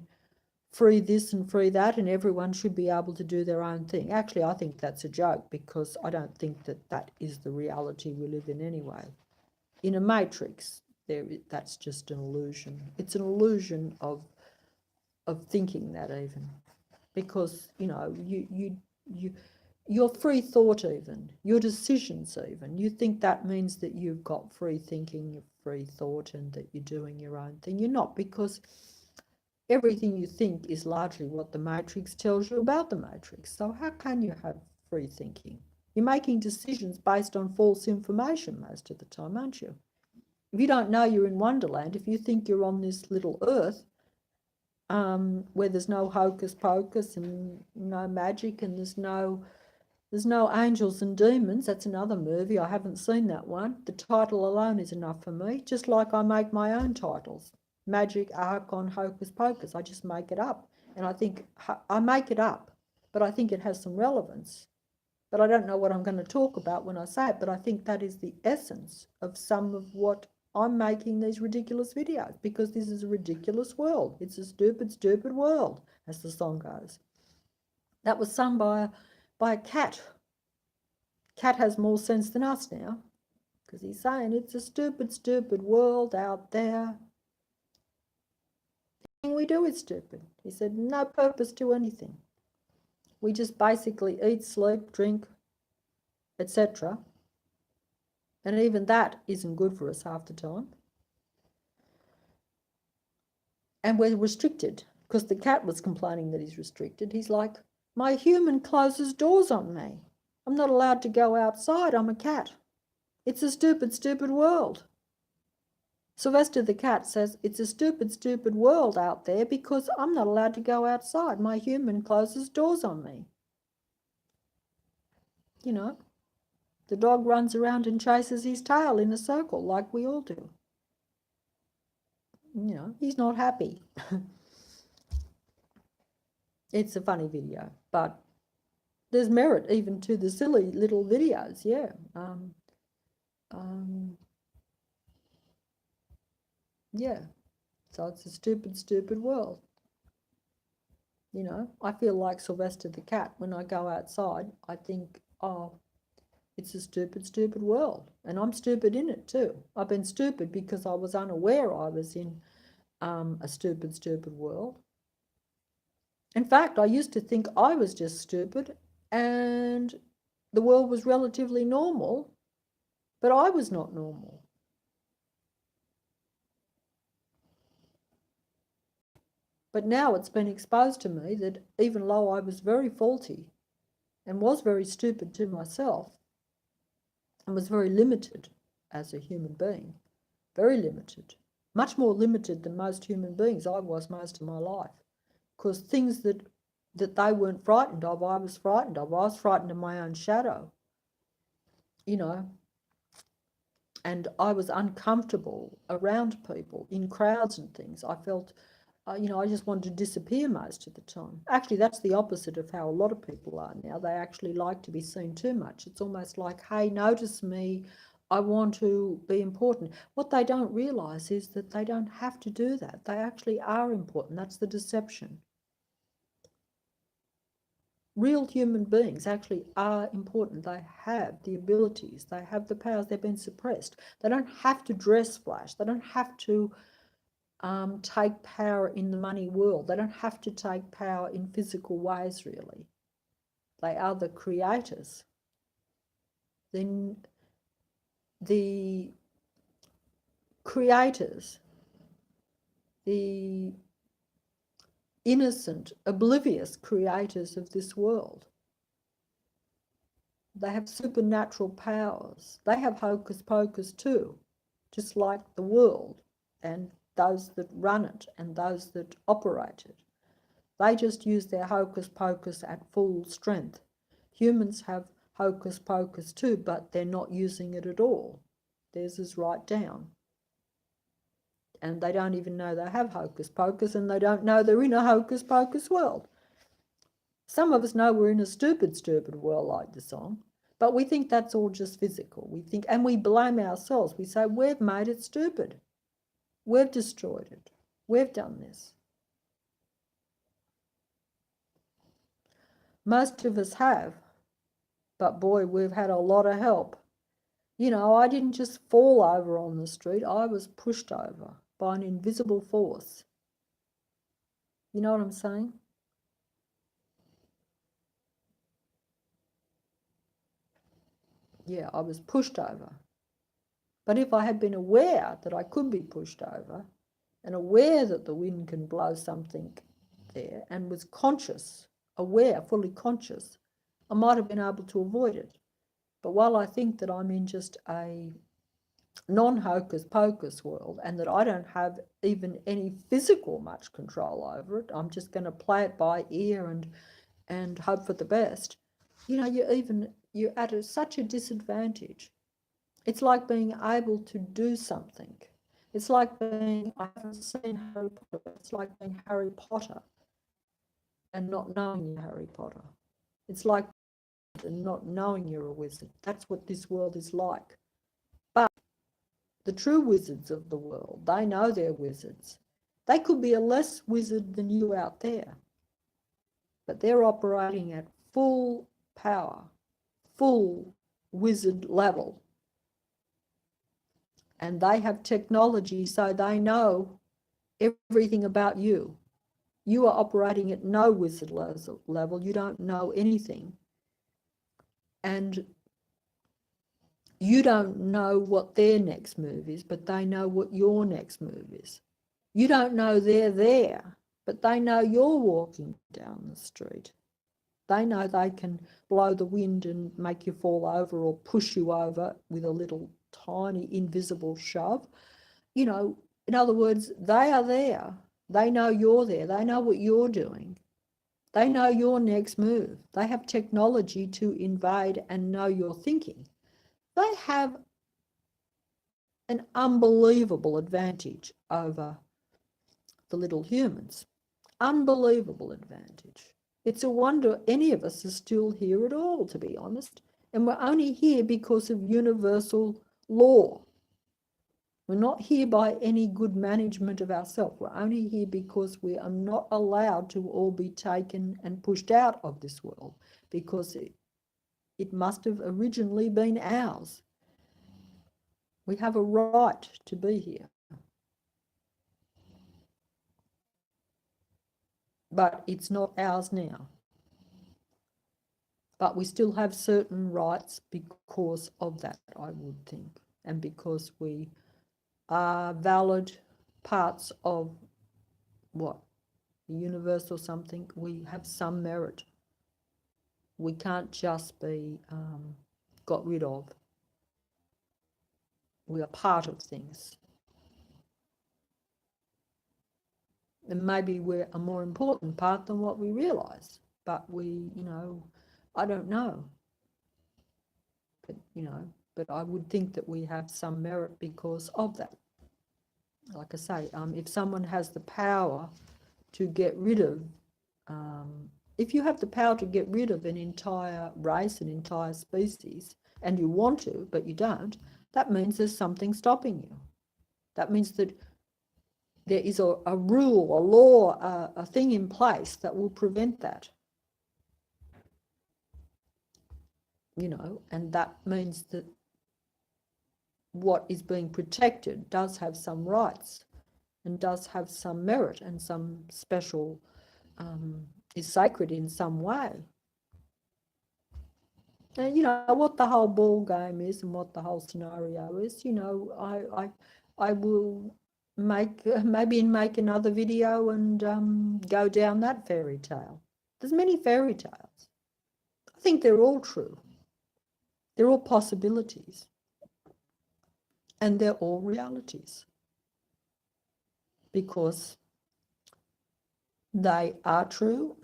free this and free that, and everyone should be able to do their own thing. Actually, I think that's a joke, because I don't think that that is the reality we live in anyway. In a matrix, that's just an illusion. It's an illusion of thinking that, even, because, you know, your free thought, even your decisions, even, you think that means that you've got free thinking, free thought, and that you're doing your own thing. You're not, because everything you think is largely what the matrix tells you about the matrix. So how can you have free thinking? You're making decisions based on false information most of the time, aren't you? If you don't know you're in Wonderland, if you think you're on this little earth where there's no hocus pocus and no magic, and there's no angels and demons. That's another movie. I haven't seen that one. The title alone is enough for me, just like I make my own titles. Magic, Archon, Hocus Pocus. I just make it up. And I think I make it up, but I think it has some relevance. But I don't know what I'm going to talk about when I say it, but I think that is the essence of some of what I'm making these ridiculous videos, because this is a ridiculous world. It's a stupid, stupid world, as the song goes. That was sung by a cat. Cat has more sense than us now, because he's saying it's a stupid, stupid world out there. Everything we do is stupid. He said no purpose to anything. We just basically eat, sleep, drink, etc. And even that isn't good for us half the time. And we're restricted, because the cat was complaining that he's restricted. He's like, my human closes doors on me. I'm not allowed to go outside. I'm a cat. It's a stupid, stupid world. Sylvester the cat says, it's a stupid, stupid world out there because I'm not allowed to go outside. My human closes doors on me. You know, the dog runs around and chases his tail in a circle like we all do. You know, he's not happy. It's a funny video, but there's merit even to the silly little videos, yeah. Yeah, so it's a stupid, stupid world. You know, I feel like Sylvester the cat when I go outside. I think, oh, it's a stupid, stupid world. And I'm stupid in it too. I've been stupid because I was unaware I was in a stupid, stupid world. In fact, I used to think I was just stupid and the world was relatively normal, but I was not normal. But now it's been exposed to me that even though I was very faulty and was very stupid to myself and was very limited as a human being, very limited, much more limited than most human beings I was most of my life, because things that they weren't frightened of, I was frightened of. I was frightened of my own shadow, you know, and I was uncomfortable around people, in crowds and things. I felt, I just wanted to disappear most of the time. Actually, that's the opposite of how a lot of people are now. They actually like to be seen too much. It's almost like, hey, notice me. I want to be important. What they don't realise is that they don't have to do that. They actually are important. That's the deception. Real human beings actually are important. They have the abilities, they have the powers, they've been suppressed. They don't have to dress flash, they don't have to take power in the money world, they don't have to take power in physical ways, really. They are the creators. Then the creators, the innocent, oblivious creators of this world, they have supernatural powers. They have hocus pocus too, just like the world and those that run it and those that operate it. They just use their hocus pocus at full strength. Humans have hocus pocus too, but they're not using it at all. Theirs is right down. And they don't even know they have hocus pocus, and they don't know they're in a hocus pocus world. Some of us know we're in a stupid, stupid world, like the song, but we think that's all just physical. We think, and we blame ourselves. We say, we've made it stupid. We've destroyed it. We've done this. Most of us have, but boy, we've had a lot of help. You know, I didn't just fall over on the street. I was pushed over by an invisible force. You know what I'm saying? Yeah, I was pushed over. But if I had been aware that I could be pushed over and aware that the wind can blow something there and was conscious, aware, fully conscious, I might have been able to avoid it. But while I think that I'm in just a non-hocus pocus world and that I don't have even any physical much control over it, I'm just going to play it by ear and hope for the best. You know, you're at such a disadvantage. It's like being able to do something. It's like being, I haven't seen Harry Potter, it's like being Harry Potter and not knowing you're Harry Potter. It's like not knowing you're a wizard. That's what this world is like. But the true wizards of the world, they know they're wizards. They could be a less wizard than you out there, but they're operating at full power, full wizard level. And they have technology, so they know everything about you. You are operating at no wizard level. You don't know anything. And you don't know what their next move is, but they know what your next move is. You don't know they're there, but they know you're walking down the street. They know they can blow the wind and make you fall over or push you over with a little tiny invisible shove. You know, in other words, they are there. They know you're there. They know what you're doing. They know your next move. They have technology to invade and know your thinking. They have an unbelievable advantage over the little humans. Unbelievable advantage. It's a wonder any of us are still here at all, to be honest. And we're only here because of universal law. We're not here by any good management of ourselves. We're only here because we are not allowed to all be taken and pushed out of this world, because it must have originally been ours. We have a right to be here. But it's not ours now. But we still have certain rights because of that, I would think, and because we are valid parts of what? the universe or something, we have some merit. We can't just be got rid of. We are part of things. And maybe we're a more important part than what we realise. But we, I don't know. But I would think that we have some merit because of that. Like I say, if someone has the power to get rid of, if you have the power to get rid of an entire race, an entire species, and you want to, but you don't, that means there's something stopping you. That means that there is a rule, a law, a thing in place that will prevent that. And that means that what is being protected does have some rights and does have some merit and some special, is sacred in some way. And what the whole ball game is and what the whole scenario is, I will maybe make another video and go down that fairy tale. There's many fairy tales. I think they're all true. They're all possibilities. And they're all realities. Because they are true.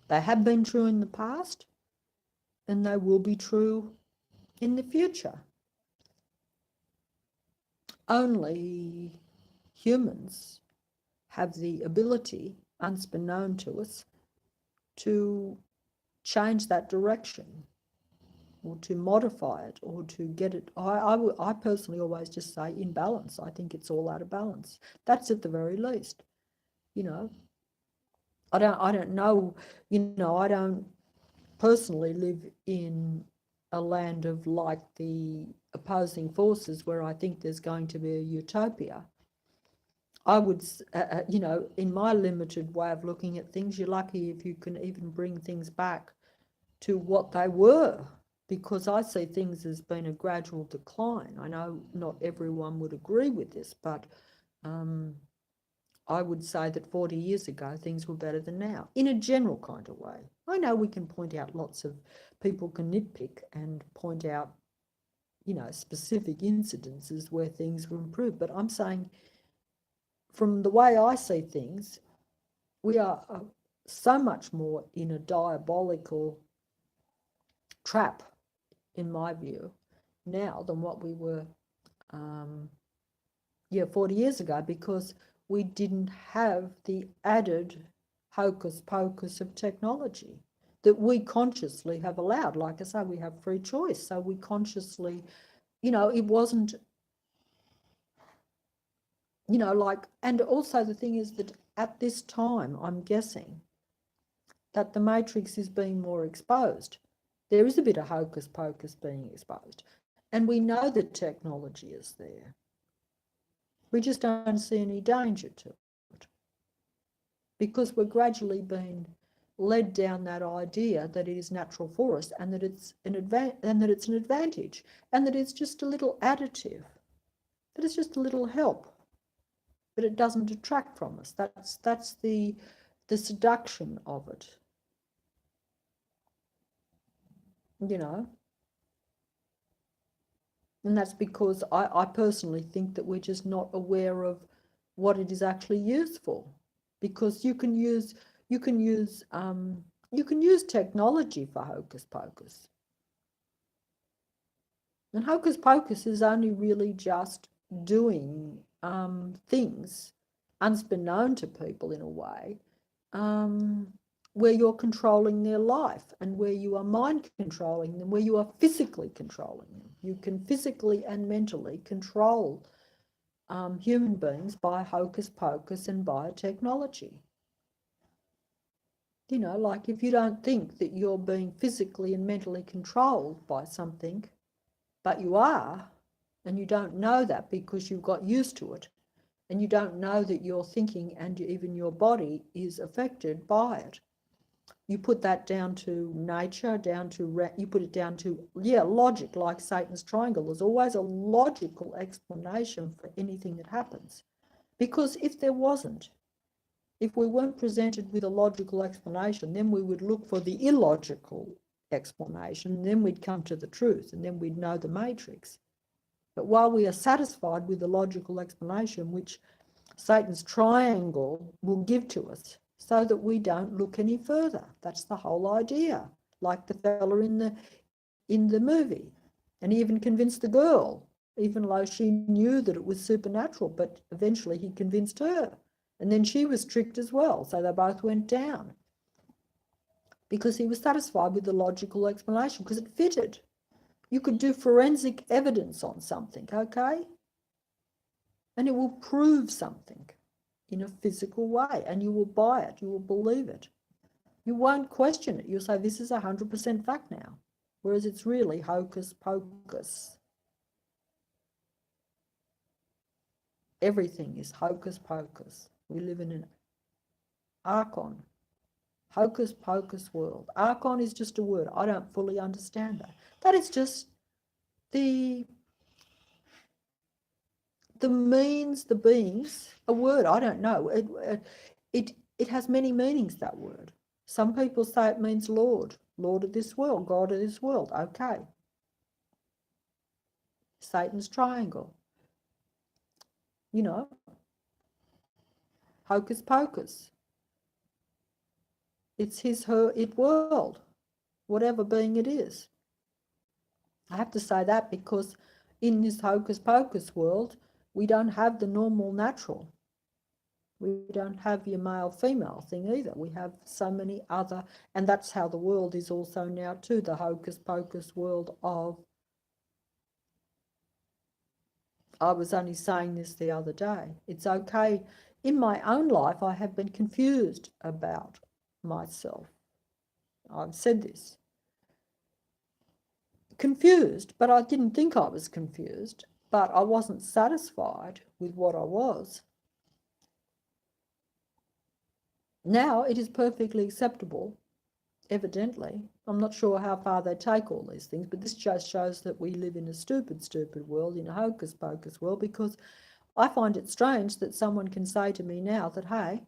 They have been true in the past. And they will be true in the future. Only humans have the ability, unbeknown to us, to change that direction or to modify it or to get it. I personally always just say in balance. I think it's all out of balance. That's at the very least. I don't know, I don't personally live in a land of like the opposing forces where I think there's going to be a utopia. I would, in my limited way of looking at things, you're lucky if you can even bring things back to what they were, because I see things as being a gradual decline. I know not everyone would agree with this, but I would say that 40 years ago, things were better than now, in a general kind of way. I know we can point out lots of people can nitpick and point out, specific incidences where things were improved. But I'm saying, from the way I see things, we are so much more in a diabolical trap, in my view, now than what we were, 40 years ago, because we didn't have the added hocus pocus of technology that we consciously have allowed. Like I say, we have free choice, so we consciously, it wasn't, and also the thing is that at this time, I'm guessing that the matrix is being more exposed. There is a bit of hocus pocus being exposed, and we know that technology is there. We just don't see any danger to it, because we're gradually being led down that idea that it is natural for us, and that it's an advantage, and that it's just a little additive, that it's just a little help, but it doesn't detract from us. That's the seduction of it, And that's because I personally think that we're just not aware of what it is actually used for. Because you can use technology for hocus pocus. And hocus pocus is only really just doing things unbeknown to people in a way, where you're controlling their life and where you are mind controlling them, where you are physically controlling them. You can physically and mentally control human beings by hocus pocus and biotechnology. Like if you don't think that you're being physically and mentally controlled by something, but you are, and you don't know that because you've got used to it, and you don't know that your thinking and even your body is affected by it. You put that down to nature, you put it down to, logic, like Satan's triangle. There's always a logical explanation for anything that happens. Because if there wasn't, If we weren't presented with a logical explanation, then we would look for the illogical explanation, and then we'd come to the truth, and then we'd know the matrix. But while we are satisfied with the logical explanation, which Satan's triangle will give to us, so that we don't look any further. That's the whole idea. Like the fella in the movie, and he even convinced the girl, even though she knew that it was supernatural, but eventually he convinced her. And then she was tricked as well, so they both went down. Because he was satisfied with the logical explanation, because it fitted. You could do forensic evidence on something, okay? And it will prove something in a physical way, and you will buy it, you will believe it. You won't question it. You'll say, this is 100% fact now, whereas it's really hocus pocus. Everything is hocus pocus. We live in an Archon, hocus pocus world. Archon is just a word. I don't fully understand that. That is just the means, the beings, a word. I don't know. It has many meanings, that word. Some people say it means Lord, Lord of this world, God of this world. Okay. Satan's triangle. You know, hocus pocus. It's his, her, it world, whatever being it is. I have to say that because in this hocus pocus world, we don't have the normal natural. We don't have your male-female thing either. We have so many other, and that's how the world is also now too, the hocus pocus world of, I was only saying this the other day, it's okay. In my own life, I have been confused about myself. I've said this. Confused, but I didn't think I was confused, but I wasn't satisfied with what I was. Now it is perfectly acceptable, evidently. I'm not sure how far they take all these things, but this just shows that we live in a stupid, stupid world, in a hocus pocus world, because I find it strange that someone can say to me now that, hey,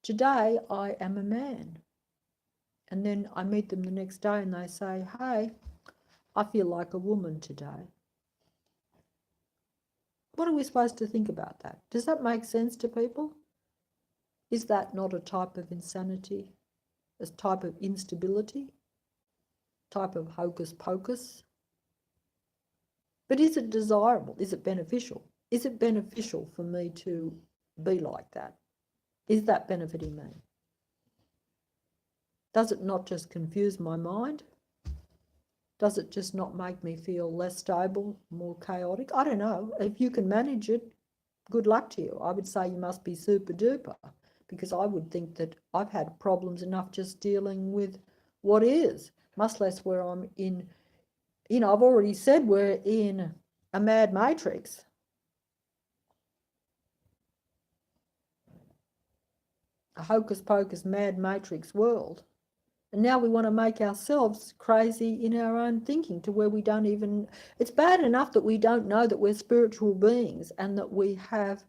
today I am a man. And then I meet them the next day and they say, hey, I feel like a woman today. What are we supposed to think about that? Does that make sense to people? Is that not a type of insanity, a type of instability, type of hocus pocus? But is it desirable? Is it beneficial? Is it beneficial for me to be like that? Is that benefiting me? Does it not just confuse my mind? Does it just not make me feel less stable, more chaotic? I don't know. If you can manage it, good luck to you. I would say you must be super duper, because I would think that I've had problems enough just dealing with what is, much less where I'm in, you know, I've already said we're in a mad matrix. A hocus pocus mad matrix world. And now we want to make ourselves crazy in our own thinking to where we don't even, it's bad enough that we don't know that we're spiritual beings and that we have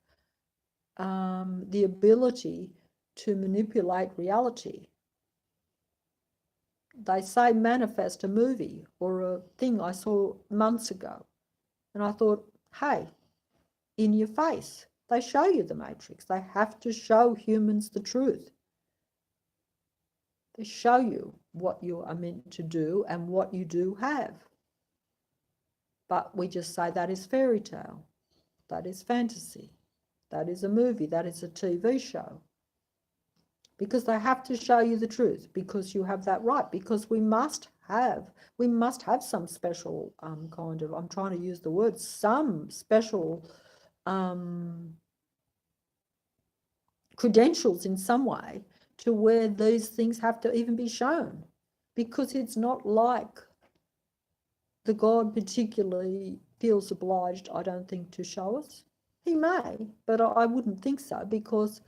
the ability to manipulate reality. They say manifest a movie or a thing I saw months ago. And I thought, hey, in your face, they show you the matrix. They have to show humans the truth. They show you what you are meant to do and what you do have. But we just say that is fairy tale, that is fantasy, that is a movie, that is a TV show. Because they have to show you the truth, because you have that right, because we must have some special kind of, I'm trying to use the word, some special credentials in some way to where these things have to even be shown, because it's not like the God particularly feels obliged, I don't think, to show us. He may, but I wouldn't think so, because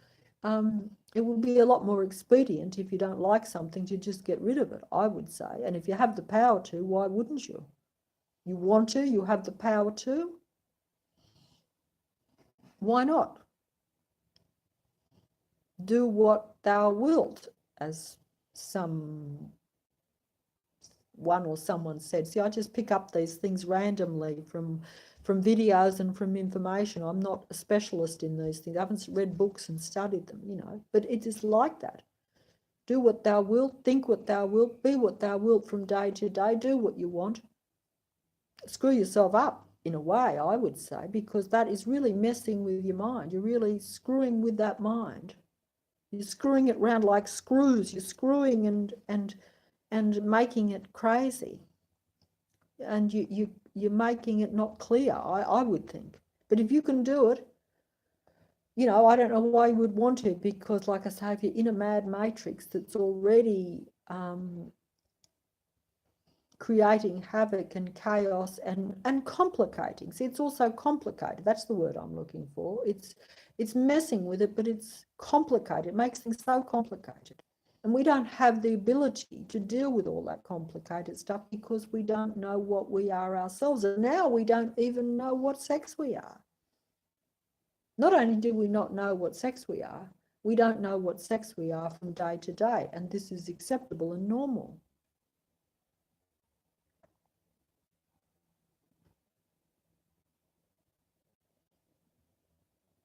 it would be a lot more expedient if you don't like something to just get rid of it, I would say. And if you have the power to, why wouldn't you? You want to, you have the power to. Why not? do what thou wilt, as someone or someone said. See, I just pick up these things randomly from videos and from information. I'm not a specialist in these things. I haven't read books and studied them, but it is like that. Do what thou wilt, think what thou wilt, be what thou wilt from day to day, do what you want. Screw yourself up in a way, I would say, because that is really messing with your mind. You're really screwing with that mind. You're screwing it round like screws. You're screwing and making it crazy. And you're making it not clear, I would think. But if you can do it, I don't know why you would want to, because like I say, if you're in a mad matrix that's already creating havoc and chaos and complicating. See, it's also complicated. That's the word I'm looking for. It's messing with it, but it's complicated. It makes things so complicated. And we don't have the ability to deal with all that complicated stuff because we don't know what we are ourselves. And now we don't even know what sex we are. Not only do we not know what sex we are, we don't know what sex we are from day to day. And this is acceptable and normal.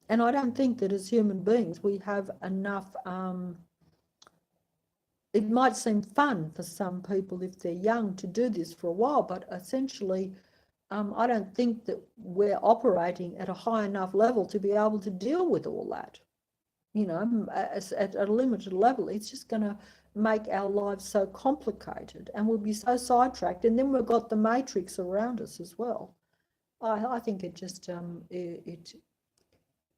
And I don't think that as human beings we have enough, it might seem fun for some people if they're young to do this for a while, but essentially I don't think that we're operating at a high enough level to be able to deal with all that. At a limited level, it's just going to make our lives so complicated and we'll be so sidetracked. And then we've got the matrix around us as well. I think it just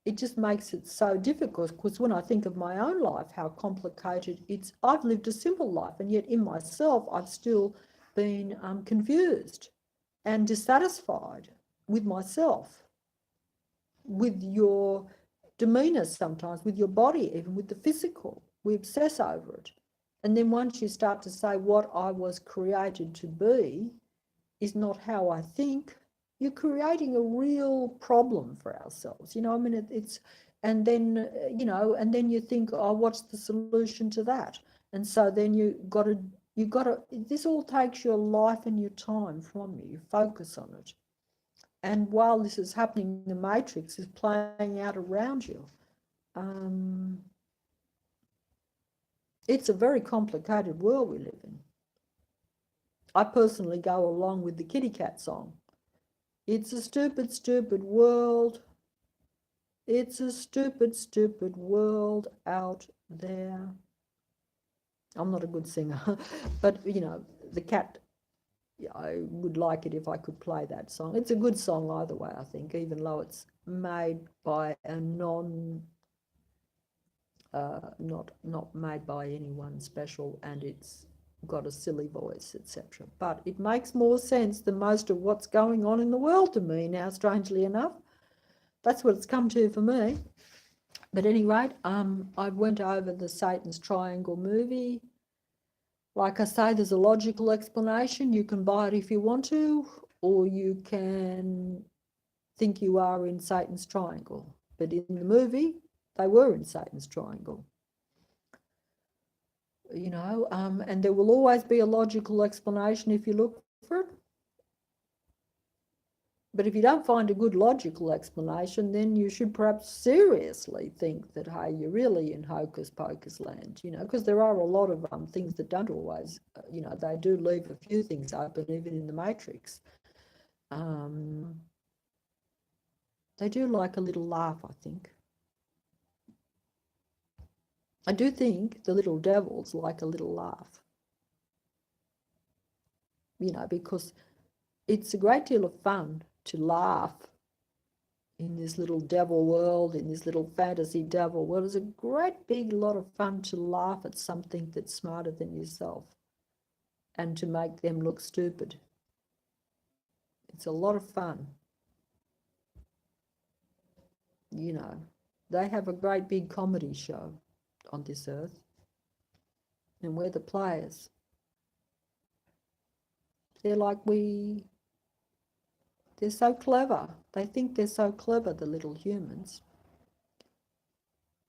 it just makes it so difficult, because when I think of my own life, how complicated I've lived a simple life, and yet in myself, I've still been confused and dissatisfied with myself, with your demeanor sometimes, with your body, even with the physical. We obsess over it. And then once you start to say what I was created to be is not how I think, you're creating a real problem for ourselves. And then, and then you think, oh, what's the solution to that? And so then this all takes your life and your time from you. You focus on it. And while this is happening, the matrix is playing out around you. It's a very complicated world we live in. I personally go along with the kitty cat song. It's a stupid, stupid world. It's a stupid, stupid world out there. I'm not a good singer, but the cat, I would like it if I could play that song. It's a good song either way, I think, even though it's made by a not made by anyone special, and it's got a silly voice, etc. But it makes more sense than most of what's going on in the world to me now, strangely enough. That's what it's come to for me. But at any rate, I went over the Satan's Triangle movie. Like I say, there's a logical explanation. You can buy it if you want to, or you can think you are in Satan's Triangle. But in the movie, they were in Satan's Triangle. And there will always be a logical explanation if you look for it. But if you don't find a good logical explanation, then you should perhaps seriously think that, hey, you're really in hocus pocus land, because there are a lot of things that don't always, they do leave a few things open, even in the matrix. They do like a little laugh, I think. I do think the little devils like a little laugh, because it's a great deal of fun to laugh in this little devil world, in this little fantasy devil world. It's a great big lot of fun to laugh at something that's smarter than yourself and to make them look stupid. It's a lot of fun. They have a great big comedy show on this earth, and we're the players. They're so clever. They think they're so clever, the little humans.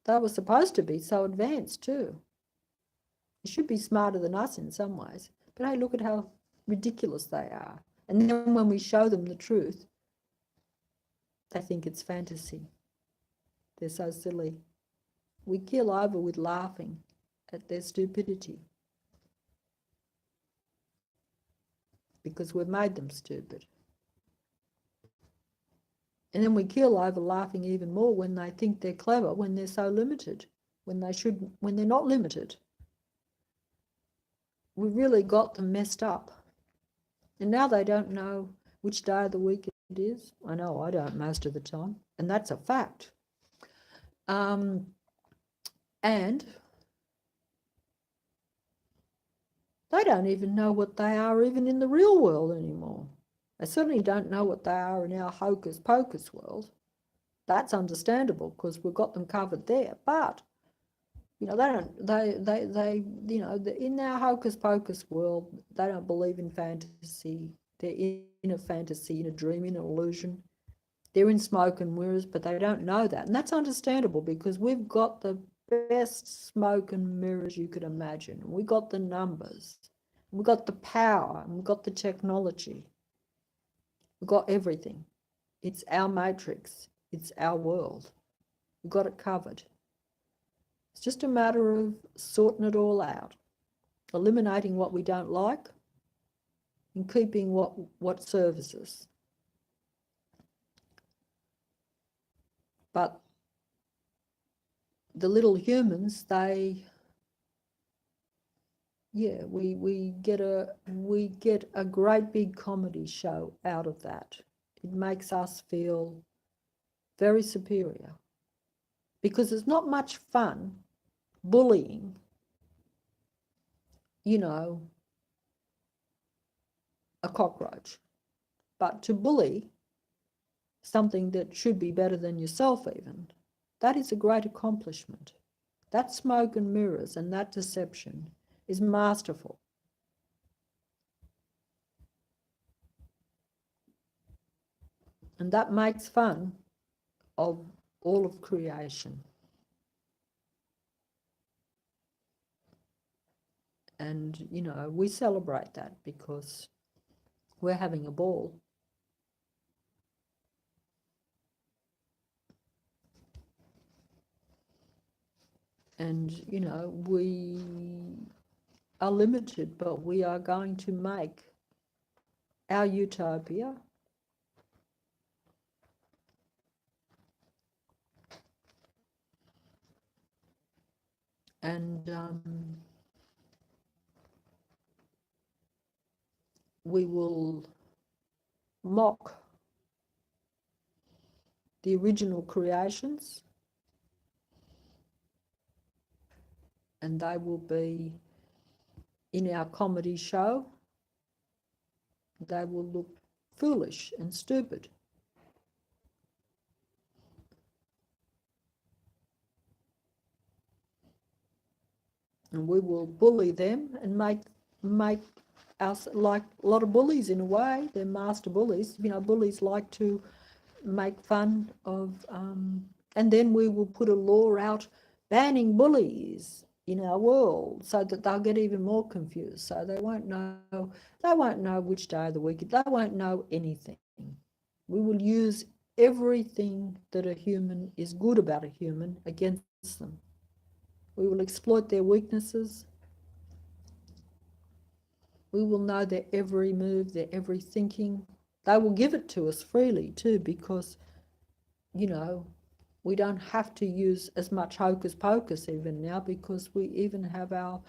They were supposed to be so advanced too. They should be smarter than us in some ways. But hey, look at how ridiculous they are. And then when we show them the truth, they think it's fantasy. They're so silly. We keel over with laughing at their stupidity because we've made them stupid. And then we keel over laughing even more when they think they're clever, when they're so limited, when they're not limited. We really got them messed up. And now they don't know which day of the week it is. I know I don't most of the time, and that's a fact. And they don't even know what they are even in the real world anymore. They certainly don't know what they are in our hocus pocus world. That's understandable because we've got them covered there. But you know, they you know, in our hocus pocus world, they don't believe in fantasy. They're in a fantasy, in a dream, in an illusion. They're in smoke and mirrors, but they don't know that. And that's understandable because we've got the best smoke and mirrors you could imagine. We got the numbers, we got the power, and we got the technology. We've got everything. It's our matrix. It's our world. We've got it covered. It's just a matter of sorting it all out, eliminating what we don't like and keeping what serves us. But the little humans, we get a great big comedy show out of that. It makes us feel very superior because it's not much fun bullying, you know, a cockroach. But to bully something that should be better than yourself even, that is a great accomplishment. That smoke and mirrors and that deception is masterful. And that makes fun of all of creation. And, you know, we celebrate that because we're having a ball. And, you know, we are limited, but we are going to make our utopia and we will mock the original creations, and they will be in our comedy show. They will look foolish and stupid. And we will bully them and make us like a lot of bullies in a way. They're master bullies. You know, bullies like to make fun of, and then we will put a law out banning bullies in our world so that they'll get even more confused. So they won't know which day of the week, they won't know anything. We will use everything that a human is good about a human against them. We will exploit their weaknesses. We will know their every move, their every thinking. They will give it to us freely too because, you know, we don't have to use as much hocus pocus even now because we even have our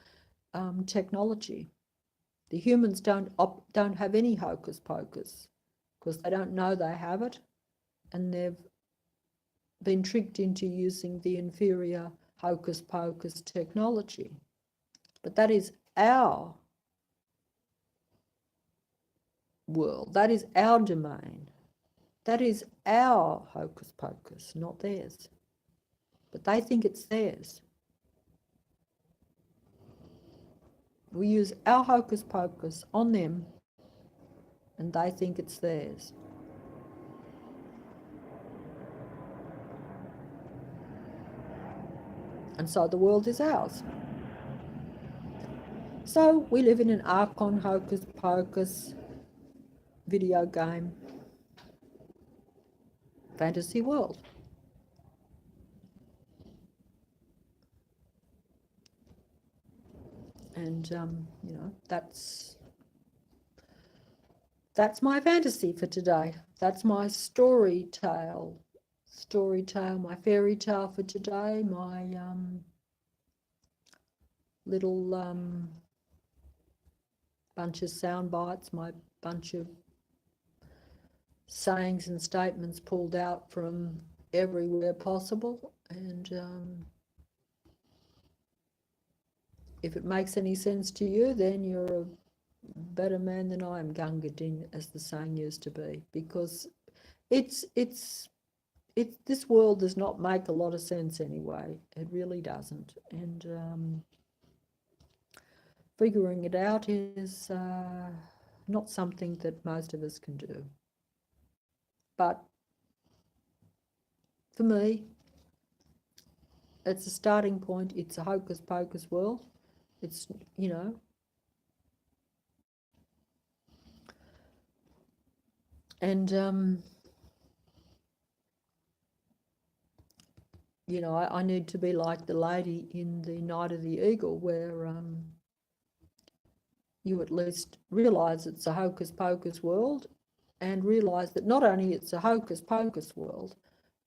technology. The humans don't have any hocus pocus because they don't know they have it, and they've been tricked into using the inferior hocus pocus technology. But that is our world. That is our domain. That is our hocus pocus, not theirs. But they think it's theirs. We use our hocus pocus on them, and they think it's theirs. And so the world is ours. So we live in an Archon Hocus Pocus video game fantasy world. And, you know, that's my fantasy for today. That's my story tale, my fairy tale for today, my little bunch of sound bites, my bunch of sayings and statements pulled out from everywhere possible. And if it makes any sense to you, then you're a better man than I am, Gunga Din, as the saying used to be, because this world does not make a lot of sense anyway. It really doesn't. And figuring it out is not something that most of us can do. But for me, it's a starting point. It's a hocus pocus world. It's, you know, and you know, I need to be like the lady in The Night of the Eagle, where you at least realise it's a hocus pocus world, and realise that not only it's a hocus pocus world,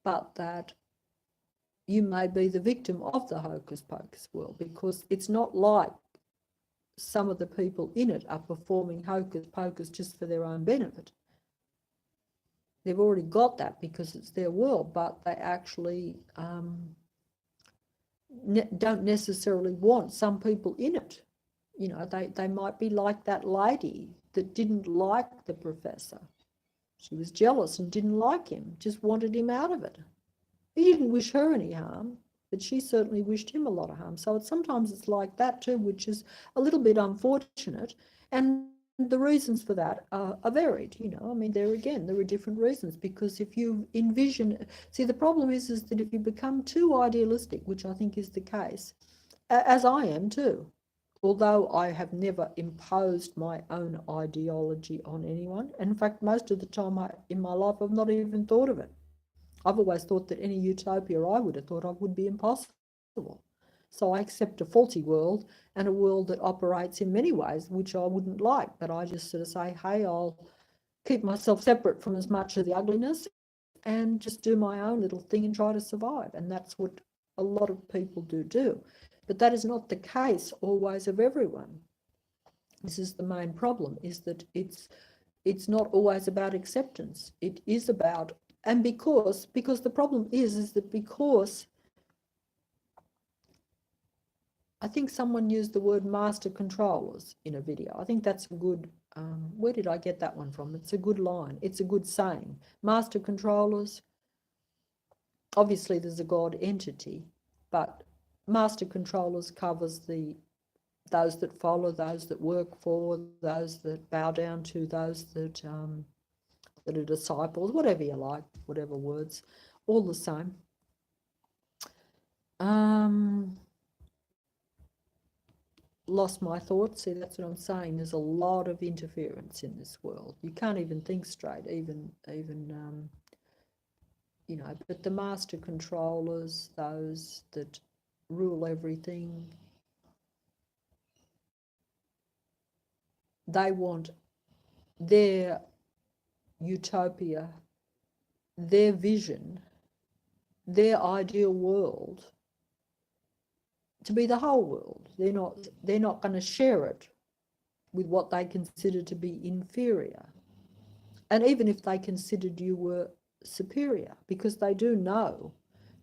but that you may be the victim of the hocus pocus world, because it's not like some of the people in it are performing hocus pocus just for their own benefit. They've already got that because it's their world, but they actually don't necessarily want some people in it. You know, they might be like that lady that didn't like the professor. She was jealous and didn't like him, just wanted him out of it. He didn't wish her any harm, but she certainly wished him a lot of harm. So sometimes it's like that too, which is a little bit unfortunate. And the reasons for that are varied. You know, I mean, there are different reasons, because if you envision, see, the problem is that if you become too idealistic, which I think is the case, as I am too, although I have never imposed my own ideology on anyone. In fact, most of the time in my life, I've not even thought of it. I've always thought that any utopia I would have thought of would be impossible. So I accept a faulty world, and a world that operates in many ways which I wouldn't like, but I just sort of say, hey, I'll keep myself separate from as much of the ugliness and just do my own little thing and try to survive. And that's what a lot of people do. But that is not the case always of everyone. This is the main problem, is that it's not always about acceptance. It is about, and because the problem is that because I think someone used the word master controllers in a video. I think that's a good, where did I get that one from? It's a good line. It's a good saying. Master controllers, obviously there's a God entity, but master controllers covers those that follow, those that work for, those that bow down to, those that are disciples, whatever you like, whatever words, all the same. Lost my thoughts. See, that's what I'm saying. There's a lot of interference in this world. You can't even think straight, even you know, but the master controllers, those that rule everything, they want their utopia, their vision, their ideal world to be the whole world. They're not going to share it with what they consider to be inferior. And even if they considered you were superior, because they do know,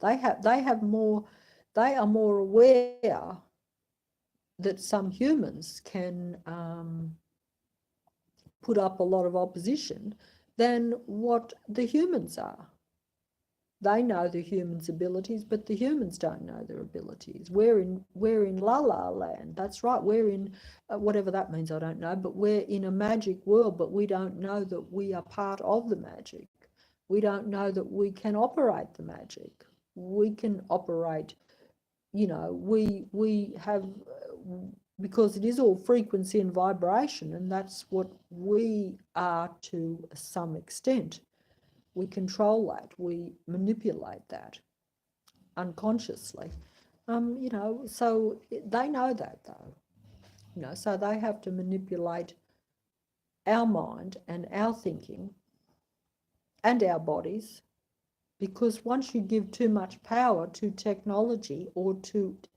they are more aware that some humans can put up a lot of opposition than what the humans are. They know the humans' abilities, but the humans don't know their abilities. We're in La La Land. That's right. We're in whatever that means, I don't know, but we're in a magic world, but we don't know that we are part of the magic. We don't know that we can operate the magic. We can operate you know, we have, because it is all frequency and vibration, and that's what we are to some extent. We control that, we manipulate that unconsciously. You know, so they know that though, you know, so they have to manipulate our mind and our thinking and our bodies, because once you give too much power to technology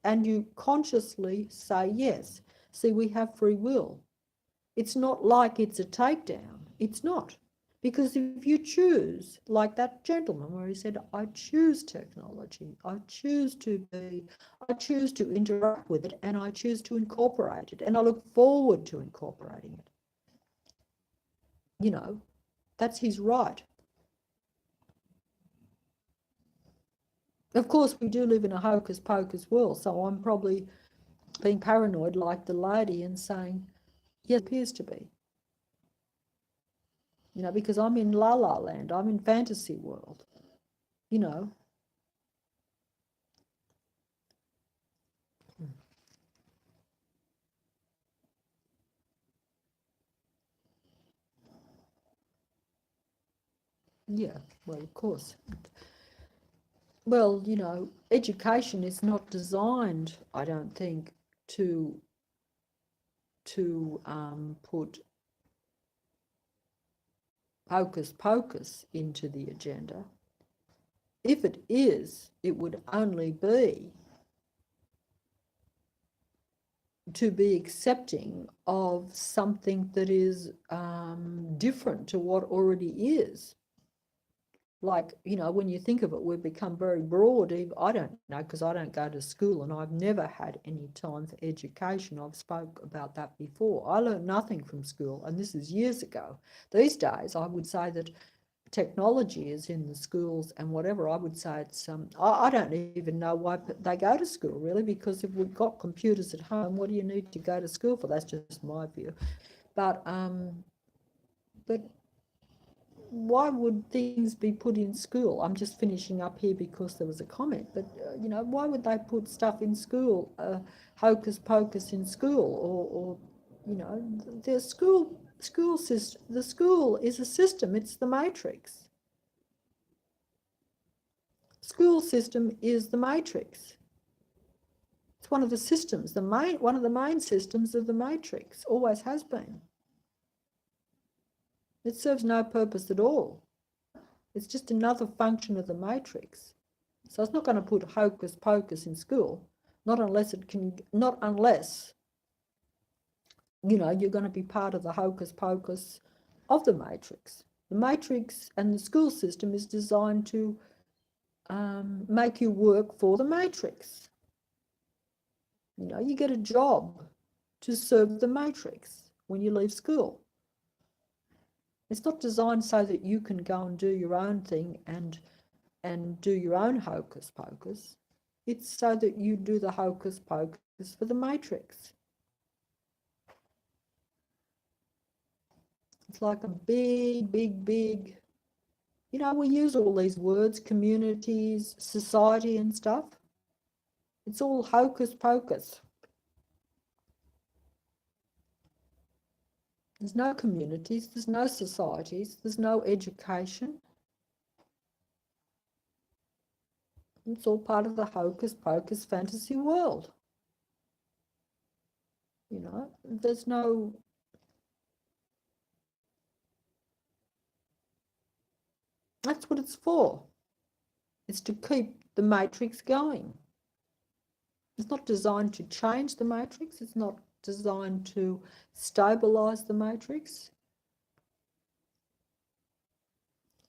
and you consciously say yes, see, we have free will. It's not like it's a takedown. It's not. Because if you choose, like that gentleman where he said, I choose technology, I choose to interact with it, and I choose to incorporate it, and I look forward to incorporating it. You know, that's his right. Of course, we do live in a hocus pocus world, so I'm probably being paranoid like the lady and saying, yes, it appears to be. You know, because I'm in la la land, I'm in fantasy world, you know. Yeah, well, of course. Well, you know, education is not designed, I don't think, to put hocus pocus into the agenda. If it is, it would only be to be accepting of something that is different to what already is. Like, you know, when you think of it, we've become very broad. I don't know, because I don't go to school and I've never had any time for education. I've spoke about that before. I learned nothing from school, and this is years ago. These days, I would say that technology is in the schools and whatever. I would say it's, I don't even know why they go to school, really, because if we've got computers at home, what do you need to go to school for? That's just my view. But why would things be put in school? I'm just finishing up here because there was a comment, but you know, why would they put stuff in school, hocus pocus in school, or you know, the school system. The school is a system. It's the matrix. School system is the matrix. It's one of the systems, one of the main systems of the matrix. Always has been. It serves no purpose at all. It's just another function of the matrix. So it's not going to put hocus pocus in school, not unless, you know, you're going to be part of the hocus pocus of the matrix. The matrix and the school system is designed to make you work for the matrix. You know, you get a job to serve the matrix when you leave school. It's not designed so that you can go and do your own thing and do your own hocus pocus. It's so that you do the hocus pocus for the matrix. It's like a big, you know, we use all these words, communities, society and stuff. It's all hocus pocus. There's no communities, there's no societies, there's no education. It's all part of the hocus pocus fantasy world. You know, there's no... That's what it's for. It's to keep the matrix going. It's not designed to change the matrix. It's not designed to stabilize the matrix.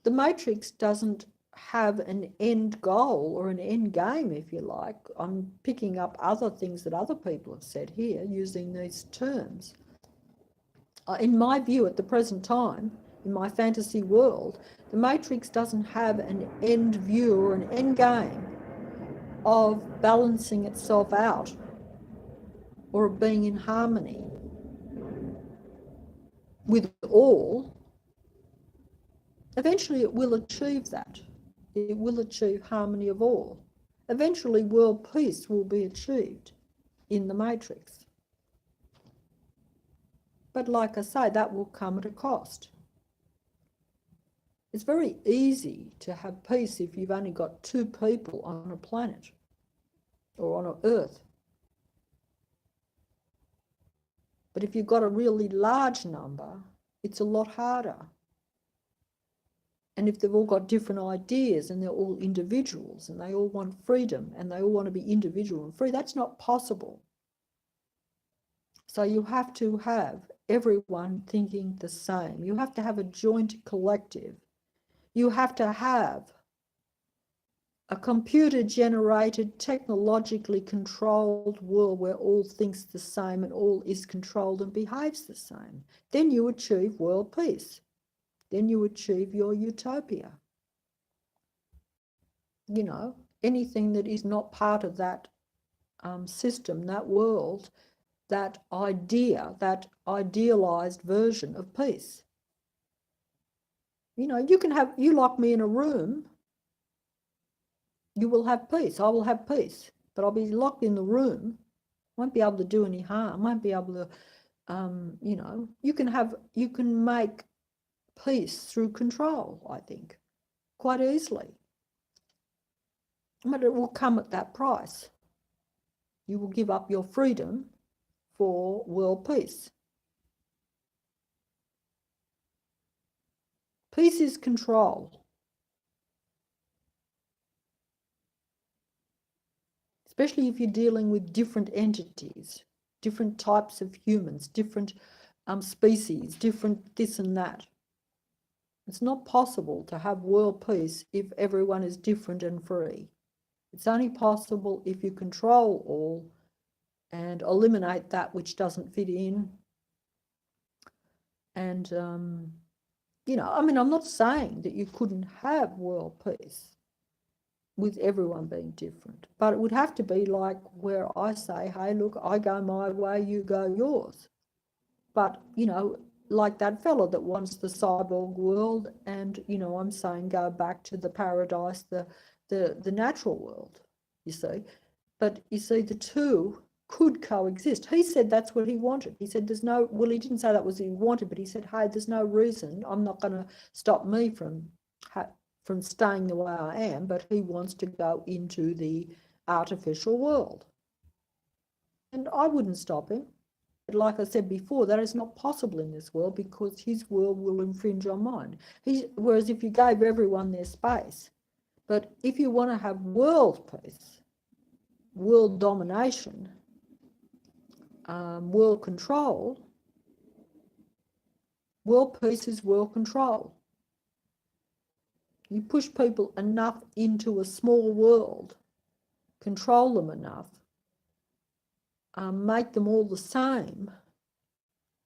The matrix doesn't have an end goal or an end game, if you like. I'm picking up other things that other people have said here using these terms. In my view, at the present time, in my fantasy world, the matrix doesn't have an end view or an end game of balancing itself out or of being in harmony with all. Eventually it will achieve that. It will achieve harmony of all. Eventually, world peace will be achieved in the matrix. But like I say, that will come at a cost. It's very easy to have peace if you've only got 2 people on a planet or on an Earth. But if you've got a really large number, it's a lot harder. And if they've all got different ideas and they're all individuals and they all want freedom and they all want to be individual and free, that's not possible. So you have to have everyone thinking the same. You have to have a joint collective. You have to have a computer-generated, technologically controlled world where all thinks the same and all is controlled and behaves the same. Then you achieve world peace. Then you achieve your utopia. You know, anything that is not part of that system, that world, that idea, that idealized version of peace. You know, you lock me in a room, you will have peace. I will have peace, but I'll be locked in the room. Won't be able to do any harm. Won't be able to, you know, you can make peace through control, I think, quite easily. But it will come at that price. You will give up your freedom for world peace. Peace is control. Especially if you're dealing with different entities, different types of humans, different species, different this and that. It's not possible to have world peace if everyone is different and free. It's only possible if you control all and eliminate that which doesn't fit in. And, you know, I mean, I'm not saying that you couldn't have world peace with everyone being different, but it would have to be like where I say, hey, look, I go my way, you go yours. But, you know, like that fellow that wants the cyborg world, and, you know, I'm saying go back to the paradise, the natural world, you see. But you see, the two could coexist. He said that's what he wanted. He said there's no, well, he didn't say that was what he wanted, but he said, hey, there's no reason, I'm not going to stop me from staying the way I am, but he wants to go into the artificial world. And I wouldn't stop him. But like I said before, that is not possible in this world because his world will infringe on mine. Whereas if you gave everyone their space, but if you want to have world peace, world domination, world control, world peace is world control. You push people enough into a small world, control them enough, make them all the same,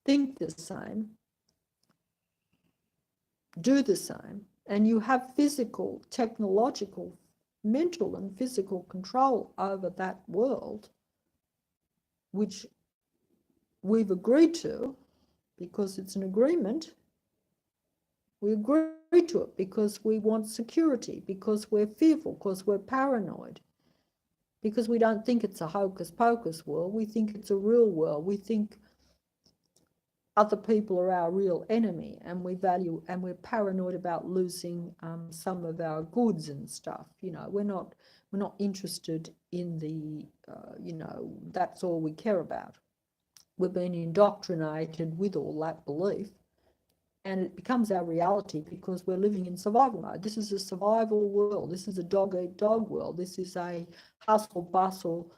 think the same, do the same, and you have physical, technological, mental and physical control over that world, which we've agreed to because it's an agreement. We agree to it because we want security, because we're fearful, because we're paranoid, because we don't think it's a hocus pocus world. We think it's a real world. We think other people are our real enemy, and we value, and we're paranoid about losing some of our goods and stuff. You know, we're not interested in the, you know, that's all we care about. We've been indoctrinated with all that belief, and it becomes our reality because we're living in survival mode. This is a survival world. This is a dog-eat-dog world. This is a hustle-bustle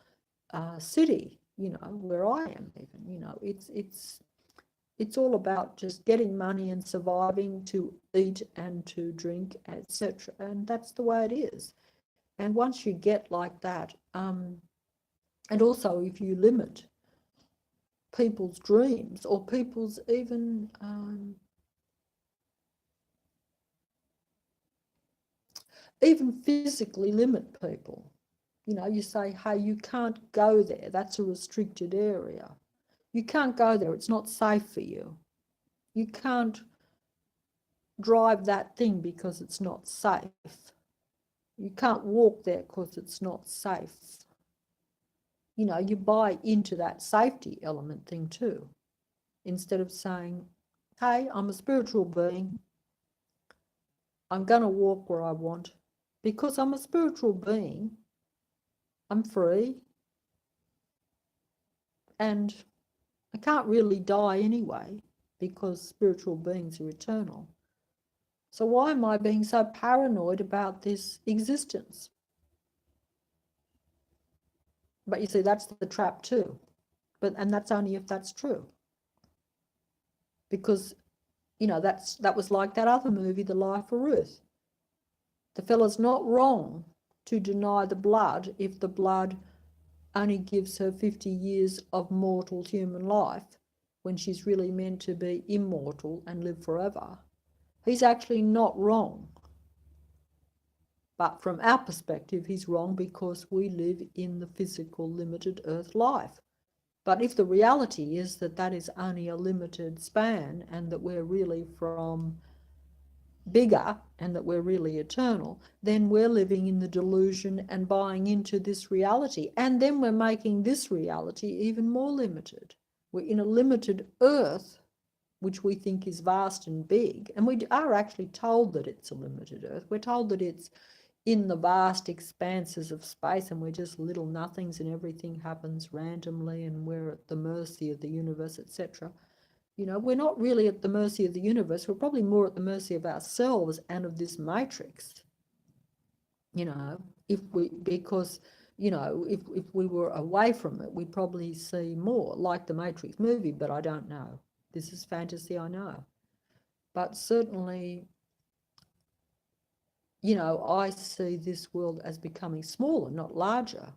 city, you know, where I am even. You know, it's all about just getting money and surviving to eat and to drink, etc. And that's the way it is. And once you get like that, and also if you limit people's dreams or people's even physically limit people. You know, you say, hey, you can't go there. That's a restricted area. You can't go there. It's not safe for you. You can't drive that thing because it's not safe. You can't walk there because it's not safe. You know, you buy into that safety element thing too, instead of saying, hey, I'm a spiritual being. I'm going to walk where I want. Because I'm a spiritual being, I'm free. And I can't really die anyway, because spiritual beings are eternal. So why am I being so paranoid about this existence? But you see, that's the trap too. And that's only if that's true. Because, you know, that was like that other movie, The Life of Ruth. The fella's not wrong to deny the blood if the blood only gives her 50 years of mortal human life when she's really meant to be immortal and live forever. He's actually not wrong. But from our perspective, he's wrong because we live in the physical, limited earth life. But if the reality is that that is only a limited span and that we're really from bigger and that we're really eternal, then we're living in the delusion and buying into this reality. And then we're making this reality even more limited. We're in a limited earth, which we think is vast and big. And we are actually told that it's a limited earth. We're told that it's in the vast expanses of space and we're just little nothings and everything happens randomly and we're at the mercy of the universe, etc. You know, we're not really at the mercy of the universe. We're probably more at the mercy of ourselves and of this matrix. You know, because, you know, if we were away from it, we'd probably see more like the Matrix movie, but I don't know. This is fantasy, I know. But certainly, you know, I see this world as becoming smaller, not larger,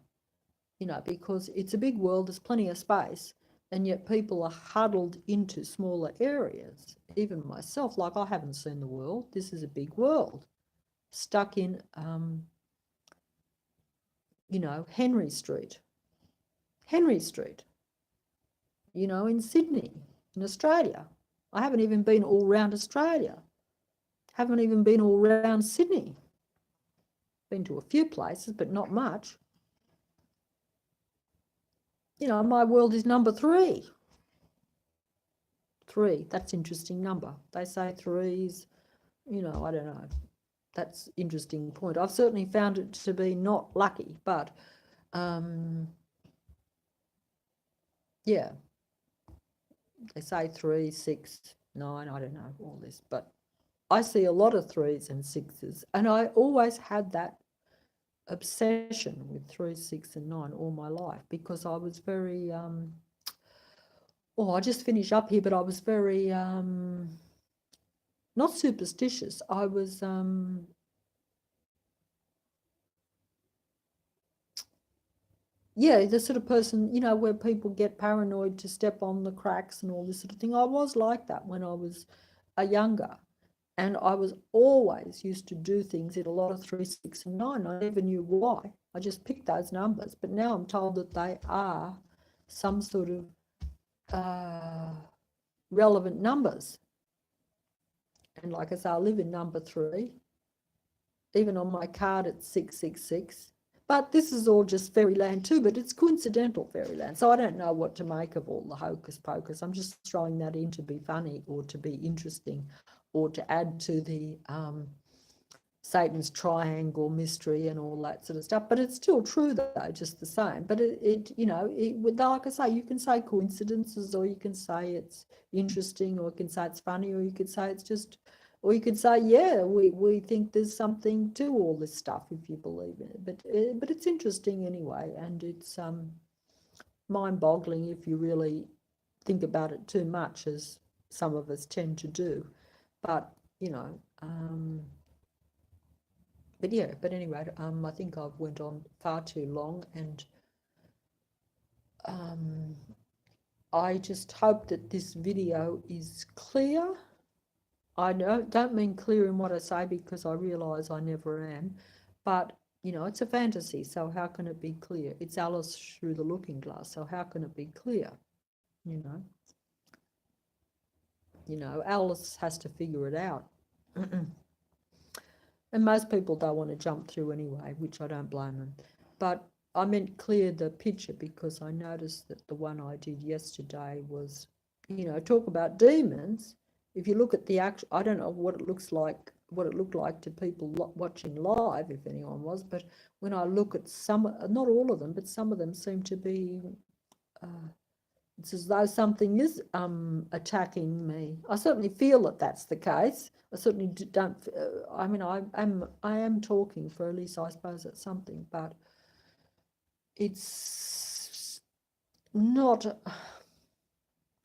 you know, because it's a big world, there's plenty of space, and yet people are huddled into smaller areas. Even myself, like I haven't seen the world. This is a big world, stuck in, you know, Henry Street, you know, in Sydney, in Australia. I haven't even been all around Australia. Haven't even been all around Sydney. Been to a few places, but not much. You know, my world is number 3. 3, that's an interesting number. They say 3's, you know, I don't know. That's an interesting point. I've certainly found it to be not lucky, but yeah. They say 3, 6, 9, I don't know, all this. But I see a lot of 3s and 6s, and I always had that obsession with 3, 6, and 9 all my life because I was very, I'll just finish up here, but I was very, not superstitious. I was, yeah, the sort of person, you know, where people get paranoid to step on the cracks and all this sort of thing. I was like that when I was a younger. And I was always used to do things in a lot of 3, 6, and 9. I never knew why. I just picked those numbers. But now I'm told that they are some sort of relevant numbers. And like I say, I live in number 3. Even on my card, it's 666. But this is all just fairyland too, but it's coincidental fairyland. So I don't know what to make of all the hocus pocus. I'm just throwing that in to be funny or to be interesting or to add to the Satan's triangle mystery and all that sort of stuff. But it's still true though, just the same. But you know, like I say, you can say coincidences, or you can say it's interesting, or you can say it's funny, or you could say it's just, or you could say, yeah, we think there's something to all this stuff if you believe in it. But it's interesting anyway, and it's mind-boggling if you really think about it too much, as some of us tend to do. But you know. But yeah, but anyway, I think I've went on far too long, and I just hope that this video is clear. I don't mean clear in what I say, because I realise I never am, but you know, it's a fantasy, so how can it be clear? It's Alice through the looking glass, so how can it be clear? You know, Alice has to figure it out. And most people don't want to jump through anyway, which I don't blame them. But I meant clear the picture because I noticed that the one I did yesterday was, talk about demons. If you look at the actual, I don't know what it looks like, what it looked like to people watching live, if anyone was, but when I look at some, not all of them, but some of them seem to be, it's as though something is attacking me. I certainly feel that that's the case. I certainly don't. I mean, I am talking freely, so I suppose it's something, but it's not.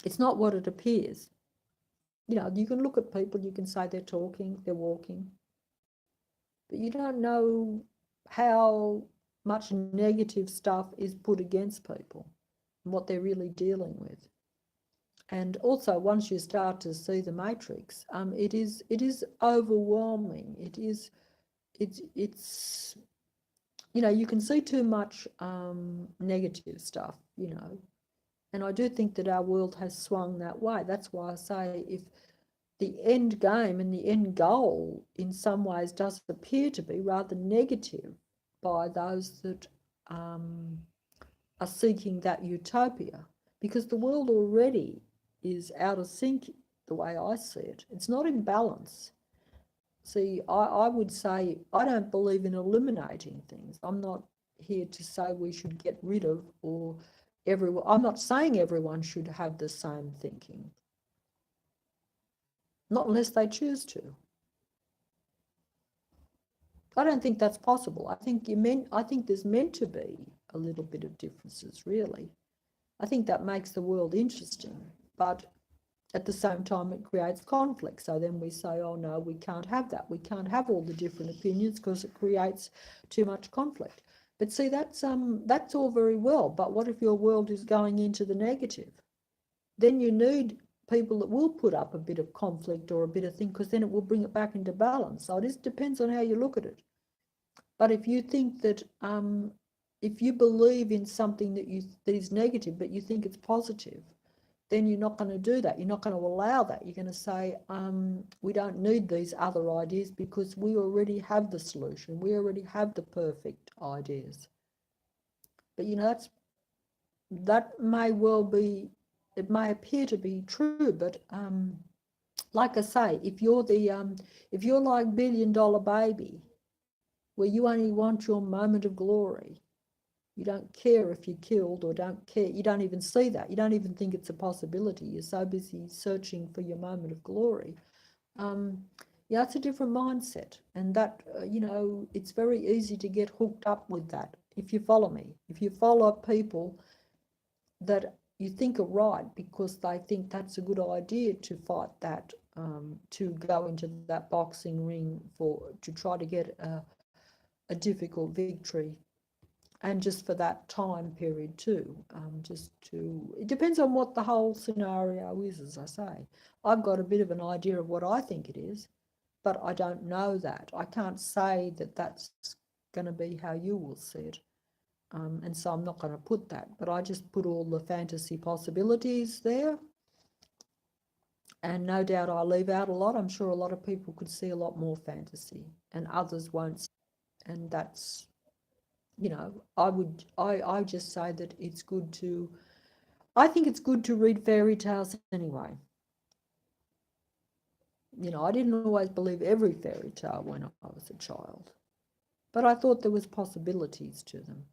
It's not what it appears. You can look at people. You can say they're talking, they're walking, but you don't know how much negative stuff is put against people and what they're really dealing with. And also, once you start to see the matrix, it is overwhelming. It's you can see too much negative stuff, and I do think that our world has swung that way. That's why I say if the end game and the end goal in some ways does appear to be rather negative by those that are seeking that utopia, because the world already is out of sync the way I see it. It's not in balance. See, I would say I don't believe in eliminating things. I'm not here to say we should get rid of or everyone. I'm not saying everyone should have the same thinking. Not unless they choose to. I don't think that's possible. I think there's meant to be a little bit of differences, really. I think that makes the world interesting, but at the same time it creates conflict. So then we say, oh no, we can't have that. We can't have all the different opinions because it creates too much conflict. But see, that's all very well, but what if your world is going into the negative? Then you need people that will put up a bit of conflict or a bit of thing, because then it will bring it back into balance. So it just depends on how you look at it. But if you think that if you believe in something that is negative, but you think it's positive, then you're not going to do that. You're not going to allow that. You're going to say, we don't need these other ideas because we already have the solution. We already have the perfect ideas. But that may well be, it may appear to be true, but like I say, if you're like $1 Billion Baby, where you only want your moment of glory, you don't care if you're killed or don't care. You don't even see that. You don't even think it's a possibility. You're so busy searching for your moment of glory. It's a different mindset. And that, it's very easy to get hooked up with that. If you follow me, if you follow people that you think are right because they think that's a good idea to fight that, to go into that boxing ring to try to get a difficult victory, and just for that time period too, it depends on what the whole scenario is. As I say, I've got a bit of an idea of what I think it is, but I don't know that. I can't say that that's going to be how you will see it, and so I'm not going to put that, but I just put all the fantasy possibilities there, and no doubt I leave out a lot. I'm sure a lot of people could see a lot more fantasy and others won't, and that's, I just say that I think it's good to read fairy tales anyway. I didn't always believe every fairy tale when I was a child, but I thought there was possibilities to them.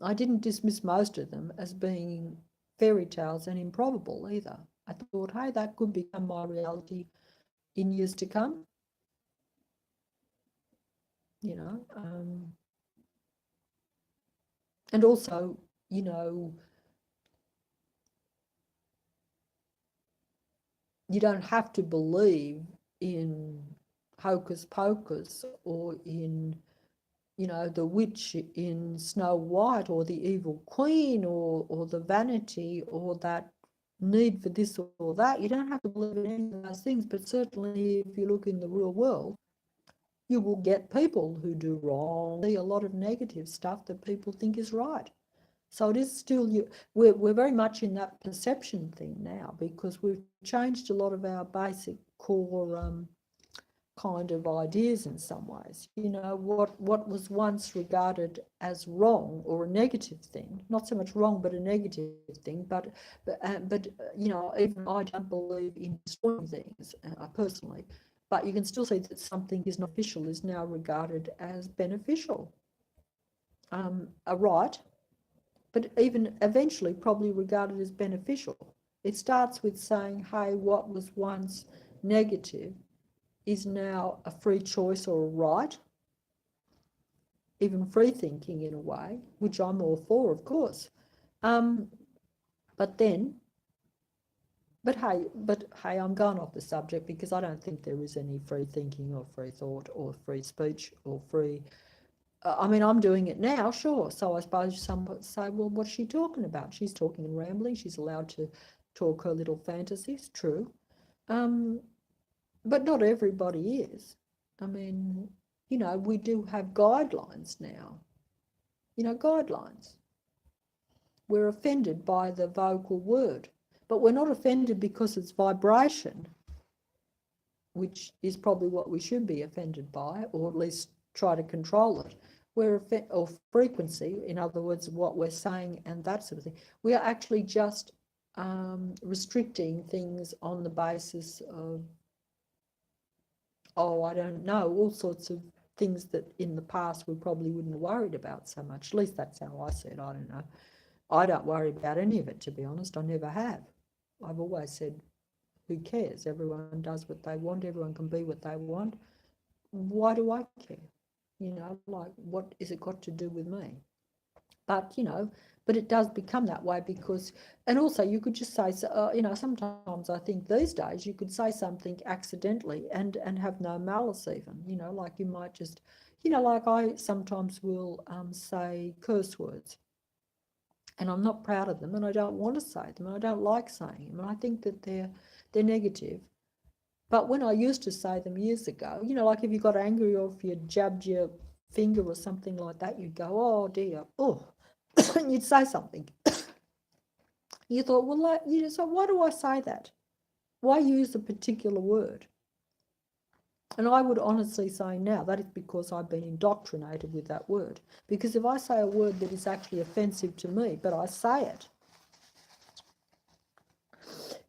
I didn't dismiss most of them as being fairy tales and improbable either. I thought, hey, that could become my reality in years to come. And also, you don't have to believe in hocus pocus or in, the witch in Snow White or the evil queen or the vanity or that need for this or that. You don't have to believe in any of those things, but certainly if you look in the real world, you will get people who do wrong, see a lot of negative stuff that people think is right. So it is still, we're very much in that perception thing now, because we've changed a lot of our basic core kind of ideas in some ways. You know, what was once regarded as wrong or a negative thing, not so much wrong, but a negative thing. You know, even I don't believe in destroying things personally, but you can still see that something is not official is now regarded as beneficial, a right, but even eventually probably regarded as beneficial. It starts with saying, hey, what was once negative is now a free choice or a right, even free thinking in a way, which I'm all for, of course. But then, but hey, I'm going off the subject because I don't think there is any free thinking or free thought or free speech or free. I mean, I'm doing it now, sure. So I suppose some would say, well, what's she talking about? She's talking and rambling. She's allowed to talk her little fantasies, true. But not everybody is. I mean, you know, we do have guidelines now. You know, guidelines. We're offended by the vocal word, but we're not offended because it's vibration, which is probably what we should be offended by, or at least try to control it. Or frequency, in other words, what we're saying and that sort of thing. We are actually just restricting things on the basis of, oh, I don't know, all sorts of things that in the past we probably wouldn't have worried about so much. At least that's how I see it. I don't know. I don't worry about any of it, to be honest. I never have. I've always said, who cares? Everyone does what they want. Everyone can be what they want. Why do I care? You know, like, what is it got to do with me? But, you know, but it does become that way because, and also you could just say, you know, sometimes I think these days you could say something accidentally and have no malice even, you know, like you might just, you know, like I sometimes will say curse words and I'm not proud of them and I don't want to say them and I don't like saying them and I think that they're negative. But when I used to say them years ago, you know, like if you got angry or if you jabbed your finger or something like that, you'd go, oh dear, oh, and you'd say something. You thought, well, like, you know, so why do I say that? Why use a particular word? And I would honestly say now that is because I've been indoctrinated with that word. Because if I say a word that is actually offensive to me, but I say it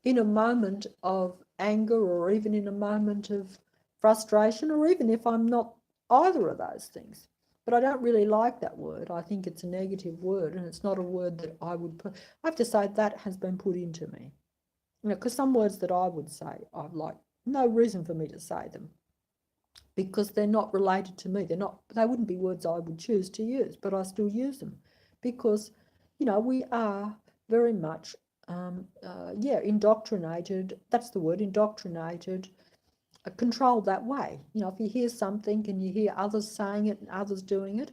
in a moment of anger or even in a moment of frustration, or even if I'm not either of those things, but I don't really like that word. I think it's a negative word and it's not a word that I would put. I have to say that has been put into me. You know, because some words that I would say, I've like no reason for me to say them because they're not related to me. They wouldn't be words I would choose to use, but I still use them because, you know, we are very much, indoctrinated. That's the word, indoctrinated, controlled that way. You know, if you hear something and you hear others saying it and others doing it,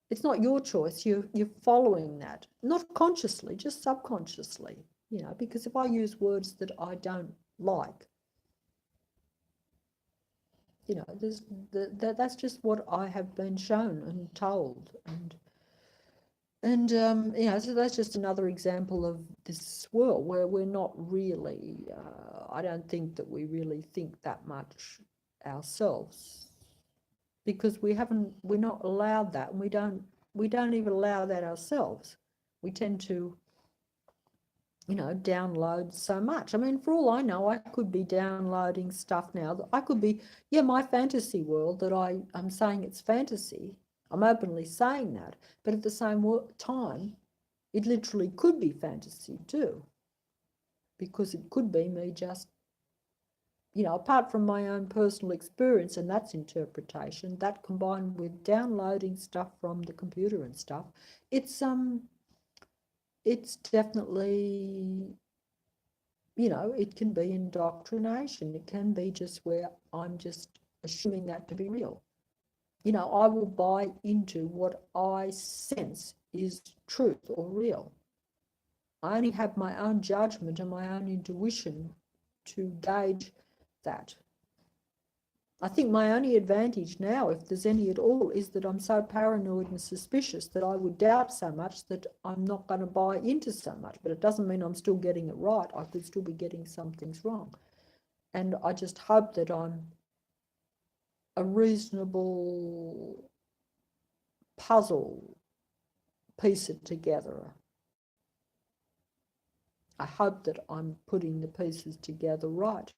it's not your choice. You're following that, not consciously, just subconsciously. You know, because if I use words that I don't like, you know, that's just what I have been shown and told, and you know, so that's just another example of this world where we're not really. I don't think that we really think that much ourselves because we're not allowed that, and we don't even allow that ourselves. We tend to, you know, download so much. I mean, for all I know, I could be downloading stuff now that I could be, yeah, my fantasy world that I'm saying it's fantasy. I'm openly saying that, but at the same time, it literally could be fantasy too, because it could be me just, you know, apart from my own personal experience, and that's interpretation, that combined with downloading stuff from the computer and stuff, it's definitely, you know, it can be indoctrination. It can be just where I'm just assuming that to be real. You know, I will buy into what I sense is truth or real. I only have my own judgment and my own intuition to gauge that. I think my only advantage now, if there's any at all, is that I'm so paranoid and suspicious that I would doubt so much that I'm not going to buy into so much. But it doesn't mean I'm still getting it right. I could still be getting some things wrong. And I just hope that I'm a reasonable puzzle, piece it together. I hope that I'm putting the pieces together right.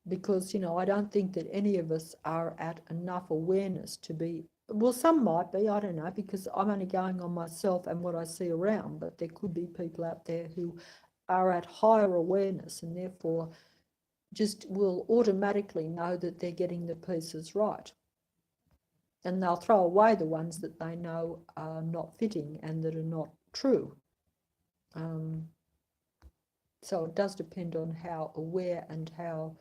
Because, I don't think that any of us are at enough awareness to be, well, some might be, I don't know, because I'm only going on myself and what I see around, but there could be people out there who are at higher awareness and therefore just will automatically know that they're getting the pieces right. And they'll throw away the ones that they know are not fitting and that are not true. So it does depend on how aware and how,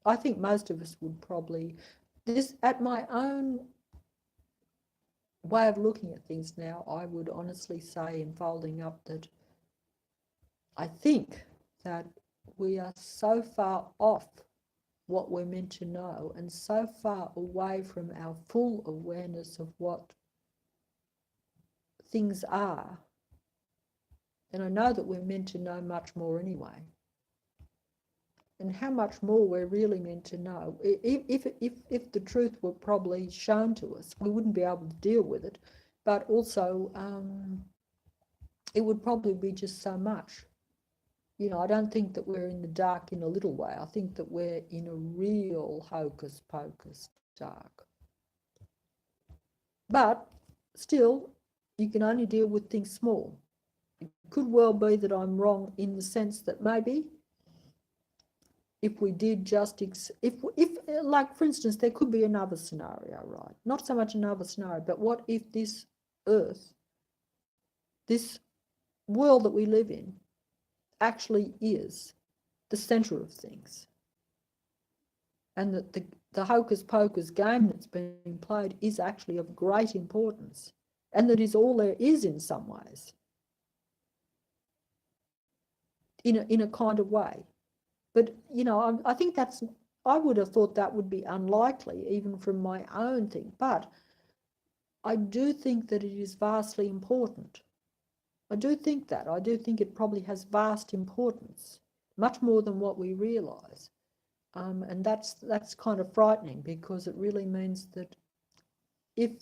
I think most of us would probably, at my own way of looking at things now, I would honestly say in folding up that I think that we are so far off what we're meant to know and so far away from our full awareness of what things are. And I know that we're meant to know much more anyway. And how much more we're really meant to know. If the truth were probably shown to us, we wouldn't be able to deal with it. But also, it would probably be just so much. I don't think that we're in the dark in a little way. I think that we're in a real hocus pocus dark. But still, you can only deal with things small. It could well be that I'm wrong in the sense that maybe if we did just, if like, for instance, there could be another scenario, right? Not so much another scenario, but what if this earth, this world that we live in, actually is the center of things? And that the hocus pocus game that's being played is actually of great importance, and that is all there is in some ways, in a kind of way. But, I think I would have thought that would be unlikely, even from my own thing. But I do think that it is vastly important. I do think that. I do think it probably has vast importance, much more than what we realise. And that's kind of frightening, because it really means that if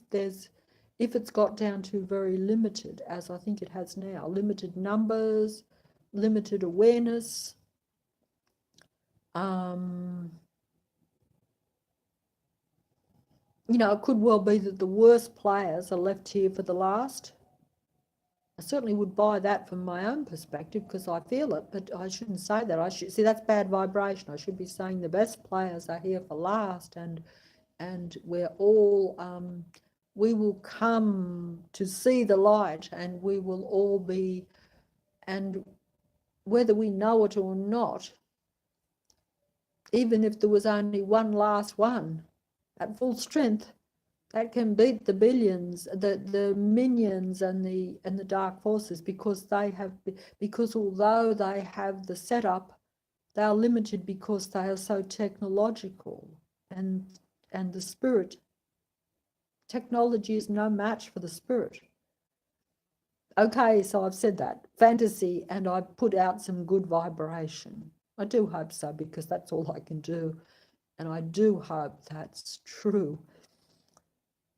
it's got down to very limited, as I think it has now, limited numbers, limited awareness, it could well be that the worst players are left here for the last. I certainly would buy that from my own perspective, because I feel it, but I shouldn't say that. I should see, that's bad vibration. I should be saying the best players are here for last, and we're all, we will come to see the light, and we will all be, and whether we know it or not, even if there was only one last one at full strength, that can beat the billions, the minions and the dark forces, because although they have the setup, they are limited because they are so technological, and the spirit, technology is no match for the spirit. Okay, so I've said that. Fantasy, and I've put out some good vibration. I do hope so, because that's all I can do. And I do hope that's true,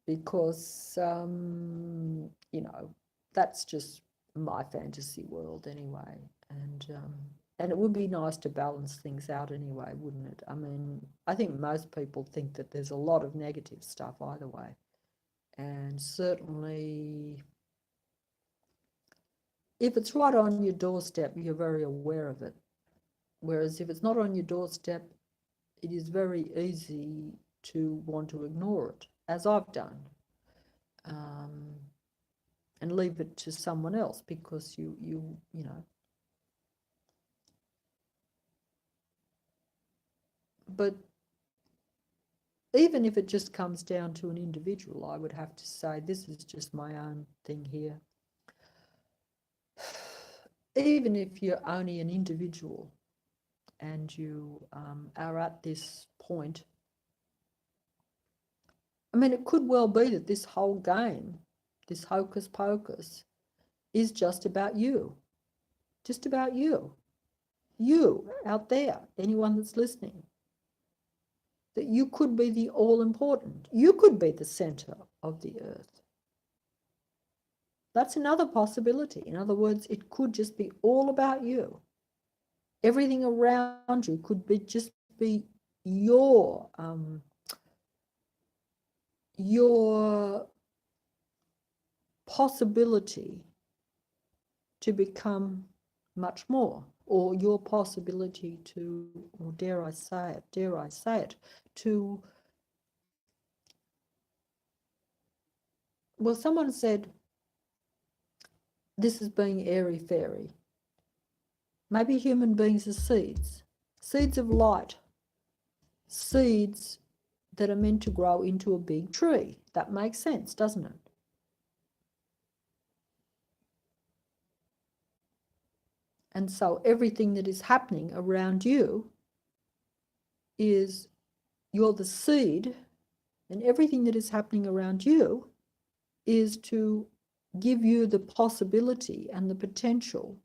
because, that's just my fantasy world anyway. And it would be nice to balance things out anyway, wouldn't it? I mean, I think most people think that there's a lot of negative stuff either way. And certainly, if it's right on your doorstep, you're very aware of it. Whereas if it's not on your doorstep, it is very easy to want to ignore it, as I've done, and leave it to someone else, because you know. But even if it just comes down to an individual, I would have to say, this is just my own thing here. Even if you're only an individual and you are at this point, I mean, it could well be that this whole game, this hocus pocus, is just about you. Just about you. you out there, anyone that's listening, that you could be the all-important. You could be the center of the earth. That's another possibility. In other words, it could just be all about you. Everything around you could be just be your possibility to become much more, or your possibility to, or dare I say it, to, well, someone said this is being airy-fairy. Maybe human beings are seeds, seeds of light, seeds that are meant to grow into a big tree. That makes sense, doesn't it? And so everything that is happening around you is, you're the seed, and everything that is happening around you is to give you the possibility and the potential,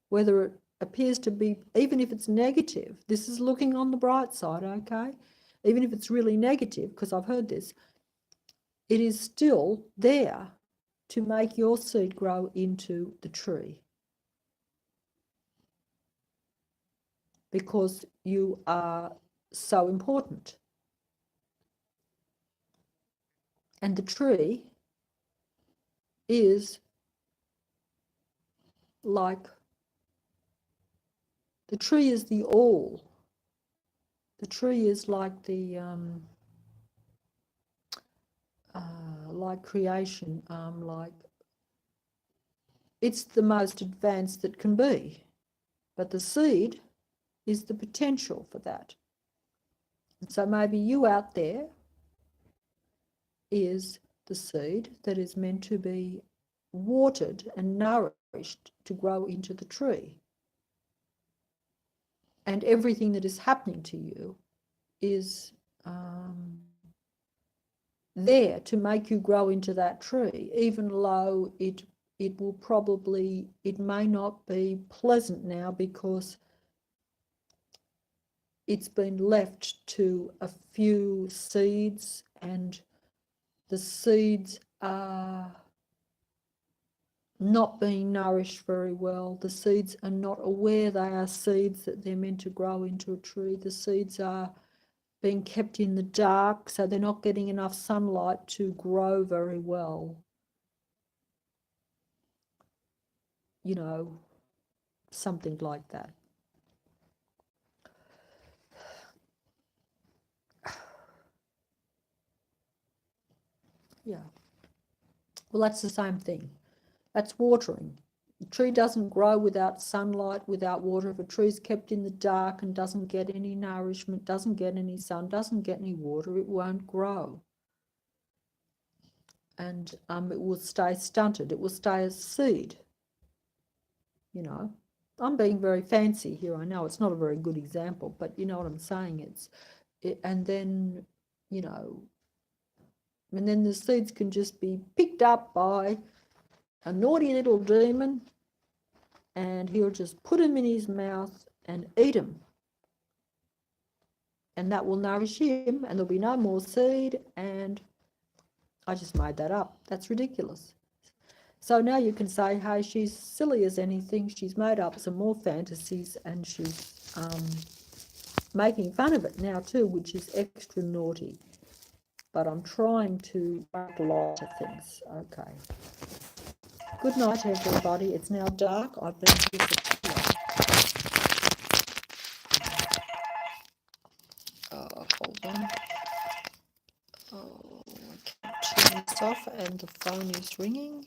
whether it appears to be, even if it's negative, this is looking on the bright side, okay? Even if it's really negative, because I've heard this, it is still there to make your seed grow into the tree. Because you are so important. And the tree is like, the tree is the all. The tree is like the, like creation, like, it's the most advanced that can be. But the seed is the potential for that. And so maybe you out there is the seed that is meant to be watered and nourished to grow into the tree. And everything that is happening to you is there to make you grow into that tree, even though it will probably, it may not be pleasant now because it's been left to a few seeds, and the seeds are not being nourished very well. The seeds are not aware they are seeds, that they're meant to grow into a tree. The seeds are being kept in the dark, so they're not getting enough sunlight to grow very well. You know, something like that. Yeah. Well, that's the same thing. That's watering. The tree doesn't grow without sunlight, without water. If a tree's kept in the dark and doesn't get any nourishment, doesn't get any sun, doesn't get any water, it won't grow. And it will stay stunted. It will stay as seed. You know, I'm being very fancy here. I know it's not a very good example, but you know what I'm saying. And then, you know, and then the seeds can just be picked up by a naughty little demon, and he'll just put them in his mouth and eat them. And that will nourish him, and there'll be no more seed. And I just made that up. That's ridiculous. So now you can say, hey, she's silly as anything. She's made up some more fantasies, and she's making fun of it now too, which is extra naughty. But I'm trying to make light of things. Okay. Good night, everybody. It's now dark. I've been here for too long. Hold on. Oh, I can't turn this off, and the phone is ringing.